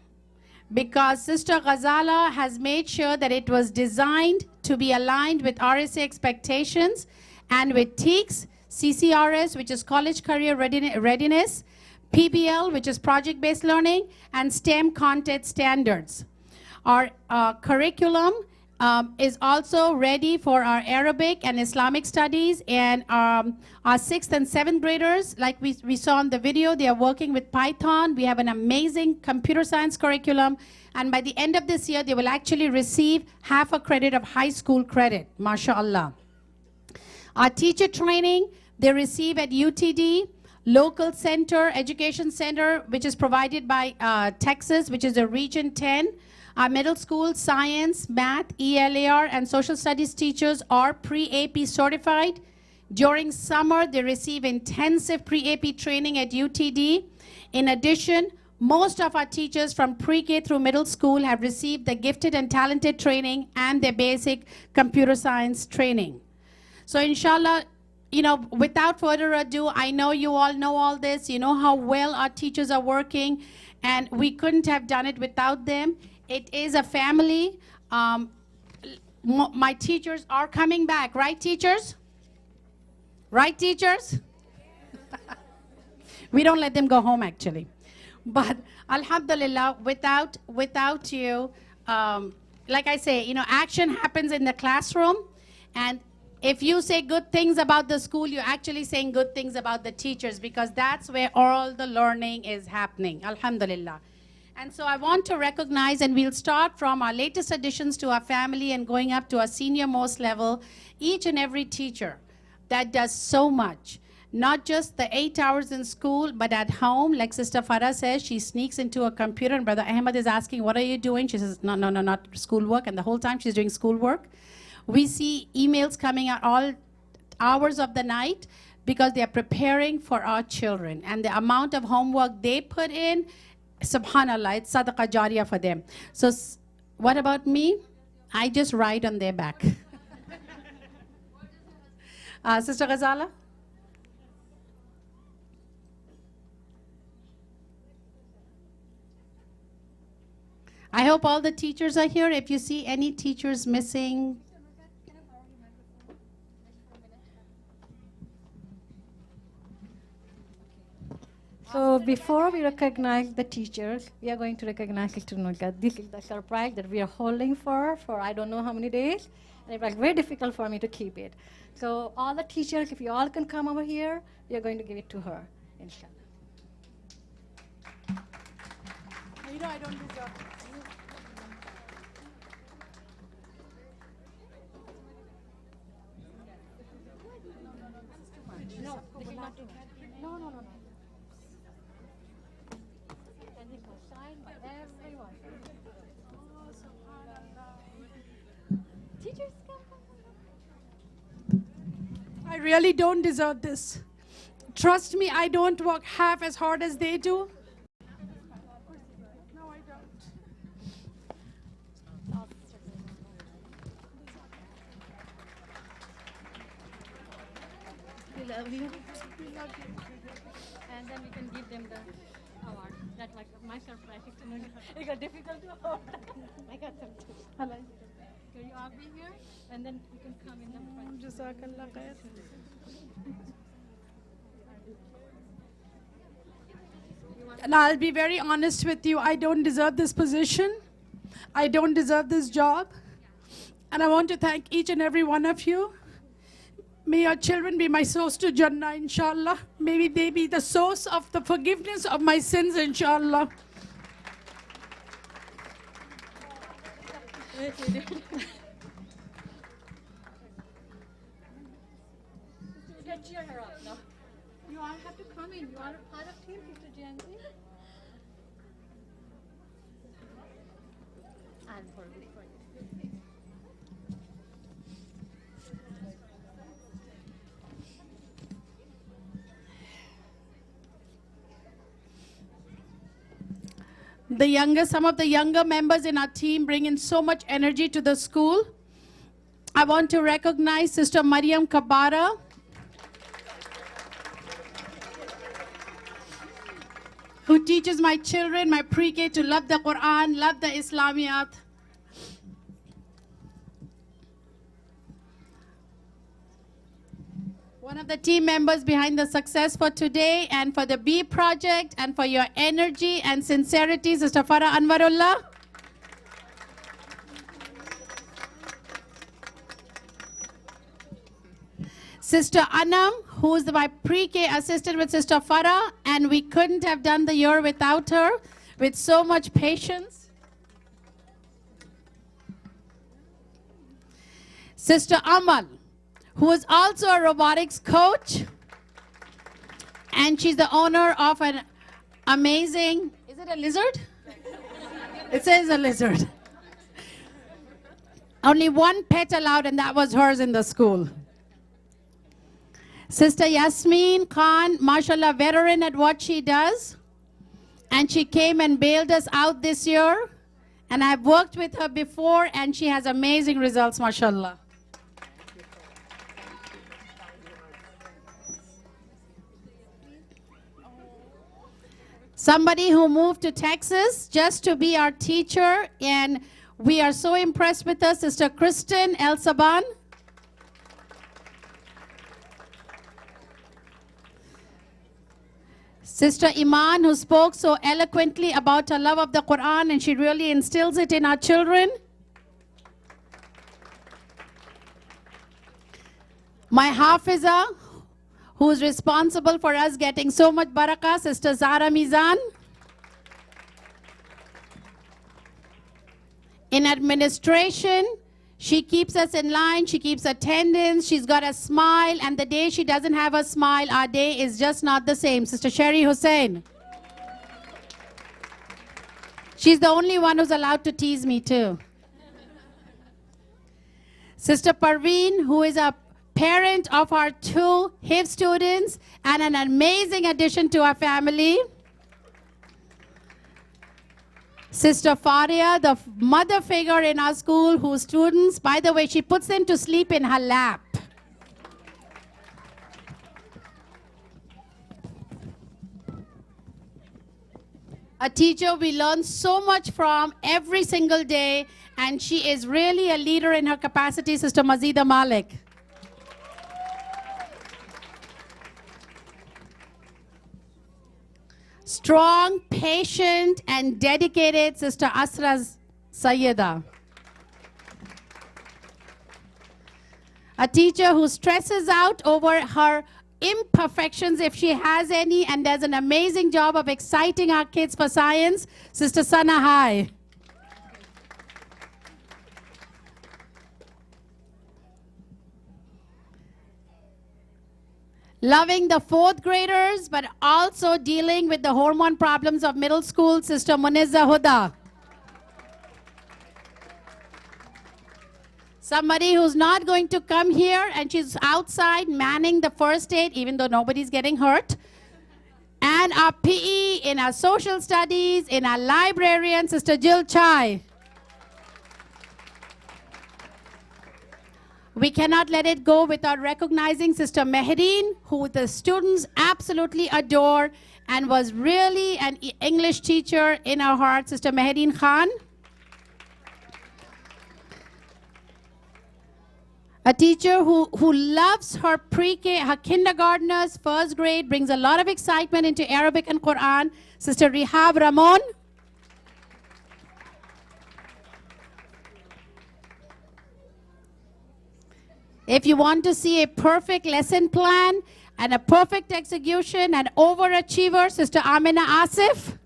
because Sister Ghazala has made sure that it was designed to be aligned with RSA expectations and with TEACS, CCRS, which is College Career Readiness, PBL, which is Project-Based Learning, and STEM content standards. Our curriculum is also ready for our Arabic and Islamic studies, and our 6th and 7th graders, like we saw in the video, they are working with Python. We have an amazing computer science curriculum, and by the end of this year, they will actually receive half a credit of high school credit, mashallah. Our teacher training, they receive at UTD, local center, education center, which is provided by Texas, which is a Region 10. Our middle school science, math, ELAR, and social studies teachers are pre-AP certified. During summer, they receive intensive pre-AP training at UTD. In addition, most of our teachers from pre-K through middle school have received the gifted and talented training and their basic computer science training. So inshallah, you know, without further ado, I know you all know all this. You know how well our teachers are working, and we couldn't have done it without them. It is a family. My teachers are coming back, right, teachers? Right, teachers? We don't let them go home, actually. But alhamdulillah, without you, like I say, you know, action happens in the classroom, and if you say good things about the school, you're actually saying good things about the teachers, because that's where all the learning is happening, alhamdulillah. And so I want to recognize, and we'll start from our latest additions to our family and going up to our senior most level, each and every teacher that does so much. not just the 8 hours in school, but at home. Like Sister Farah says, she sneaks into a computer, and Brother Ahmed is asking, what are you doing? She says, no, not schoolwork. And the whole time she's doing schoolwork. We see emails coming at all hours of the night because they are preparing for our children. And the amount of homework they put in, subhanallah, it's sadaqah jariyah for them. So what about me? I just ride on their back. Sister Ghazala? I hope all the teachers are here. If you see any teachers missing, So before we recognize the teachers, we are going to recognize Kitrunuka. This is the surprise that we are holding for I don't know how many days. And it was very difficult for me to keep it. So all the teachers, if you all can come over here, we are going to give it to her, inshallah. You know I don't deserve it. No, this is not too much. No. And this was signed by everyone. Teachers, come. I really don't deserve this. Trust me, I don't work half as hard as they do. No, I don't. We love you. We love you. And then we can give them the award. That's like my surprise. It got difficult to hold. I got them too. Hello. Can you all be here? And then we can come in the front. Jazakallah khair. And I'll be very honest with you, I don't deserve this position. I don't deserve this job. And I want to thank each and every one of you. May your children be my source to Jannah, inshallah. May they be the source of the forgiveness of my sins, inshallah. Cheer her up now. You all have to come in. You are a part of team, Sister Jansi. And for you. Some of the younger members in our team bring in so much energy to the school. I want to recognize Sister Mariam Kabara, who teaches my children, my pre-K, to love the Quran, love the Islamiyat. One of the team members behind the success for today and for the B project and for your energy and sincerity, Sister Farah Anwarullah. Sister Anam, who is my pre-K assistant with Sister Farah, and we couldn't have done the year without her, with so much patience. Sister Amal, who is also a robotics coach, and she's the owner of an amazing, is it a lizard? It says a lizard. Only one pet allowed, and that was hers in the school. Sister Yasmin Khan, mashallah, veteran at what she does. And she came and bailed us out this year. And I've worked with her before, and she has amazing results, mashallah. Somebody who moved to Texas just to be our teacher, and we are so impressed with her, Sister Kristen El Saban. Sister Iman, who spoke so eloquently about her love of the Quran, and she really instills it in our children. My Hafiza, who is responsible for us getting so much barakah, Sister Zara Mizan. In administration, She keeps us in line. She keeps attendance. She's got a smile. And the day she doesn't have a smile, our day is just not the same. Sister Sherry Hussein. She's the only one who's allowed to tease me too. Sister Parveen, who is a parent of our 2 HIV students and an amazing addition to our family. Sister Faria, the mother figure in our school, whose students, by the way, she puts them to sleep in her lap. A teacher we learn so much from every single day, and she is really a leader in her capacity, Sister Mazida Malik. Strong, patient, and dedicated Sister Asra Sayyida. A teacher who stresses out over her imperfections if she has any and does an amazing job of exciting our kids for science, Sister Sana Hai. Loving the 4th graders, but also dealing with the hormone problems of middle school, Sister Munizza Huda. Somebody who's not going to come here, and she's outside manning the first aid, even though nobody's getting hurt. And our PE, in our social studies, in our librarian, Sister Jill Chai. We cannot let it go without recognizing Sister Mehreen, who the students absolutely adore and was really an English teacher in our heart, Sister Mehreen Khan. A teacher who loves her pre-K, her kindergartners, 1st grade, brings a lot of excitement into Arabic and Quran, Sister Rihab Ramon. If you want to see a perfect lesson plan and a perfect execution, an overachiever, Sister Amina Asif.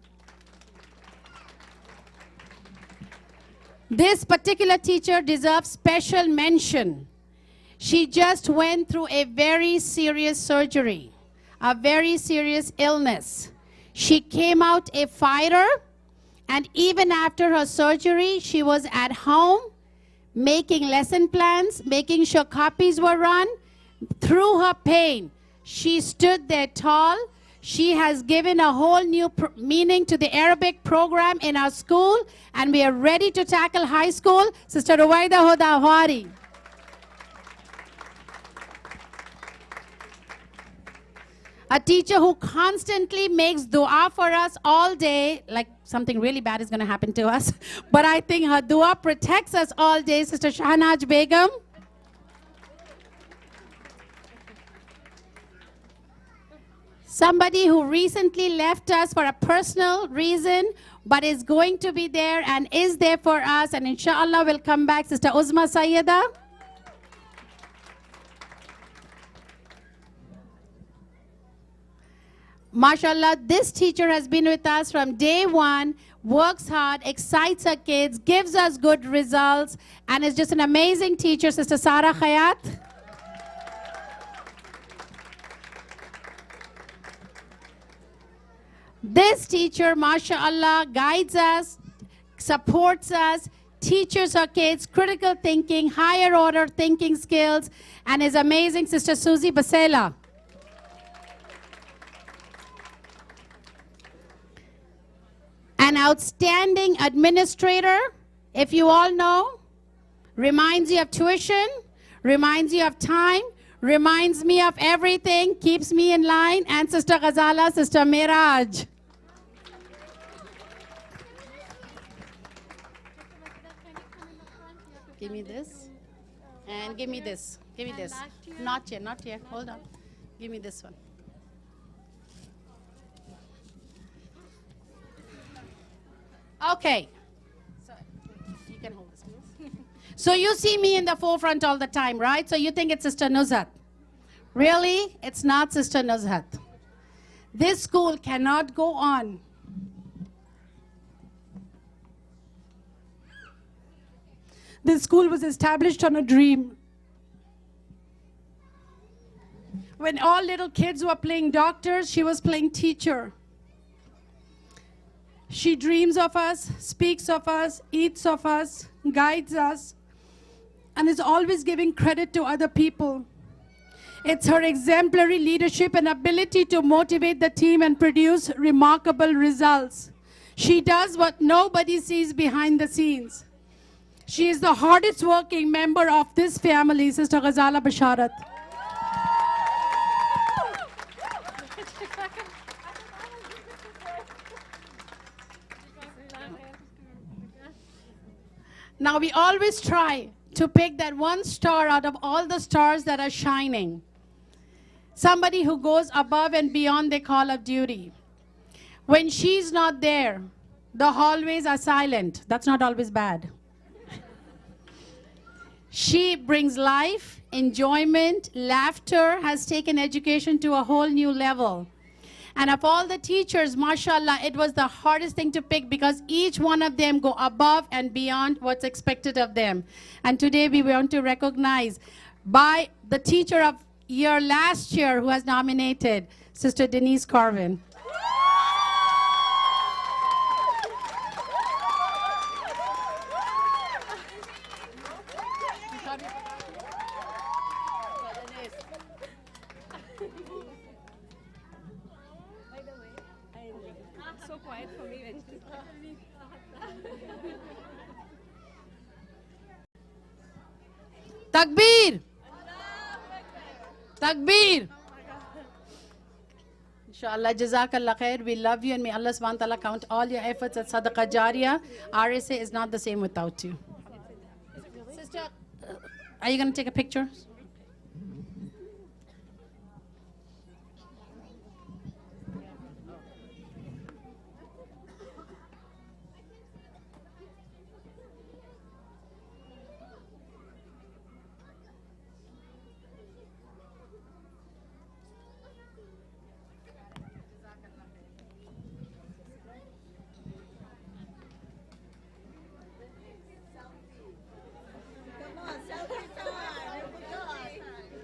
This particular teacher deserves special mention. She just went through a very serious surgery, a very serious illness. She came out a fighter, and even after her surgery, she was at home making lesson plans, making sure copies were run. Through her pain, she stood there tall. She has given a whole new meaning to the Arabic program in our school, and we are ready to tackle high school. Sister Ruwaida Hodawari. A teacher who constantly makes dua for us all day, like something really bad is going to happen to us. But I think her dua protects us all day, Sister Shahnaj Begum. Somebody who recently left us for a personal reason, but is going to be there and is there for us, and inshallah will come back, Sister Uzma Sayyida. MashaAllah, this teacher has been with us from day one, works hard, excites her kids, gives us good results, and is just an amazing teacher, Sister Sarah Khayat. This teacher, MashaAllah, guides us, supports us, teaches her kids critical thinking, higher order thinking skills, and is amazing, Sister Susie Basela. An outstanding administrator, if you all know, reminds you of tuition, reminds you of time, reminds me of everything, keeps me in line, and Sister Ghazala, Sister Miraj. Give me this, and give me this, give me this. Not yet, not yet, hold on. Give me this one. Okay, so you can hold this, please. So you see me in the forefront all the time, right? So you think it's Sister Nuzhat. Really? It's not Sister Nuzhat. This school cannot go on. This school was established on a dream. When all little kids were playing doctors, she was playing teacher. She dreams of us, speaks of us, eats of us, guides us, and is always giving credit to other people. It's her exemplary leadership and ability to motivate the team and produce remarkable results. She does what nobody sees behind the scenes. She is the hardest working member of this family, Sister Ghazala Basharat. Now we always try to pick that one star out of all the stars that are shining. Somebody who goes above and beyond their call of duty. When she's not there, the hallways are silent. That's not always bad. She brings life, enjoyment, laughter, has taken education to a whole new level. And of all the teachers, mashallah, it was the hardest thing to pick because each one of them go above and beyond what's expected of them. And today we want to recognize by the teacher of year last year who has nominated, Sister Denise Carvin. So quiet for me when she's Takbir! Takbir! Inshallah, Jazakallah khair. We love you and may Allah subhanahu wa ta'ala count all your efforts at Sadaqah Jariyah. RSA is not the same without you. Sister, are you going to take a picture?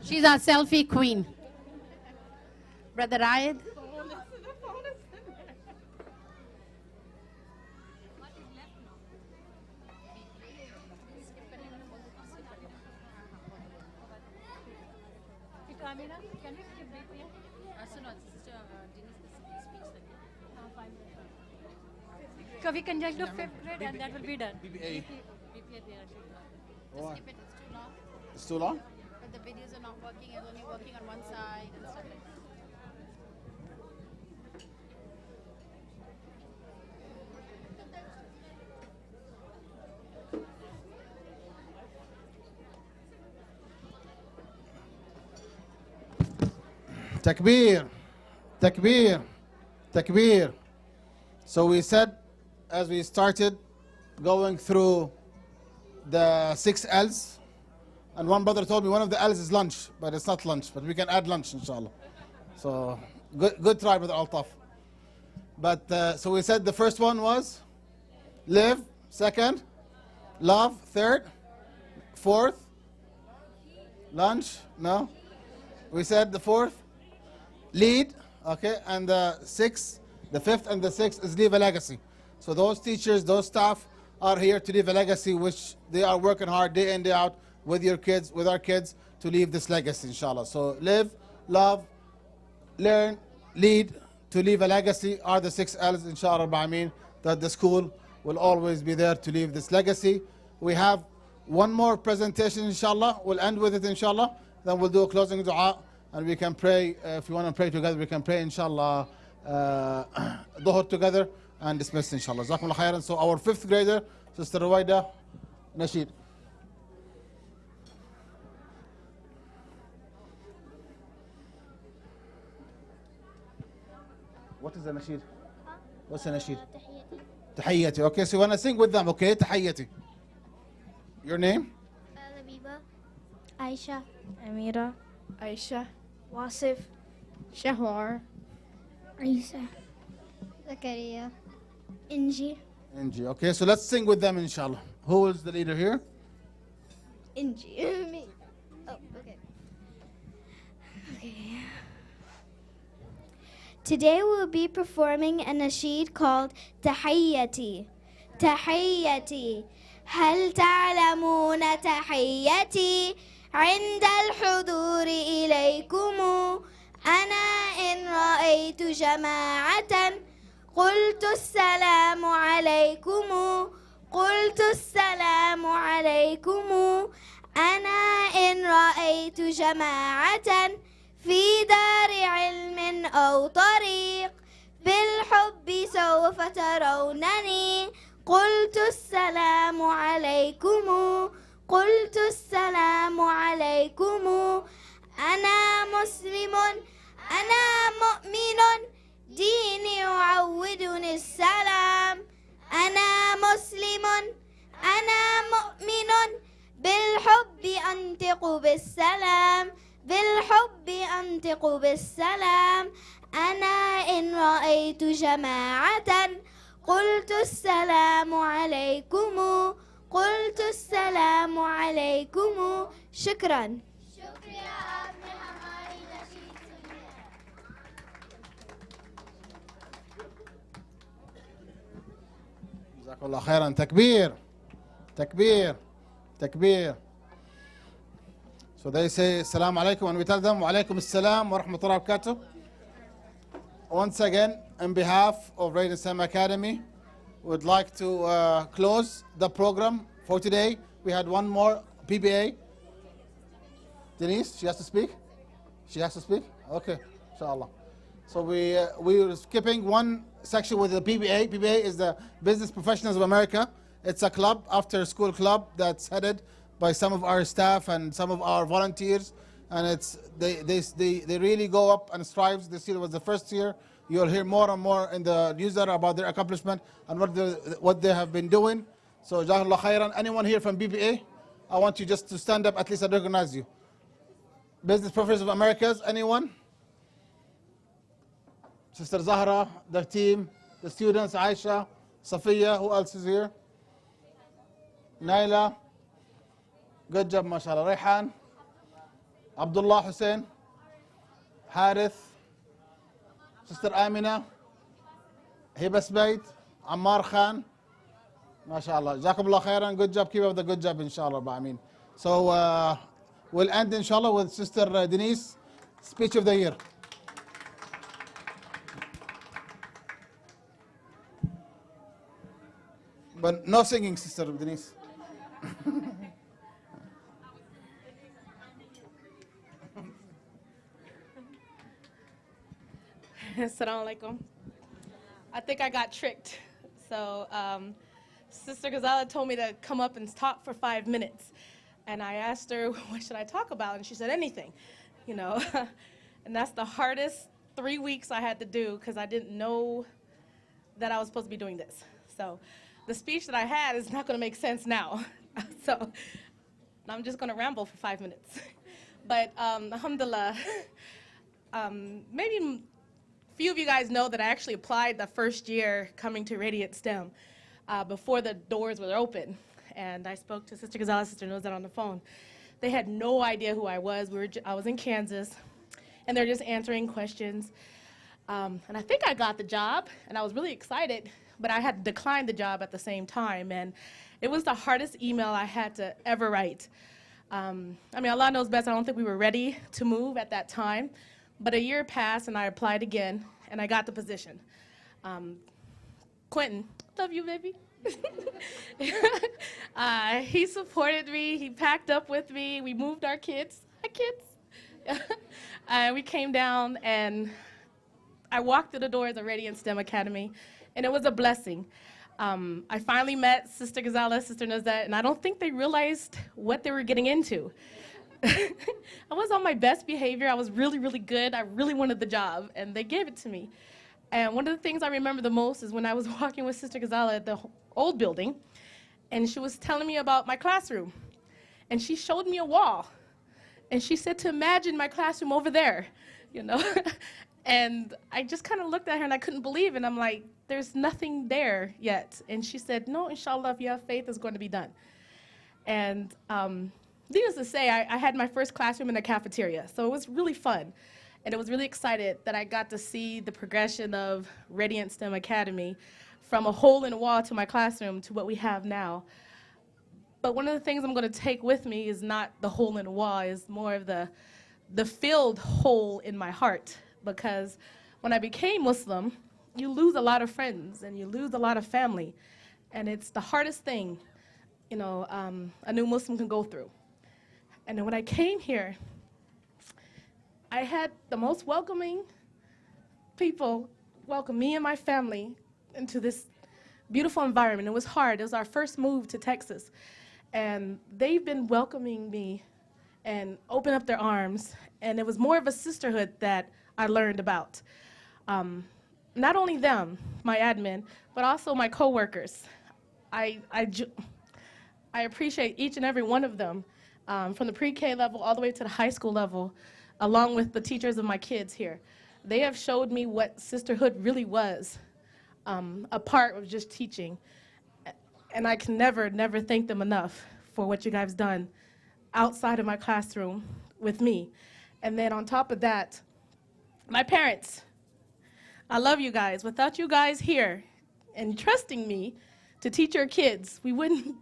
She's our selfie queen. Brother Ayed. So we can just do 5th grade and that will be done. BBA. Why? Just skip it, it's too long. It's too long? But the videos are not working, it's only working on one side and stuff like that. Takbir, takbir, takbir. So we said, as we started going through the 6 L's, and one brother told me one of the L's is lunch, but it's not lunch, but we can add lunch, inshallah. So good try, Brother Altaf. But so we said the first one was live, second, love, third, fourth, lunch, no. We said the fourth, lead, okay, and the sixth, the fifth and the sixth is leave a legacy. So those teachers, those staff are here to leave a legacy, which they are working hard day in, day out with your kids, with our kids, to leave this legacy, inshallah. So live, love, learn, lead, to leave a legacy are the 6 L's, inshallah, that the school will always be there to leave this legacy. We have one more presentation, inshallah. We'll end with it, inshallah. Then we'll do a closing dua, and we can pray. If you want to pray together, we can pray, inshallah, dhuhr together and dismiss, inshallah. Jazakumullah khairan. So our 5th grader, Sister Ruwaida Nasheed. What is the nasheed? What's the nasheed? Tahiyyati. Okay, so you want to sing with them, okay? Tahiyyati. Your name? Labiba, Aisha, Amira, Aisha, Wasif, Shahwar, Isa, Zakaria, Inji. Angie. Okay, so let's sing with them, inshallah. Who is the leader here? Inji. Me. Oh, okay. Okay. Today we'll be performing a nasheed called Tahiyyati. Tahiyyati. هل تعلمون تحيتي عند الحضور إليكم أنا إن رأيت جماعة قلت السلام عليكم قلت السلام عليكم أنا إن رأيت جماعة في دار علم أو طريق بالحب سوف ترونني قلت السلام عليكم قلت السلام عليكم أنا مسلم أنا مؤمن ديني يعودني السلام أنا مسلم أنا مؤمن بالحب أنطق بالسلام بالحب أنطق بالسلام أنا إن رأيت جماعة قلت السلام عليكم قلت السلام عليكم شكرا جزاكم الله خيرا. تكبير تكبير تكبير. So they say Assalamu alaikum and we tell them Wa alaikum assalam wa rahmatullahi wa barakatuh. Once again, on behalf of Radiant Islam Academy, we would like to close the program for today. We had one more PBA. Denise, she has to speak? She has to speak? Okay, inshallah. So we were skipping one section with the PBA. PBA is the Business Professionals of America. It's a club, after school club, that's headed by some of our staff and some of our volunteers. And they really go up and strive. This year was the first year. You'll hear more and more in the newsletter about their accomplishment and what they have been doing. So Jazakallah khairan. Anyone here from BPA? I want you just to stand up, at least I recognize you. Business Professors of Americas, anyone? Sister Zahra, the team, the students, Aisha, Safiya, who else is here? Naila, good job, mashallah. Rayhan, Abdullah Hussein, Harith, Sister Amina, Hibas Bait, Ammar Khan, mashallah. Jazakumullah khairan, good job, keep up the good job, inshallah. Ba'ameen. So we'll end, inshallah, with Sister Denise, speech of the year. But no singing, Sister Denise. Assalamu alaikum. I think I got tricked. So Sister Ghazala told me to come up and talk for 5 minutes. And I asked her, what should I talk about? And she said, anything, you know. And that's the hardest 3 weeks I had to do because I didn't know that I was supposed to be doing this. So the speech that I had is not going to make sense now. So I'm just going to ramble for 5 minutes. But alhamdulillah, maybe a few of you guys know that I actually applied the first year coming to Radiant STEM before the doors were open. And I spoke to Sister Ghazala, Sister Nozat on the phone. They had no idea who I was. I was in Kansas, and they're just answering questions. And I think I got the job, and I was really excited, but I had to decline the job at the same time. And it was the hardest email I had to ever write. I mean, Allah knows best. I don't think we were ready to move at that time. But a year passed, and I applied again, and I got the position. Quentin, love you, baby. He supported me. He packed up with me. We moved our kids. Hi, kids. We came down, and I walked through the doors of Radiant STEM Academy, and it was a blessing. I finally met Sister Ghazala, Sister Nazat, and I don't think they realized what they were getting into. I was on my best behavior. I was really, really good. I really wanted the job, and they gave it to me. And one of the things I remember the most is when I was walking with Sister Ghazala at the old building, and she was telling me about my classroom. And she showed me a wall, and she said to imagine my classroom over there, you know. And I just kind of looked at her, and I couldn't believe it. And I'm like, there's nothing there yet. And she said, no, inshallah, if you have faith, it's going to be done. And needless to say, I had my first classroom in the cafeteria, so it was really fun. And I was really excited that I got to see the progression of Radiant STEM Academy from a hole in the wall to my classroom to what we have now. But one of the things I'm going to take with me is not the hole in the wall, is more of the filled hole in my heart. Because when I became Muslim, you lose a lot of friends and you lose a lot of family. And it's the hardest thing, you know, a new Muslim can go through. And then when I came here, I had the most welcoming people welcome me and my family into this beautiful environment. It was hard. It was our first move to Texas. And they've been welcoming me and open up their arms. And it was more of a sisterhood that I learned about. Not only them, my admin, but also my coworkers. I appreciate each and every one of them, from the pre-K level all the way to the high school level, along with the teachers of my kids here. They have showed me what sisterhood really was, a part of just teaching. And I can never thank them enough for what you guys done outside of my classroom with me. And then on top of that, my parents. I love you guys. Without you guys here and trusting me to teach your kids, we wouldn't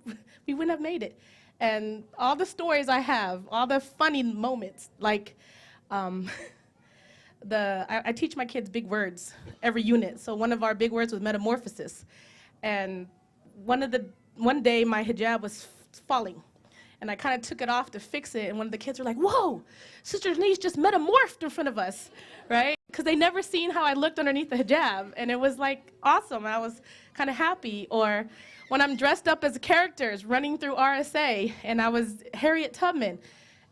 have made it. And all the stories I have, all the funny moments, like I teach my kids big words every unit. So one of our big words was metamorphosis. And one day my hijab was falling. And I kind of took it off to fix it, and one of the kids were like, "Whoa, Sister Denise just metamorphed in front of us," right? Because they never seen how I looked underneath the hijab, and it was like awesome. I was kind of happy. Or when I'm dressed up as characters running through RSA, and I was Harriet Tubman,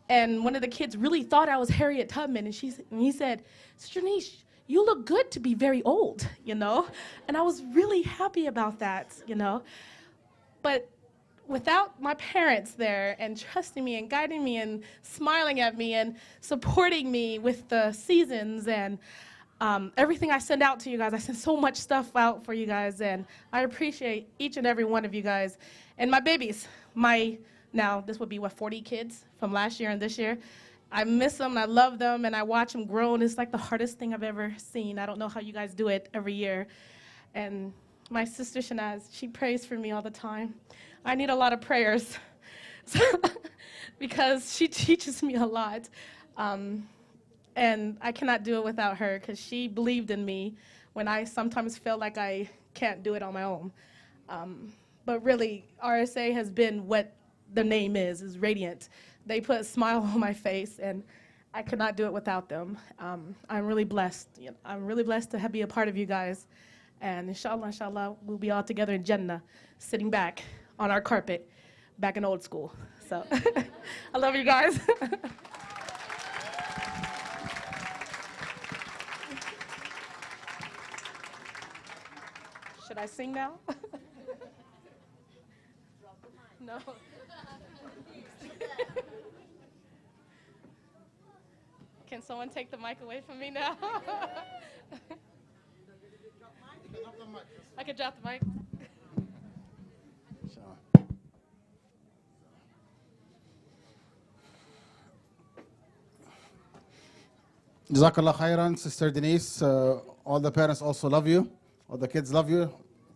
and one of the kids really thought I was Harriet Tubman, and he said, "Sister Denise, you look good to be very old," you know? And I was really happy about that, you know? But without my parents there and trusting me and guiding me and smiling at me and supporting me with the seasons and everything I send out to you guys, I send so much stuff out for you guys, and I appreciate each and every one of you guys. And my babies, now this would be, 40 kids from last year and this year. I miss them, I love them, and I watch them grow, and it's like the hardest thing I've ever seen. I don't know how you guys do it every year. And my sister Shanaz, she prays for me all the time. I need a lot of prayers because she teaches me a lot. And I cannot do it without her, because she believed in me when I sometimes feel like I can't do it on my own. But really, RSA has been what the name is radiant. They put a smile on my face, and I could not do it without them. I'm really blessed. I'm really blessed to be a part of you guys. And inshallah, we'll be all together in Jannah, sitting back on our carpet, back in old school. So I love you guys. Should I sing now? No. Can someone take the mic away from me now? I could drop the mic. Jazakallah khairan, Sister Denise. All the parents also love you. All the kids love you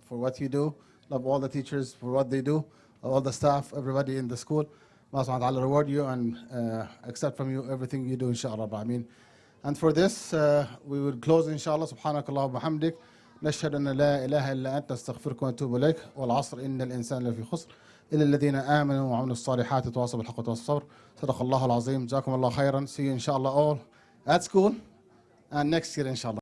for what you do. Love all the teachers for what they do. All the staff, everybody in the school. Allah subhanahu wa ta'ala reward you and accept from you everything you do, inshallah. Ameen. And for this, we will close, inshallah. Subhanakallah wa bihamdik. نشهد أن لا إله إلا أنت نستغفرك ونتوب إليك والعصر إن الإنسان لفي خسر إلا الذين آمنوا وعملوا الصالحات وتواصوا بالحق وتواصوا بالصبر صدق الله العظيم جزاكم الله خيرا. See you inshallah all at school and next year inshallah.